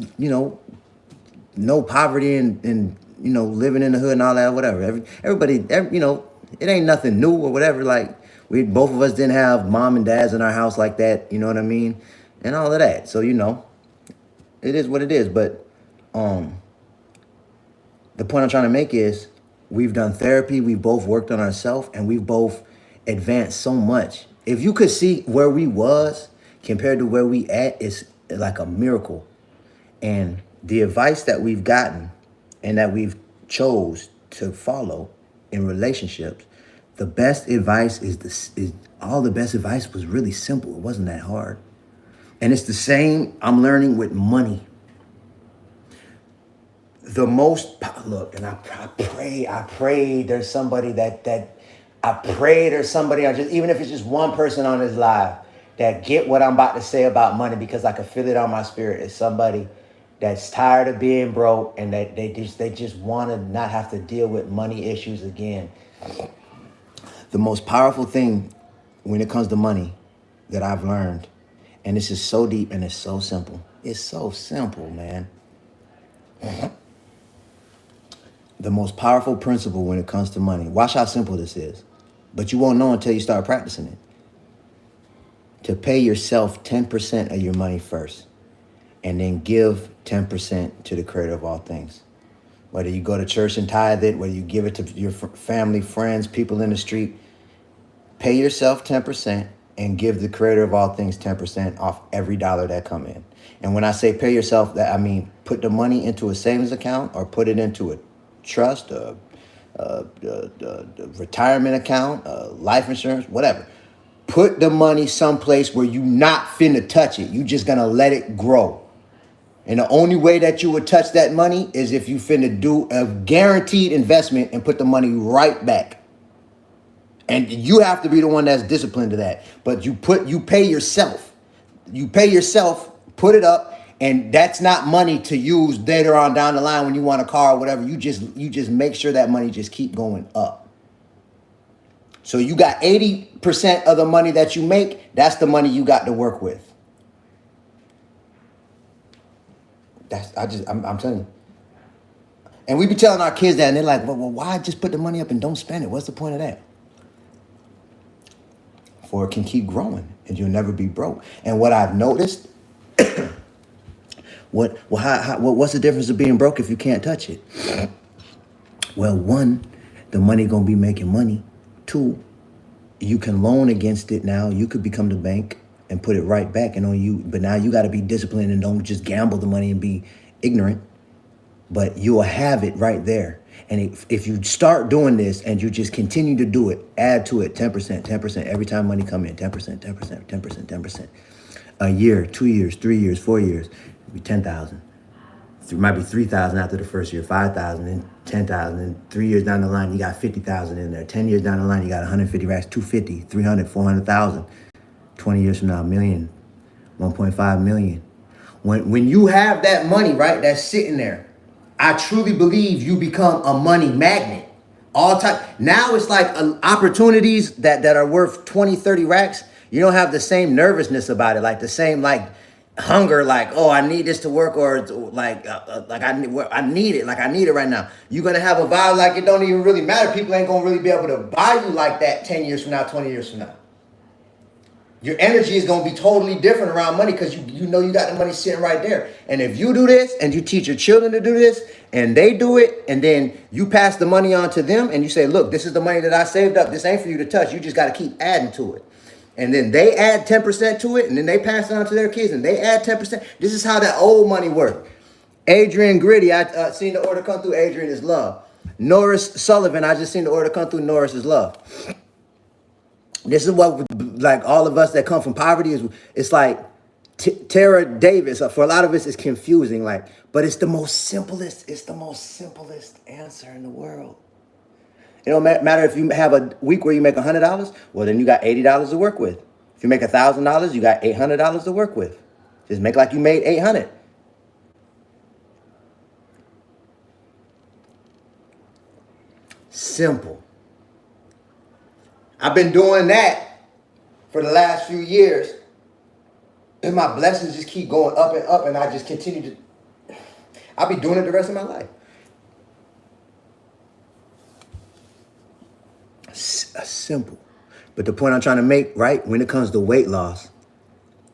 no poverty and living in the hood and all that, whatever. Everybody, it ain't nothing new or whatever. Like, we both of us didn't have mom and dads in our house like that, you know what I mean? And all of that. So, it is what it is. But the point I'm trying to make is, we've done therapy, we've both worked on ourselves, and we've both advanced so much. If you could see where we was compared to where we at, it's like a miracle. And the advice that we've gotten and that we've chose to follow in relationships, the best advice is all the best advice was really simple. It wasn't that hard. And it's the same I'm learning with money. The most, look, and I pray there's somebody even if it's just one person on this live that get what I'm about to say about money, because I can feel it on my spirit. It's somebody that's tired of being broke, and that they just want to not have to deal with money issues again. The most powerful thing when it comes to money that I've learned, and this is so deep and it's so simple. It's so simple, man. The most powerful principle when it comes to money. Watch how simple this is. But you won't know until you start practicing it. To pay yourself 10% of your money first, and then give 10% to the creator of all things. Whether you go to church and tithe it, whether you give it to your family, friends, people in the street, pay yourself 10% and give the creator of all things 10% off every dollar that come in. And when I say pay yourself, that I mean put the money into a savings account, or put it into a trust, a retirement account, life insurance, whatever. Put the money someplace where you not finna touch it. You just gonna let it grow. And the only way that you would touch that money is if you finna do a guaranteed investment and put the money right back. And you have to be the one that's disciplined to that. But you pay yourself. You pay yourself, put it up. And that's not money to use later on down the line when you want a car or whatever. You just make sure that money just keep going up. So you got 80% of the money that you make. That's the money you got to work with. I'm telling you. And we be telling our kids that, and they're like, well, why just put the money up and don't spend it? What's the point of that? For it can keep growing, and you'll never be broke. And what I've noticed. What's the difference of being broke if you can't touch it? Well, one, the money gonna be making money. Two, you can loan against it now. You could become the bank and put it right back and on you. But now you got to be disciplined and don't just gamble the money and be ignorant. But you will have it right there. And if you start doing this and you just continue to do it, add to it 10% every time money come in, 10%. A year, 2 years, 3 years, 4 years. Be 10,000. It might be 3,000 after the first year, 5,000, and 10,000. And 3 years down the line, you got 50,000 in there. 10 years down the line, you got 150 racks, 250, 300, 400,000. 20 years from now, a million, 1.5 million. When you have that money, right, that's sitting there, I truly believe you become a money magnet. All time. Now it's like opportunities that are worth 20, 30 racks. You don't have the same nervousness about it, like the same hunger, like, oh, I need this to work, or I need it right now. You're gonna have a vibe like it don't even really matter. People ain't gonna really be able to buy you like that 10 years from now, 20 years from now. Your energy is going to be totally different around money because you know you got the money sitting right there. And if you do this and you teach your children to do this and they do it, and then you pass the money on to them and you say, look, this is the money that I saved up. This ain't for you to touch. You just got to keep adding to it. And then they add 10% to it, and then they pass it on to their kids and they add 10%. This is how that old money worked. Adrian Gritty, I seen the order come through. Adrian is love. Norris Sullivan, I just seen the order come through. Norris is love. This is what, like, all of us that come from poverty is. It's like Tara Davis. For a lot of us, it's confusing. Like, but it's the most simplest. It's the most simplest answer in the world. It don't matter if you have a week where you make $100. Well, then you got $80 to work with. If you make $1,000, you got $800 to work with. Just make like you made $800. Simple. I've been doing that for the last few years, and my blessings just keep going up, and I just continue to. I'll be doing it the rest of my life. Simple. But the point I'm trying to make, right, when it comes to weight loss,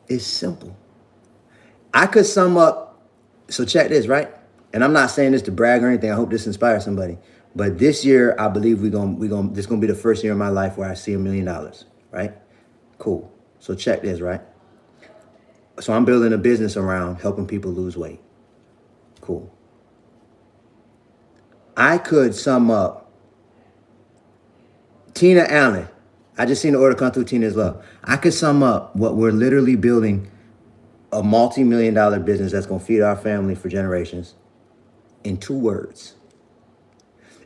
is simple. I could sum up, so check this, right? And I'm not saying this to brag or anything. I hope this inspires somebody. But this year, I believe this is gonna be the first year of my life where I see $1 million, right? Cool. So check this, right? So I'm building a business around helping people lose weight. Cool. I could sum up Tina Allen. I just seen the order come through. Tina's love. I could sum up what we're literally building, a multi-million-dollar business that's gonna feed our family for generations, in 2 words.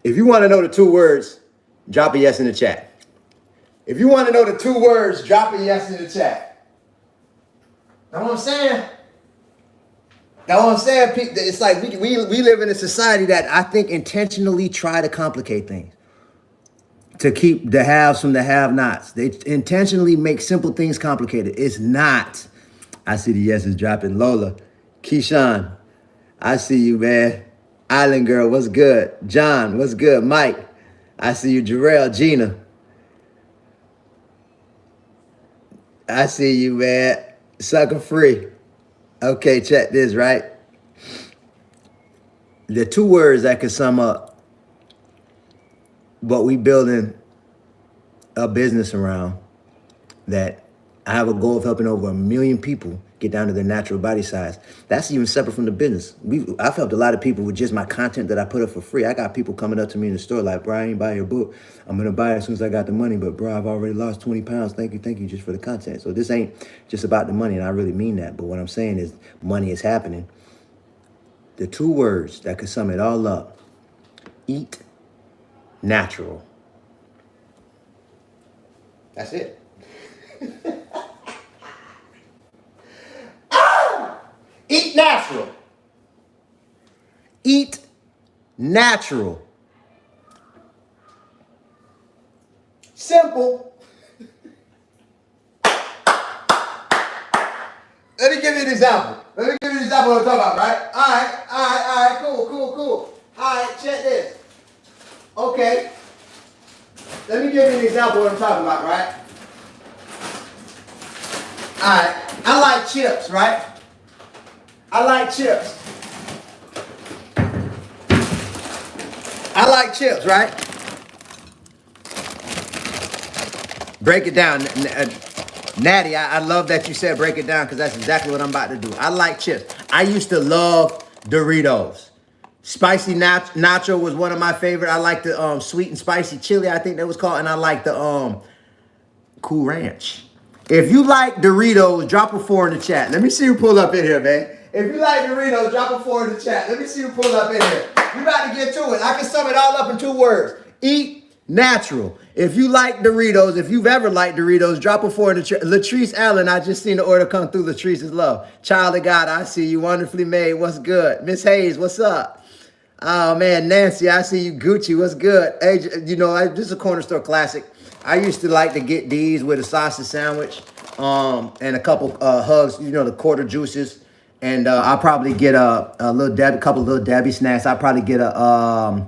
If you want to know the 2 words, drop a yes in the chat. If you want to know the 2 words, drop a yes in the chat. Know what I'm saying? Know what I'm saying? It's like we live in a society that I think intentionally try to complicate things, to keep the haves from the have-nots. They intentionally make simple things complicated. It's not. I see the yeses dropping. Lola, Keyshawn, I see you, man. Island Girl, what's good? John, what's good? Mike, I see you. Jarrell, Gina, I see you, man. Sucker free. Okay, check this, right? The 2 words that could sum up what we building a business around, that I have a goal of helping over 1 million people get down to their natural body size. That's even separate from the business. I've helped a lot of people with just my content that I put up for free. I got people coming up to me in the store like, bro, I ain't buy your book. I'm going to buy it as soon as I got the money. But bro, I've already lost 20 pounds. Thank you just for the content. So this ain't just about the money, and I really mean that. But what I'm saying is money is happening. The 2 words that could sum it all up: eat natural. That's it. Eat natural. Eat natural. Simple. Let me give you an example. Let me give you an example of what I'm talking about, right? All right, cool. All right, check this. Okay. Let me give you an example of what I'm talking about, right? All right, I like chips, right? I like chips. Right? Break it down. Natty, I love that you said break it down, because that's exactly what I'm about to do. I like chips. I used to love Doritos. Spicy nacho was one of my favorite. I like the sweet and spicy chili, I think that was called. And I like the Cool Ranch. If you like Doritos, drop a 4 in the chat. Let me see who pull up in here, man. If you like Doritos, drop a 4 in the chat. Let me see who pull up in here. We about to get to it. I can sum it all up in 2 words. Eat natural. If you like Doritos, if you've ever liked Doritos, drop a 4 in the chat. Latrice Allen, I just seen the order come through. Latrice is love. Child of God, I see you. Wonderfully made. What's good? Miss Hayes, what's up? Oh, man. Nancy, I see you. Gucci, what's good? Hey, this is a corner store classic. I used to like to get these with a sausage sandwich and a couple hugs, the quarter juices. And I'll probably get a couple little Debbie snacks. I'll probably get a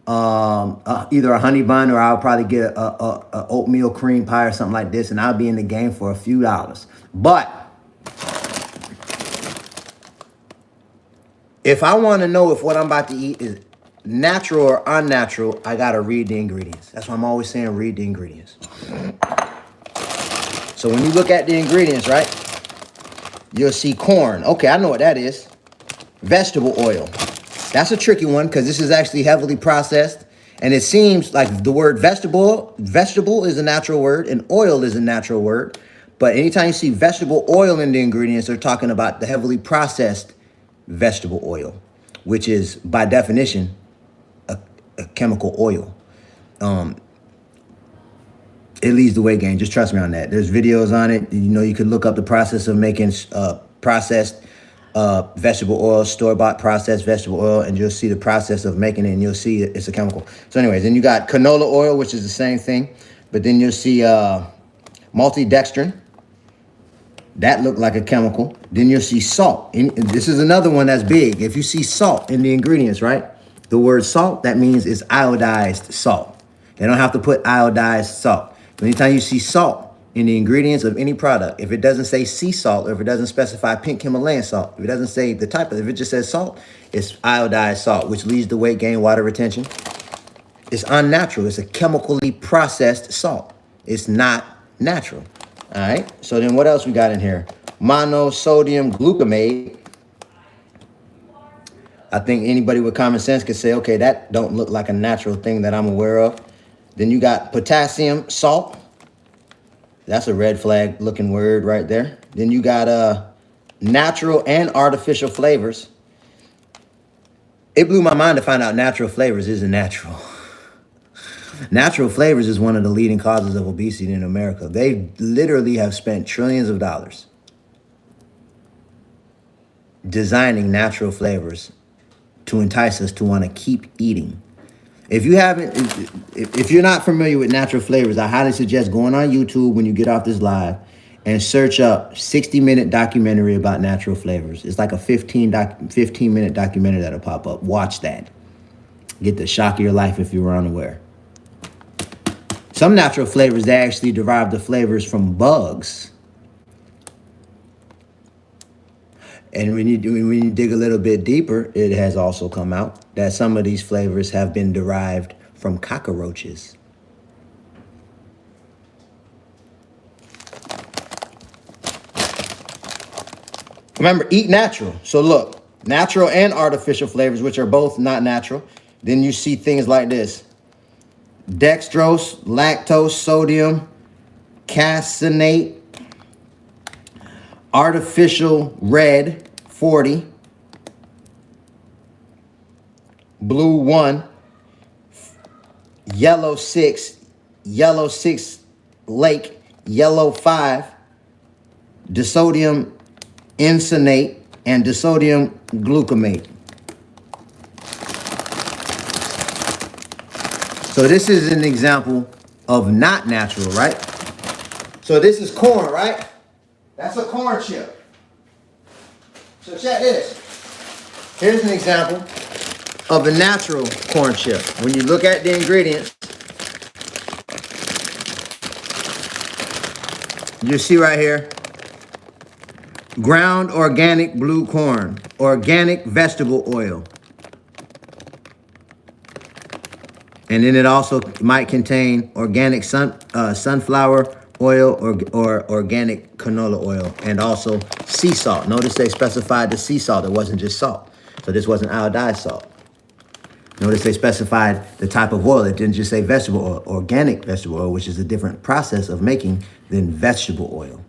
either a honey bun, or I'll probably get a oatmeal cream pie or something like this, and I'll be in the game for a few dollars. But if I want to know if what I'm about to eat is natural or unnatural, I got to read the ingredients. That's why I'm always saying read the ingredients. So when you look at the ingredients, right, you'll see corn. Okay, I know what that is. Vegetable oil. That's a tricky one because this is actually heavily processed. And it seems like the word vegetable is a natural word and oil is a natural word. But anytime you see vegetable oil in the ingredients, they're talking about the heavily processed vegetable oil, which is by definition a chemical oil. It leads the weight gain. Just trust me on that. There's videos on it. You know, you could look up the process of making processed vegetable oil, store-bought processed vegetable oil, and you'll see the process of making it, and you'll see it's a chemical. So anyways, then you got canola oil, which is the same thing, but then you'll see maltodextrin. That looked like a chemical. Then you'll see salt. And this is another one that's big. If you see salt in the ingredients, right? The word salt, that means it's iodized salt. They don't have to put iodized salt. But anytime you see salt in the ingredients of any product, if it doesn't say sea salt, or if it doesn't specify pink Himalayan salt, if it doesn't say the type of, if it just says salt, it's iodized salt, which leads to weight gain, water retention. It's unnatural. It's a chemically processed salt. It's not natural. All right. So then what else we got in here? Monosodium glutamate. I think anybody with common sense could say, okay, that don't look like a natural thing that I'm aware of. Then you got potassium salt. That's a red flag looking word right there. Then you got natural and artificial flavors. It blew my mind to find out natural flavors isn't natural. Natural flavors is one of the leading causes of obesity in America. They literally have spent trillions of dollars designing natural flavors to entice us to want to keep eating. If you're not familiar with natural flavors, I highly suggest going on YouTube when you get off this live and search up 60-minute documentary about natural flavors. It's like a 15-minute documentary that'll pop up. Watch that. Get the shock of your life if you were unaware. Some natural flavors, they actually derive the flavors from bugs. And when you dig a little bit deeper, it has also come out that some of these flavors have been derived from cockroaches. Remember, eat natural. So look, natural and artificial flavors, which are both not natural. Then you see things like this. Dextrose, lactose, sodium, caseinate, artificial red, 40, blue 1, yellow 6 lake, yellow 5, disodium incinate, and disodium glutamate. So this is an example of not natural, right? So this is corn, right? That's a corn chip. So check this. Here's an example of a natural corn chip. When you look at the ingredients, you see right here, ground organic blue corn, organic vegetable oil. And then it also might contain organic sunflower oil or organic canola oil, and also sea salt. Notice they specified the sea salt. It wasn't just salt. So this wasn't iodized salt. Notice they specified the type of oil. It didn't just say vegetable oil, organic vegetable oil, which is a different process of making than vegetable oil.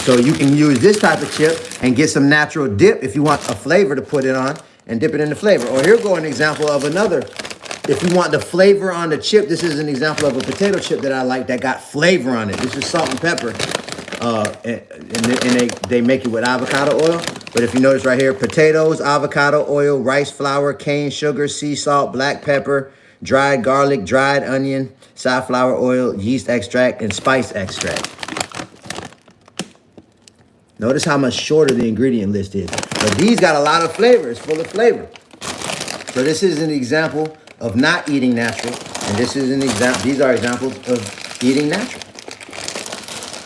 So you can use this type of chip and get some natural dip if you want a flavor to put it on, and dip it in the flavor. Or here go an example of another. If you want the flavor on the chip, this is an example of a potato chip that I like that got flavor on it. This is salt and pepper. And they make it with avocado oil. But if you notice right here, potatoes, avocado oil, rice flour, cane sugar, sea salt, black pepper, dried garlic, dried onion, safflower oil, yeast extract, and spice extract. Notice how much shorter the ingredient list is. But these got a lot of flavor. It's full of flavor. So this is an example of not eating natural, and this is an example. These are examples of eating natural.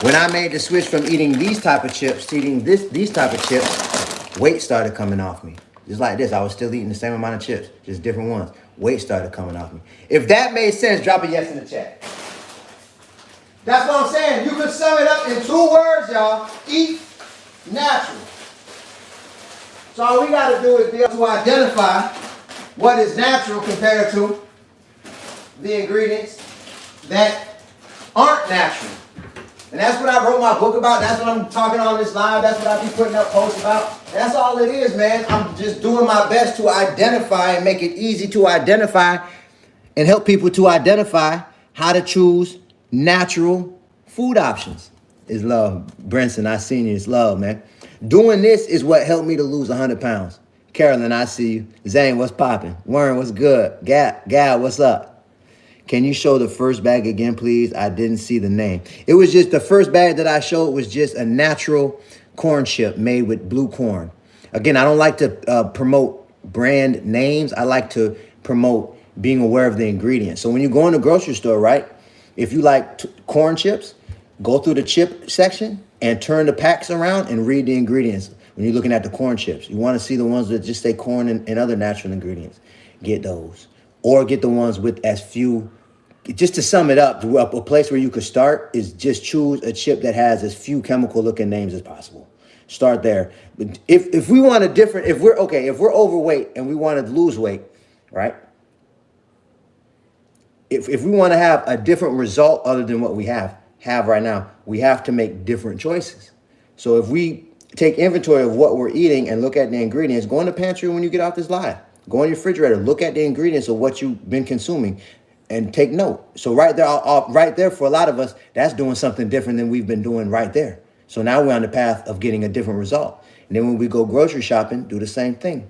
When I made the switch from eating these type of chips to eating these type of chips, weight started coming off me. Just like this, I was still eating the same amount of chips, just different ones. Weight started coming off me. If that made sense, drop a yes in the chat. That's what I'm saying. You can sum it up in 2 words, y'all. Eat natural. So all we got to do is be able to identify what is natural compared to the ingredients that aren't natural. And that's what I wrote my book about. That's what I'm talking on this live. That's what I be putting up posts about. That's all it is, man. I'm just doing my best to identify and make it easy to identify and help people to identify how to choose natural food options. It's love. Brinson, I seen you. It's love, man. Doing this is what helped me to lose 100 pounds. Carolyn, I see you. Zane, what's popping? Warren, what's good? Gal, what's up? Can you show the first bag again, please? I didn't see the name. It was just the first bag that I showed was just a natural corn chip made with blue corn. Again, I don't like to promote brand names. I like to promote being aware of the ingredients. So when you go in the grocery store, right? If you like corn chips, go through the chip section and turn the packs around and read the ingredients when you're looking at the corn chips. You want to see the ones that just say corn and other natural ingredients. Get those. Or get the ones with as few. Just to sum it up, a place where you could start is just choose a chip that has as few chemical looking names as possible. Start there. But if we want a different, if we're overweight and we want to lose weight, right? If we want to have a different result other than what we have right now, we have to make different choices. So if we take inventory of what we're eating and look at the ingredients, go in the pantry when you get off this live. Go in your refrigerator, look at the ingredients of what you've been consuming and take note. So right there for a lot of us, that's doing something different than we've been doing right there. So now we're on the path of getting a different result. And then when we go grocery shopping, do the same thing.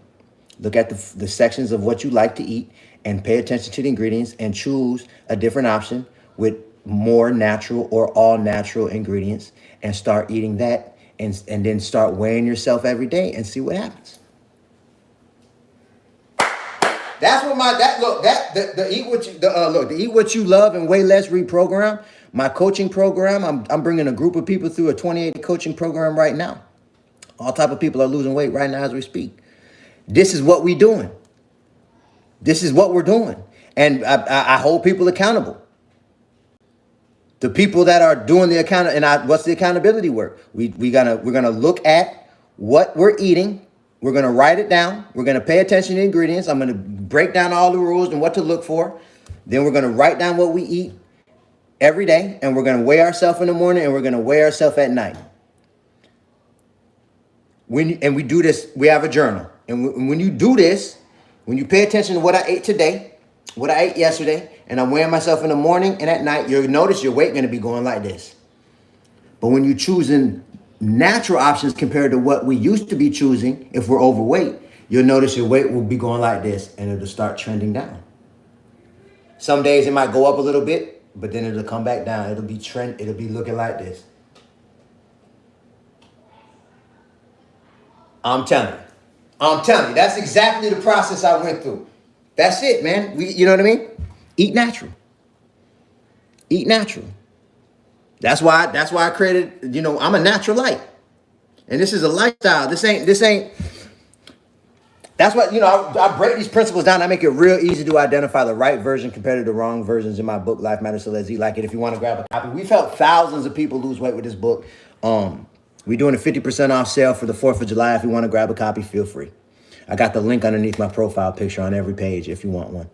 Look at the sections of what you like to eat and pay attention to the ingredients and choose a different option with more natural or all natural ingredients and start eating that and then start weighing yourself every day and see what happens. That's what the Eat What You Love and Way Less reprogram, my coaching program. I'm bringing a group of people through a 28-day coaching program right now. All type of people are losing weight right now as we speak. This is what we're doing. This is what we're doing. And I hold people accountable. The people that are doing the what's the accountability work? We're gonna look at what we're eating. We're going to write it down. We're going to pay attention to the ingredients. I'm going to break down all the rules and what to look for. Then we're going to write down what we eat every day. And we're going to weigh ourselves in the morning and we're going to weigh ourselves at night. And we do this, we have a journal. And when you do this, when you pay attention to what I ate today, what I ate yesterday, and I'm weighing myself in the morning and at night, you'll notice your weight going to be going like this. But when you're choosing natural options compared to what we used to be choosing, if we're overweight, you'll notice your weight will be going like this and it'll start trending down. Some days it might go up a little bit, but then it'll come back down. It'll be looking like this. I'm telling you, that's exactly the process I went through. That's it, man. You know what I mean? Eat natural. Eat natural. That's why I created, I'm a natural light. And this is a lifestyle. This ain't, that's what, I break these principles down. I make it real easy to identify the right version compared to the wrong versions in my book, Life Matters, So Let's Eat Like It. If you want to grab a copy, we've helped thousands of people lose weight with this book. We're doing a 50% off sale for the 4th of July. If you want to grab a copy, feel free. I got the link underneath my profile picture on every page if you want one.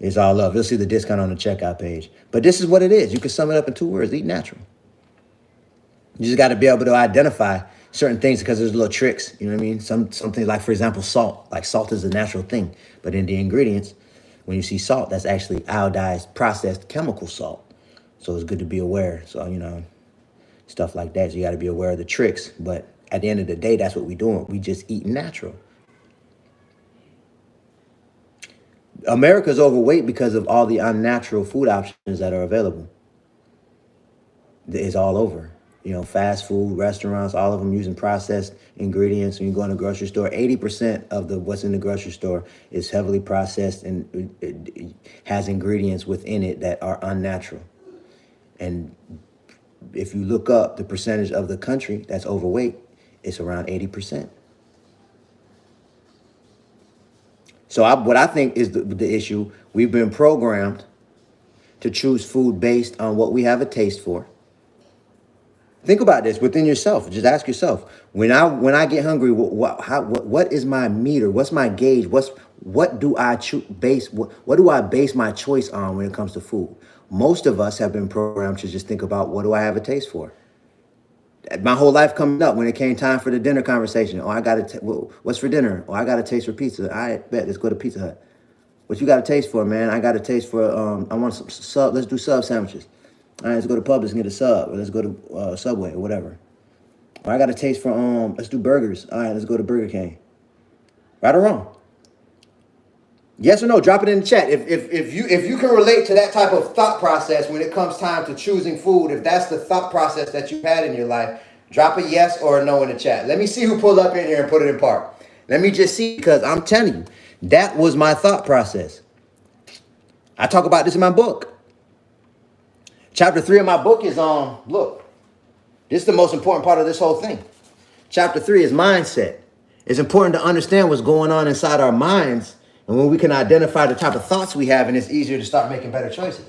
It's all love. You'll see the discount on the checkout page. But this is what it is. You can sum it up in 2 words. Eat natural. You just got to be able to identify certain things because there's little tricks. You know what I mean? Something like, for example, salt. Like salt is a natural thing. But in the ingredients, when you see salt, that's actually iodized, processed chemical salt. So it's good to be aware. So, stuff like that. So you got to be aware of the tricks. But at the end of the day, that's what we're doing. We just eat natural. America's overweight because of all the unnatural food options that are available. It's all over. Fast food, restaurants, all of them using processed ingredients. When you go in the grocery store, 80% of what's in the grocery store is heavily processed and it has ingredients within it that are unnatural. And if you look up the percentage of the country that's overweight, it's around 80%. So what I think is the issue, we've been programmed to choose food based on what we have a taste for. Think about this within yourself. Just ask yourself, when I get hungry, what is my meter? What's my gauge? What do I base my choice on when it comes to food? Most of us have been programmed to just think about, what do I have a taste for? My whole life coming up, when it came time for the dinner conversation, what's for dinner? I got a taste for pizza. I bet, let's go to Pizza Hut. What you got a taste for, man? I got a taste for, I want some sub, let's do sub sandwiches. All right, let's go to Publix and get a sub, or let's go to Subway or whatever. Or I got a taste for, let's do burgers. All right, let's go to Burger King. Right or wrong? Yes or no? Drop it in the chat. If you can relate to that type of thought process when it comes time to choosing food, if that's the thought process that you've had in your life, drop a yes or a no in the chat. Let me see who pulled up in here and put it in park. Let me just see, because I'm telling you, that was my thought process. I talk about this in my book. Chapter 3 of my book is look, this is the most important part of this whole thing. Chapter 3 is mindset. It's important to understand what's going on inside our minds, and when we can identify the type of thoughts we have, and it's easier to start making better choices.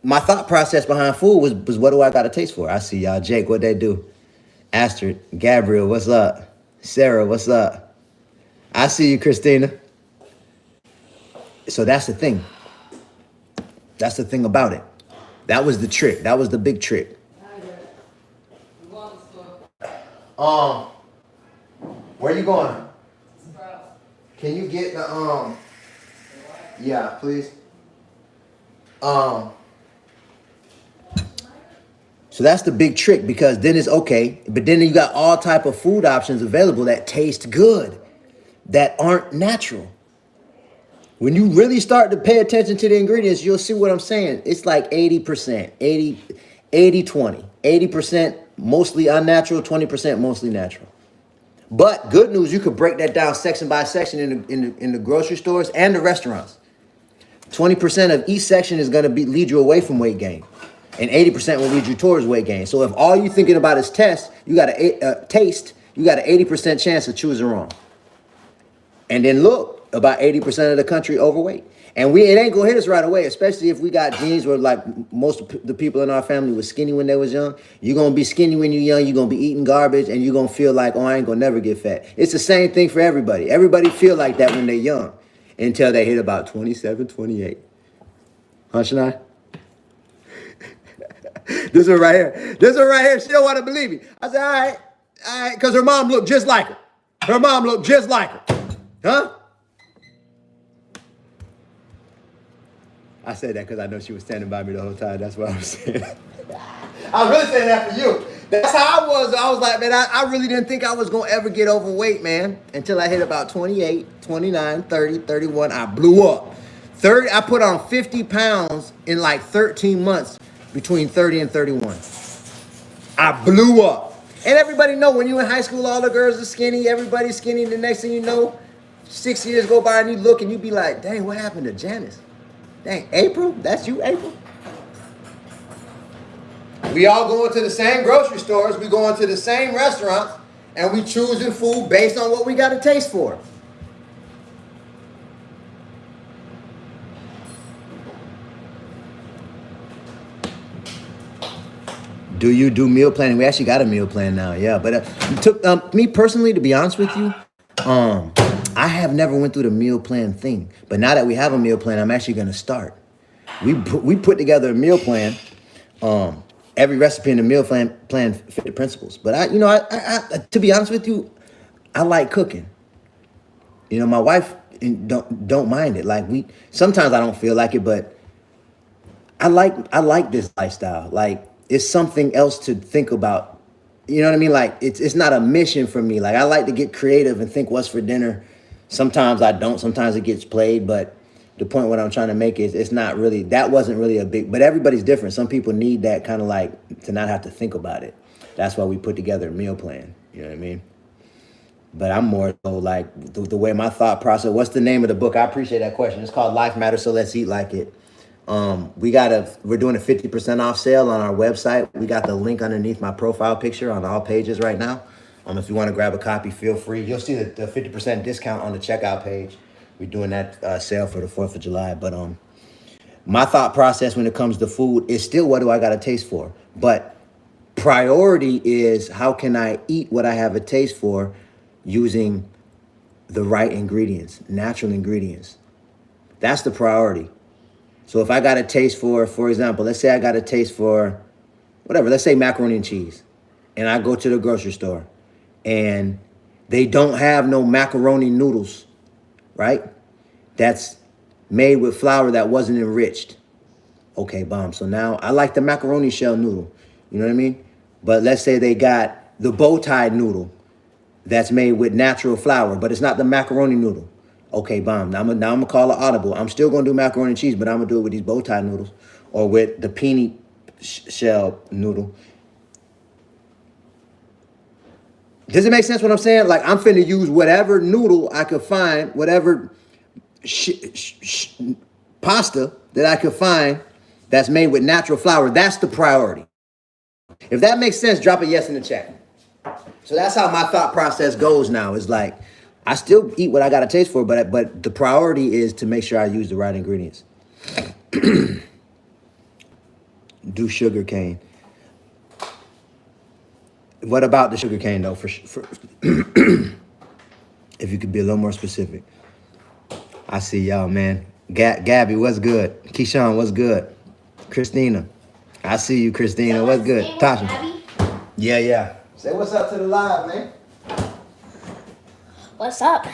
My thought process behind food was what do I got a taste for? I see y'all. Jake, what they do? Astrid, Gabriel, what's up? Sarah, what's up? I see you, Christina. So that's the thing. That's the thing about it. That was the trick. That was the big trick. Where you going? Can you get the yeah, please. So that's the big trick, because then it's okay, but then you got all type of food options available that taste good, that aren't natural. When you really start to pay attention to the ingredients, you'll see what I'm saying. It's like 80%, 20. 80% mostly unnatural, 20% mostly natural. But good news, you could break that down section by section in the grocery stores and the restaurants. 20% of each section is going to lead you away from weight gain, and 80% will lead you towards weight gain. So if all you're thinking about is taste, you got an 80% chance of choosing wrong. And then look, about 80% of the country overweight. And it ain't gonna hit us right away, especially if we got genes where, like, most of the people in our family was skinny when they was young. You're gonna be skinny when you're young, you're gonna be eating garbage, and you're gonna feel like, I ain't gonna never get fat. It's the same thing for everybody. Everybody feel like that when they're young, until they hit about 27, 28. Huh, Shania? This one right here, she don't wanna believe me. I said, all right, because her mom looked just like her. Huh? I said that because I know she was standing by me the whole time. That's what I was saying. I was really saying that for you. That's how I was. I was like, man, I really didn't think I was going to ever get overweight, man, until I hit about 28, 29, 30, 31. I blew up. I put on 50 pounds in like 13 months between 30 and 31. I blew up. And everybody know when you in high school, all the girls are skinny. Everybody's skinny. The next thing you know, 6 years go by and you look and you be like, dang, what happened to Janice? Dang, April? That's you, April? We all going to the same grocery stores. We going to the same restaurants. And we choosing food based on what we got a taste for. Do you do meal planning? We actually got a meal plan now, yeah. But me personally, to be honest with you, I have never went through the meal plan thing. But now that we have a meal plan, I'm actually going to start. We put together a meal plan. Every recipe in the meal plan fit the principles. But I to be honest with you, I like cooking. My wife don't mind it. Like sometimes I don't feel like it, but I like this lifestyle. Like, it's something else to think about. You know what I mean? Like, it's not a mission for me. Like, I like to get creative and think what's for dinner. Sometimes I don't. Sometimes it gets played. But the point what I'm trying to make is it's not really, that wasn't really a big, but everybody's different. Some people need that kind of like to not have to think about it. That's why we put together a meal plan. You know what I mean? But I'm more so like the way my thought process. What's the name of the book? I appreciate that question. It's called Life Matters, so let's eat like it. We're doing a 50% off sale on our website. We got the link underneath my profile picture on all pages right now. If you want to grab a copy, feel free. You'll see the 50% discount on the checkout page. We're doing that sale for the 4th of July. But my thought process when it comes to food is still, what do I got a taste for? But priority is, how can I eat what I have a taste for using the right ingredients, natural ingredients. That's the priority. So if I got a taste for example, let's say I got a taste for whatever, let's say macaroni and cheese, and I go to the grocery store and they don't have no macaroni noodles, right? That's made with flour that wasn't enriched. Okay, bomb. So now I like the macaroni shell noodle. You know what I mean? But let's say they got the bow tie noodle that's made with natural flour, but it's not the macaroni noodle. Okay, bomb. Now I'm gonna call it audible. I'm still gonna do macaroni and cheese, but I'm gonna do it with these bow tie noodles or with the peony shell noodle. Does it make sense what I'm saying? Like, I'm finna use whatever noodle I could find, whatever pasta that I could find that's made with natural flour. That's the priority. If that makes sense, drop a yes in the chat. So that's how my thought process goes now. It's like, I still eat what I got a taste for, but the priority is to make sure I use the right ingredients. Do sugar cane. What about the sugar cane though? For if you could be a little more specific. I see y'all, man. Gabby, what's good? Keyshawn, what's good? Christina, I see you, Christina. So what's good? Tasha. Gabby? Yeah. Say what's up to the live, man. What's up?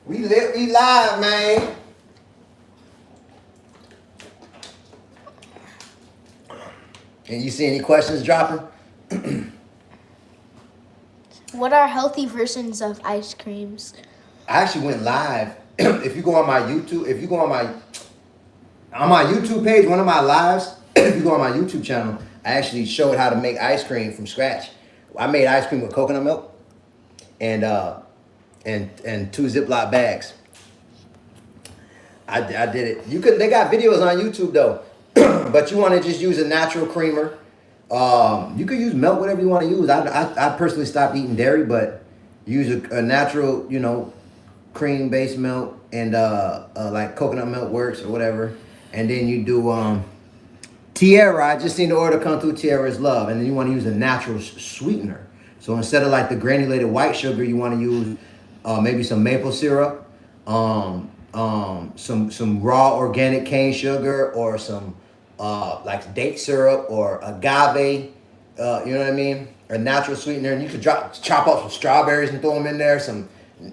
We live, man. And you see any questions dropping? What are healthy versions of ice creams? I actually went live. If you go on my YouTube, on my YouTube page, one of my lives, if you go on my YouTube channel, I actually showed how to make ice cream from scratch. I made ice cream with coconut milk and 2 Ziploc bags. I did it. They got videos on YouTube though, but you want to just use a natural creamer. You could use milk, whatever you want to use. I personally stopped eating dairy, but use a natural, cream-based milk, and like coconut milk works or whatever. And then you do Tierra. I just seen the order come through. Tierra's Love, and then you want to use a natural sweetener. So instead of like the granulated white sugar, you want to use maybe some maple syrup, some raw organic cane sugar, or some like date syrup or agave. You know what I mean? A natural sweetener, and you could chop up some strawberries and throw them in there. Some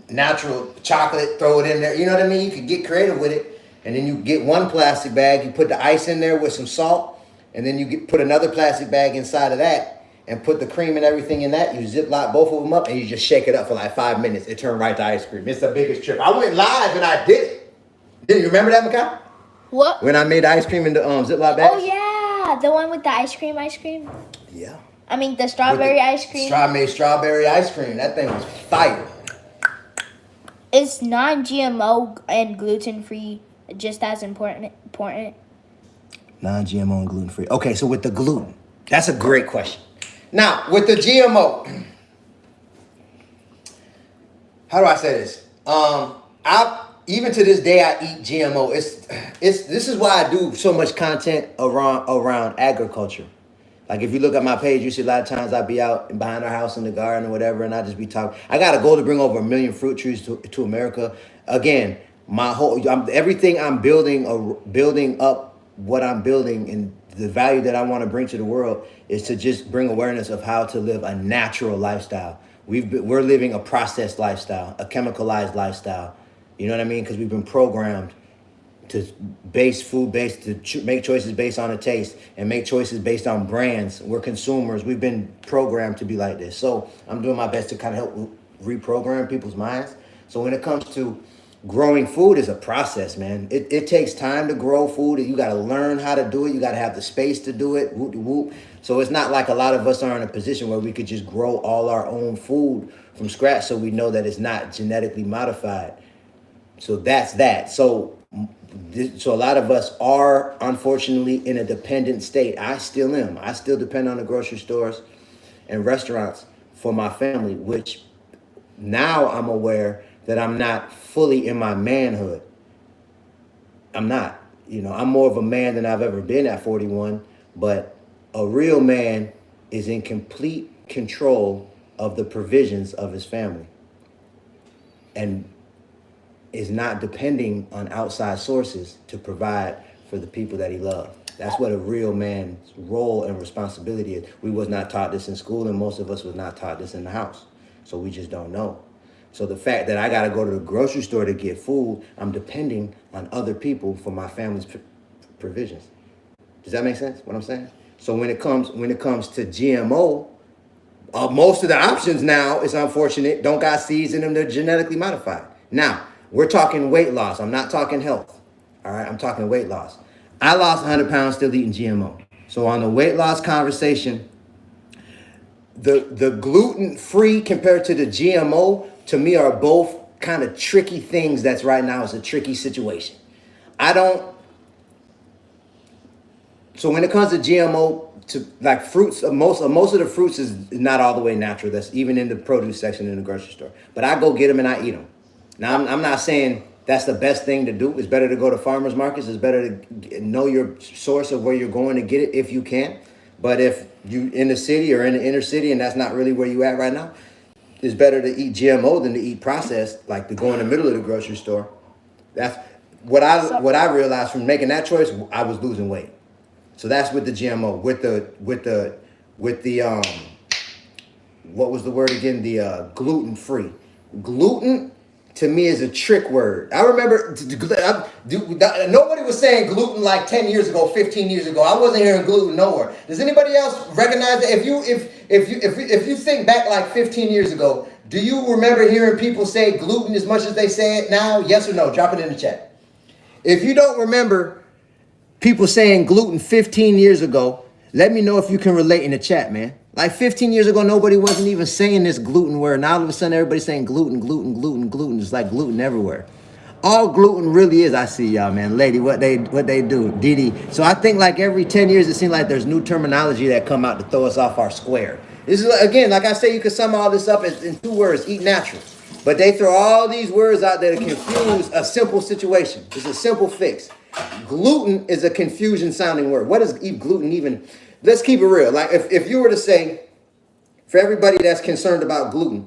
natural chocolate, throw it in there. You know what I mean? You could get creative with it. And then you get one plastic bag, you put the ice in there with some salt, and then you put another plastic bag inside of that and put the cream and everything in that. You Ziploc both of them up and you just shake it up for like 5 minutes. It turned right to ice cream. It's the biggest trip. I went live and I did it. Did you remember that, Makai? What? When I made the ice cream in the Ziploc bags? Oh yeah, the one with the ice cream. Yeah. I mean the strawberry ice cream. Made strawberry ice cream. That thing was fire. Is non-GMO and gluten-free just as important? Non-GMO and gluten-free. Okay, so with the gluten, that's a great question. Now, with the GMO, how do I say this? Even to this day, I eat GMO. This is why I do so much content around agriculture. Like if you look at my page, you see a lot of times I be out behind our house in the garden or whatever, and I just be talking. I got a goal to bring over 1 million fruit trees to America. Again, everything I'm building up what I'm building, and the value that I want to bring to the world is to just bring awareness of how to live a natural lifestyle. We're living a processed lifestyle, a chemicalized lifestyle. You know what I mean? Because we've been programmed to to make choices based on a taste and make choices based on brands. We're consumers. We've been programmed to be like this. So I'm doing my best to kind of help reprogram people's minds. So when it comes to growing food is a process, man. It takes time to grow food. You got to learn how to do it. You got to have the space to do it. Whoop, whoop. So it's not like a lot of us are in a position where we could just grow all our own food from scratch, so we know that it's not genetically modified. So that's that. So a lot of us are unfortunately in a dependent state. I still am. I still depend on the grocery stores and restaurants for my family, which now I'm aware that I'm not fully in my manhood. I'm not. I'm more of a man than I've ever been at 41, but a real man is in complete control of the provisions of his family and is not depending on outside sources to provide for the people that he loves. That's what a real man's role and responsibility is. We was not taught this in school, and most of us was not taught this in the house. So we just don't know. So the fact that I got to go to the grocery store to get food, I'm depending on other people for my family's provisions. Does that make sense, what I'm saying? So when it comes to GMO, most of the options now, it's unfortunate, don't got seeds in them, they're genetically modified. Now, we're talking weight loss. I'm not talking health. All right, I'm talking weight loss. I lost 100 pounds still eating GMO. So on the weight loss conversation, the gluten-free compared to the GMO, to me, are both kind of tricky things. That's right now is a tricky situation. So when it comes to GMO, to like fruits, most of the fruits is not all the way natural. That's even in the produce section in the grocery store. But I go get them and I eat them. Now, I'm not saying that's the best thing to do. It's better to go to farmers markets. It's better to know your source of where you're going to get it if you can. But if you in the city or in the inner city and that's not really where you at right now, it's better to eat GMO than to eat processed, like to go in the middle of the grocery store. That's what I realized from making that choice. I was losing weight. So that's with the GMO, with the what was the word again? The gluten free. Gluten to me is a trick word. I remember nobody was saying gluten like 10 years ago, 15 years ago. I wasn't hearing gluten nowhere. Does anybody else recognize that? If you think back like 15 years ago, do you remember hearing people say gluten as much as they say it now? Yes or no? Drop it in the chat. If you don't remember people saying gluten 15 years ago, let me know if you can relate in the chat, man. Like 15 years ago, nobody wasn't even saying this gluten word. Now all of a sudden, everybody's saying gluten, gluten, gluten, gluten. It's like gluten everywhere. All gluten really is, I see y'all, man. Lady, what they do, Didi. So I think like every 10 years, it seems like there's new terminology that come out to throw us off our square. This is, again, like I say, you could sum all this up in 2 words, eat natural. But they throw all these words out there to confuse a simple situation. It's a simple fix. Gluten is a confusion sounding word. What is gluten even? Let's keep it real. Like if you were to say, for everybody that's concerned about gluten,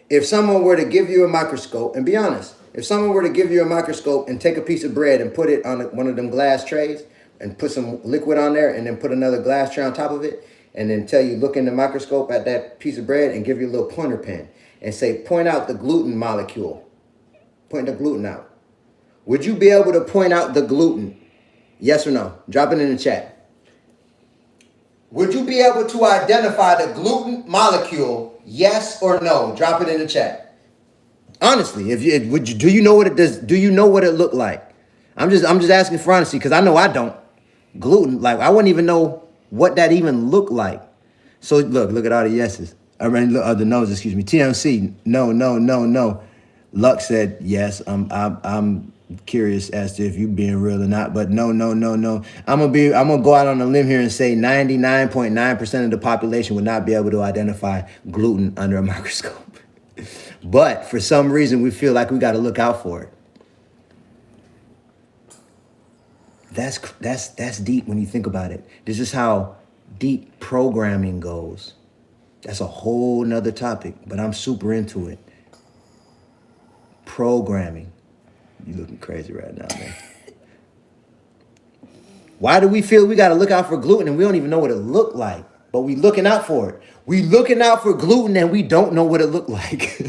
if someone were to give you a microscope, and be honest, if someone were to give you a microscope and take a piece of bread and put it on one of them glass trays and put some liquid on there and then put another glass tray on top of it and then tell you, look in the microscope at that piece of bread and give you a little pointer pen and say, point out the gluten molecule. Point the gluten out. Would you be able to point out the gluten? Yes or no? Drop it in the chat. Would you be able to identify the gluten molecule? Yes or no? Drop it in the chat. Honestly, do you know what it does? Do you know what it looked like? I'm just asking for honesty because I know I don't. Gluten, like I wouldn't even know what that even looked like. So look at all the yeses. I mean, the no's. Excuse me. TMC, no. Luck said yes. I'm curious as to if you being real or not, but no. I'm gonna go out on a limb here and say 99.9% of the population would not be able to identify gluten under a microscope. But for some reason, we feel like we got to look out for it. That's deep when you think about it. This is how deep programming goes. That's a whole nother topic, but I'm super into it. Programming. You looking crazy right now, man. Why do we feel we got to look out for gluten and we don't even know what it looked like? But we looking out for it. We looking out for gluten and we don't know what it looked like.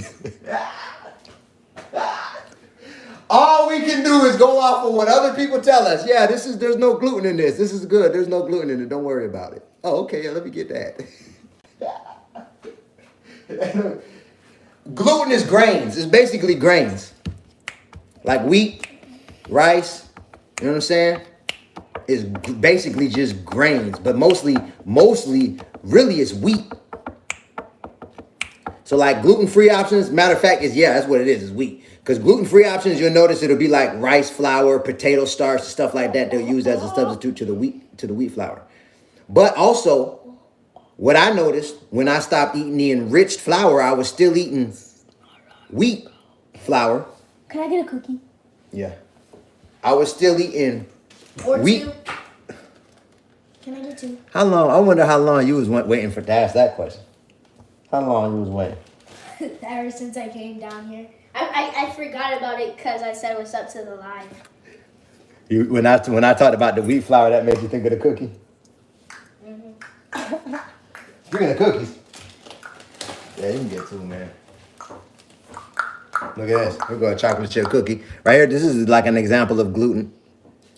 All we can do is go off of what other people tell us. Yeah, there's no gluten in this. This is good. There's no gluten in it. Don't worry about it. Oh, okay. Yeah, let me get that. Gluten is grains. It's basically grains. Like wheat, rice, you know what I'm saying? Is basically just grains, but mostly, really it's wheat. So like gluten-free options, matter of fact, that's what it is wheat. Because gluten-free options, you'll notice it'll be like rice flour, potato starch, stuff like that. They'll use as a substitute to the wheat flour. But also, what I noticed when I stopped eating the enriched flour, I was still eating wheat flour. Can I get a cookie? Yeah. I was still eating Or wheat. two. Can I get two? How long? I wonder how long you was waiting to ask that question. How long you was waiting? Ever since I came down here. I forgot about it because I said what's up to the live. When I talked about the wheat flour, that made you think of the cookie? Mm-hmm. Speaking of cookies. Yeah, you can get two, man. Look at this. We're going to chocolate chip cookie. Right here, this is like an example of gluten.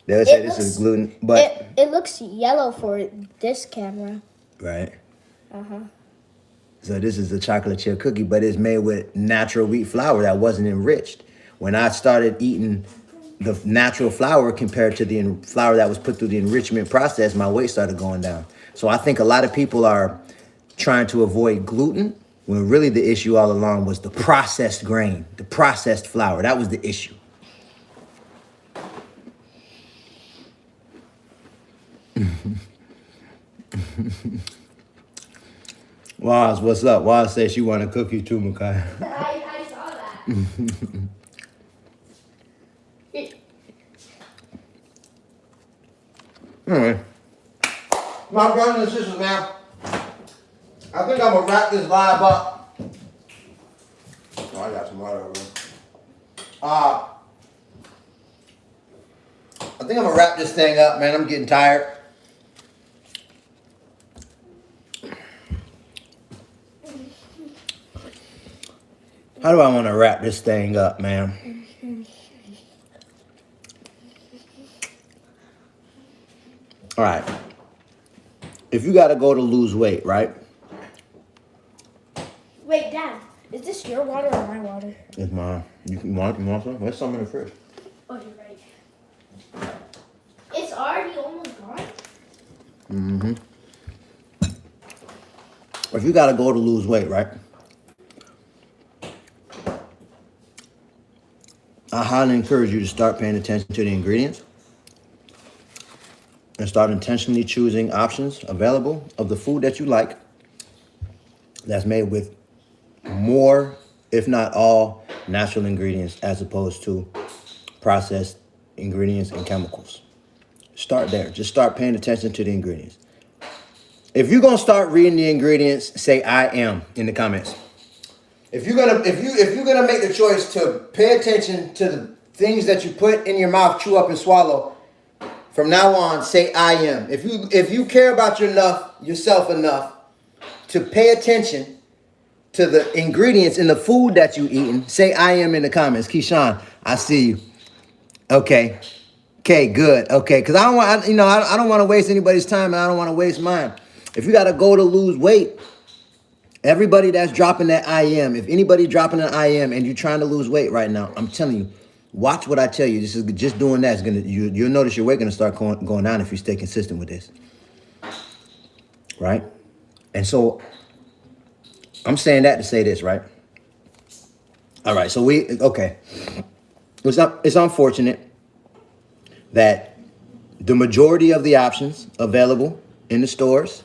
They would say this is gluten, but... It looks yellow for this camera. Right. Uh-huh. So this is a chocolate chip cookie, but it's made with natural wheat flour that wasn't enriched. When I started eating the natural flour compared to the flour that was put through the enrichment process, my weight started going down. So I think a lot of people are trying to avoid gluten when really the issue all along was the processed grain, the processed flour. That was the issue. Waz, what's up? Waz says she want a cookie too, Makai. I saw that. Anyway, my brothers and sisters, man, I think I'm gonna wrap this live up. Oh, I got some water over there. I think I'm gonna wrap this thing up, man. I'm getting tired. How do I want to wrap this thing up, man? All right. If you got to go to lose weight, right? Wait, Dad, is this your water or my water? It's mine. You want some? There's some in the fridge. Oh, you're right. It's already almost gone? Mm-hmm. If you got to go to lose weight, right? I highly encourage you to start paying attention to the ingredients and start intentionally choosing options available of the food that you like that's made with more, if not all, natural ingredients as opposed to processed ingredients and chemicals. Start there. Just start paying attention to the ingredients. If you're gonna start reading the ingredients, say "I am" in the comments. If you're gonna make the choice to pay attention to the things that you put in your mouth, chew up and swallow, from now on, say "I am." If you care about yourself enough to pay attention to the ingredients in the food that you eating, say "I am" in the comments. Keyshawn, I see you. Okay, good. Okay, because I don't want to waste anybody's time, and I don't want to waste mine. If you got to go to lose weight, everybody that's dropping that "I am," if anybody dropping an "I am" and you're trying to lose weight right now, I'm telling you, watch what I tell you. This is just doing that is you'll notice your weight gonna start going down if you stay consistent with this, right? And so I'm saying that to say this, right? All right, so it's unfortunate that the majority of the options available in the stores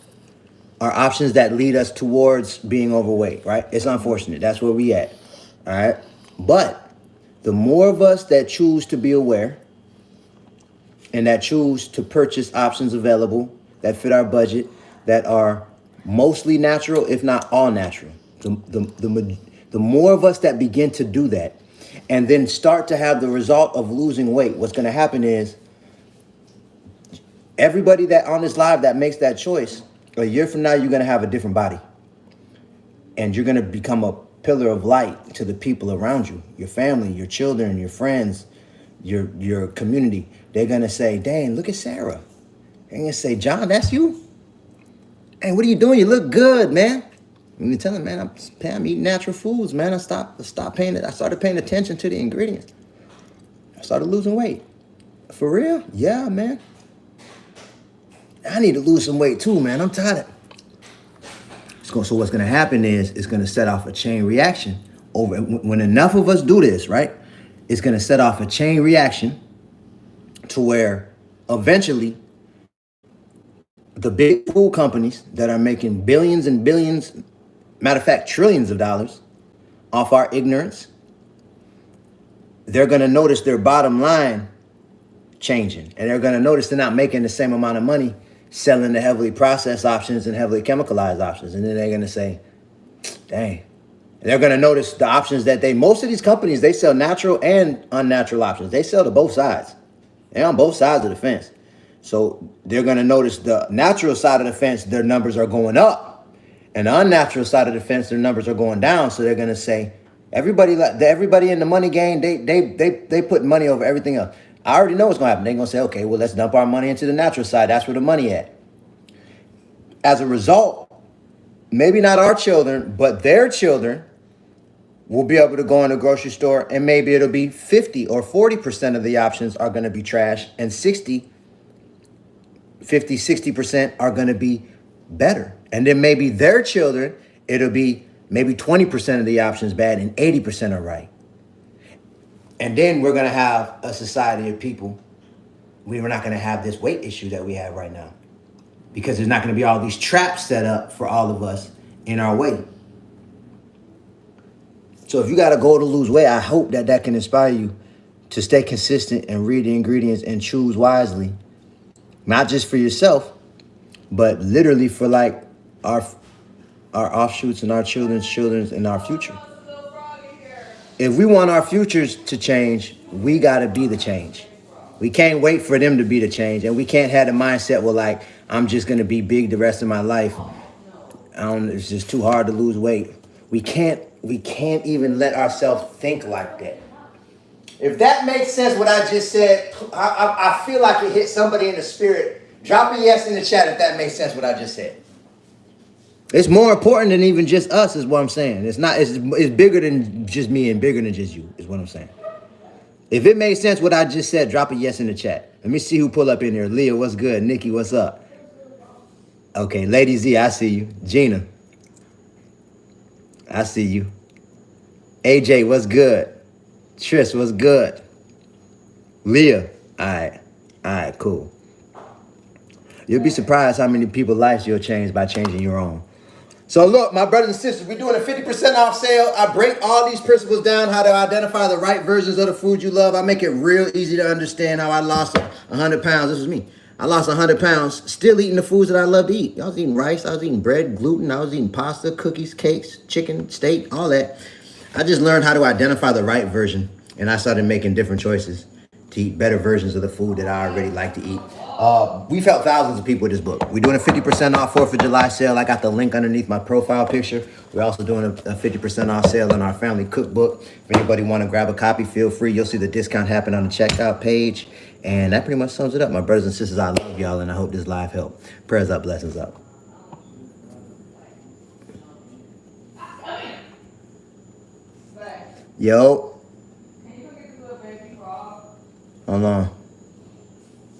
are options that lead us towards being overweight, right? It's unfortunate. That's where we at, all right? But the more of us that choose to be aware and that choose to purchase options available that fit our budget, that are mostly natural, if not all natural, the more of us that begin to do that and then start to have the result of losing weight, what's going to happen is everybody that on this live that makes that choice, a year from now, you're going to have a different body. And you're going to become a pillar of light to the people around you, your family, your children, your friends, your community. They're going to say, dang, look at Sarah. They're going to say, John, that's you? Hey, what are you doing? You look good, man. And you tell them, man, I'm eating natural foods, man. I started paying attention to the ingredients. I started losing weight. For real? Yeah, man. I need to lose some weight too, man. I'm tired. So what's going to happen is it's going to set off a chain reaction. Over when enough of us do this, right? It's going to set off a chain reaction to where eventually the big food companies that are making billions and billions, matter of fact, trillions of dollars off our ignorance, they're going to notice their bottom line changing. And they're going to notice they're not making the same amount of money selling the heavily processed options and heavily chemicalized options. And then they're going to say, dang. And they're going to notice the options that most of these companies, they sell natural and unnatural options. They sell to both sides. They're on both sides of the fence. So they're going to notice the natural side of the fence, their numbers are going up. And the unnatural side of the fence, their numbers are going down. So they're going to say, everybody in the money game, they put money over everything else. I already know what's going to happen. They're going to say, okay, well, let's dump our money into the natural side. That's where the money at. As a result, maybe not our children, but their children will be able to go in the grocery store, and maybe it'll be 50 or 40% of the options are going to be trash, and 60% are going to be better. And then maybe their children, it'll be maybe 20% of the options bad and 80% are right. And then we're going to have a society of people. We're not going to have this weight issue that we have right now, because there's not going to be all these traps set up for all of us in our way. So if you got a goal to lose weight, I hope that can inspire you to stay consistent and read the ingredients and choose wisely. Not just for yourself, but literally for like our offshoots and our children's and our future. If we want our futures to change, we got to be the change. We can't wait for them to be the change. And we can't have the mindset where like, I'm just going to be big the rest of my life. It's just too hard to lose weight. We can't even let ourselves think like that. If that makes sense, what I just said, I feel like it hit somebody in the spirit. Drop a yes in the chat if that makes sense, what I just said. It's more important than even just us, is what I'm saying. It's bigger than just me and bigger than just you, is what I'm saying. If it made sense what I just said, drop a yes in the chat. Let me see who pull up in here. Leah, what's good? Nikki, what's up? Okay, Lady Z, I see you. Gina, I see you. AJ, what's good? Trish, what's good? Leah, all right, cool. You'll be surprised how many people's lives you'll change by changing your own. So look, my brothers and sisters, we're doing a 50% off sale. I break all these principles down, how to identify the right versions of the food you love. I make it real easy to understand how I lost 100 pounds. This was me. I lost 100 pounds, still eating the foods that I love to eat. I was eating rice, I was eating bread, gluten, I was eating pasta, cookies, cakes, chicken, steak, all that. I just learned how to identify the right version, and I started making different choices to eat better versions of the food that I already like to eat. We've helped thousands of people with this book. We're doing a 50% off 4th of July sale. I got the link underneath my profile picture. We're also doing a 50% off sale on our family cookbook. If anybody want to grab a copy, feel free. You'll see the discount happen on the checkout page. And that pretty much sums it up. My brothers and sisters, I love y'all, and I hope this live helped. Prayers up, blessings up. Yo. Hold on.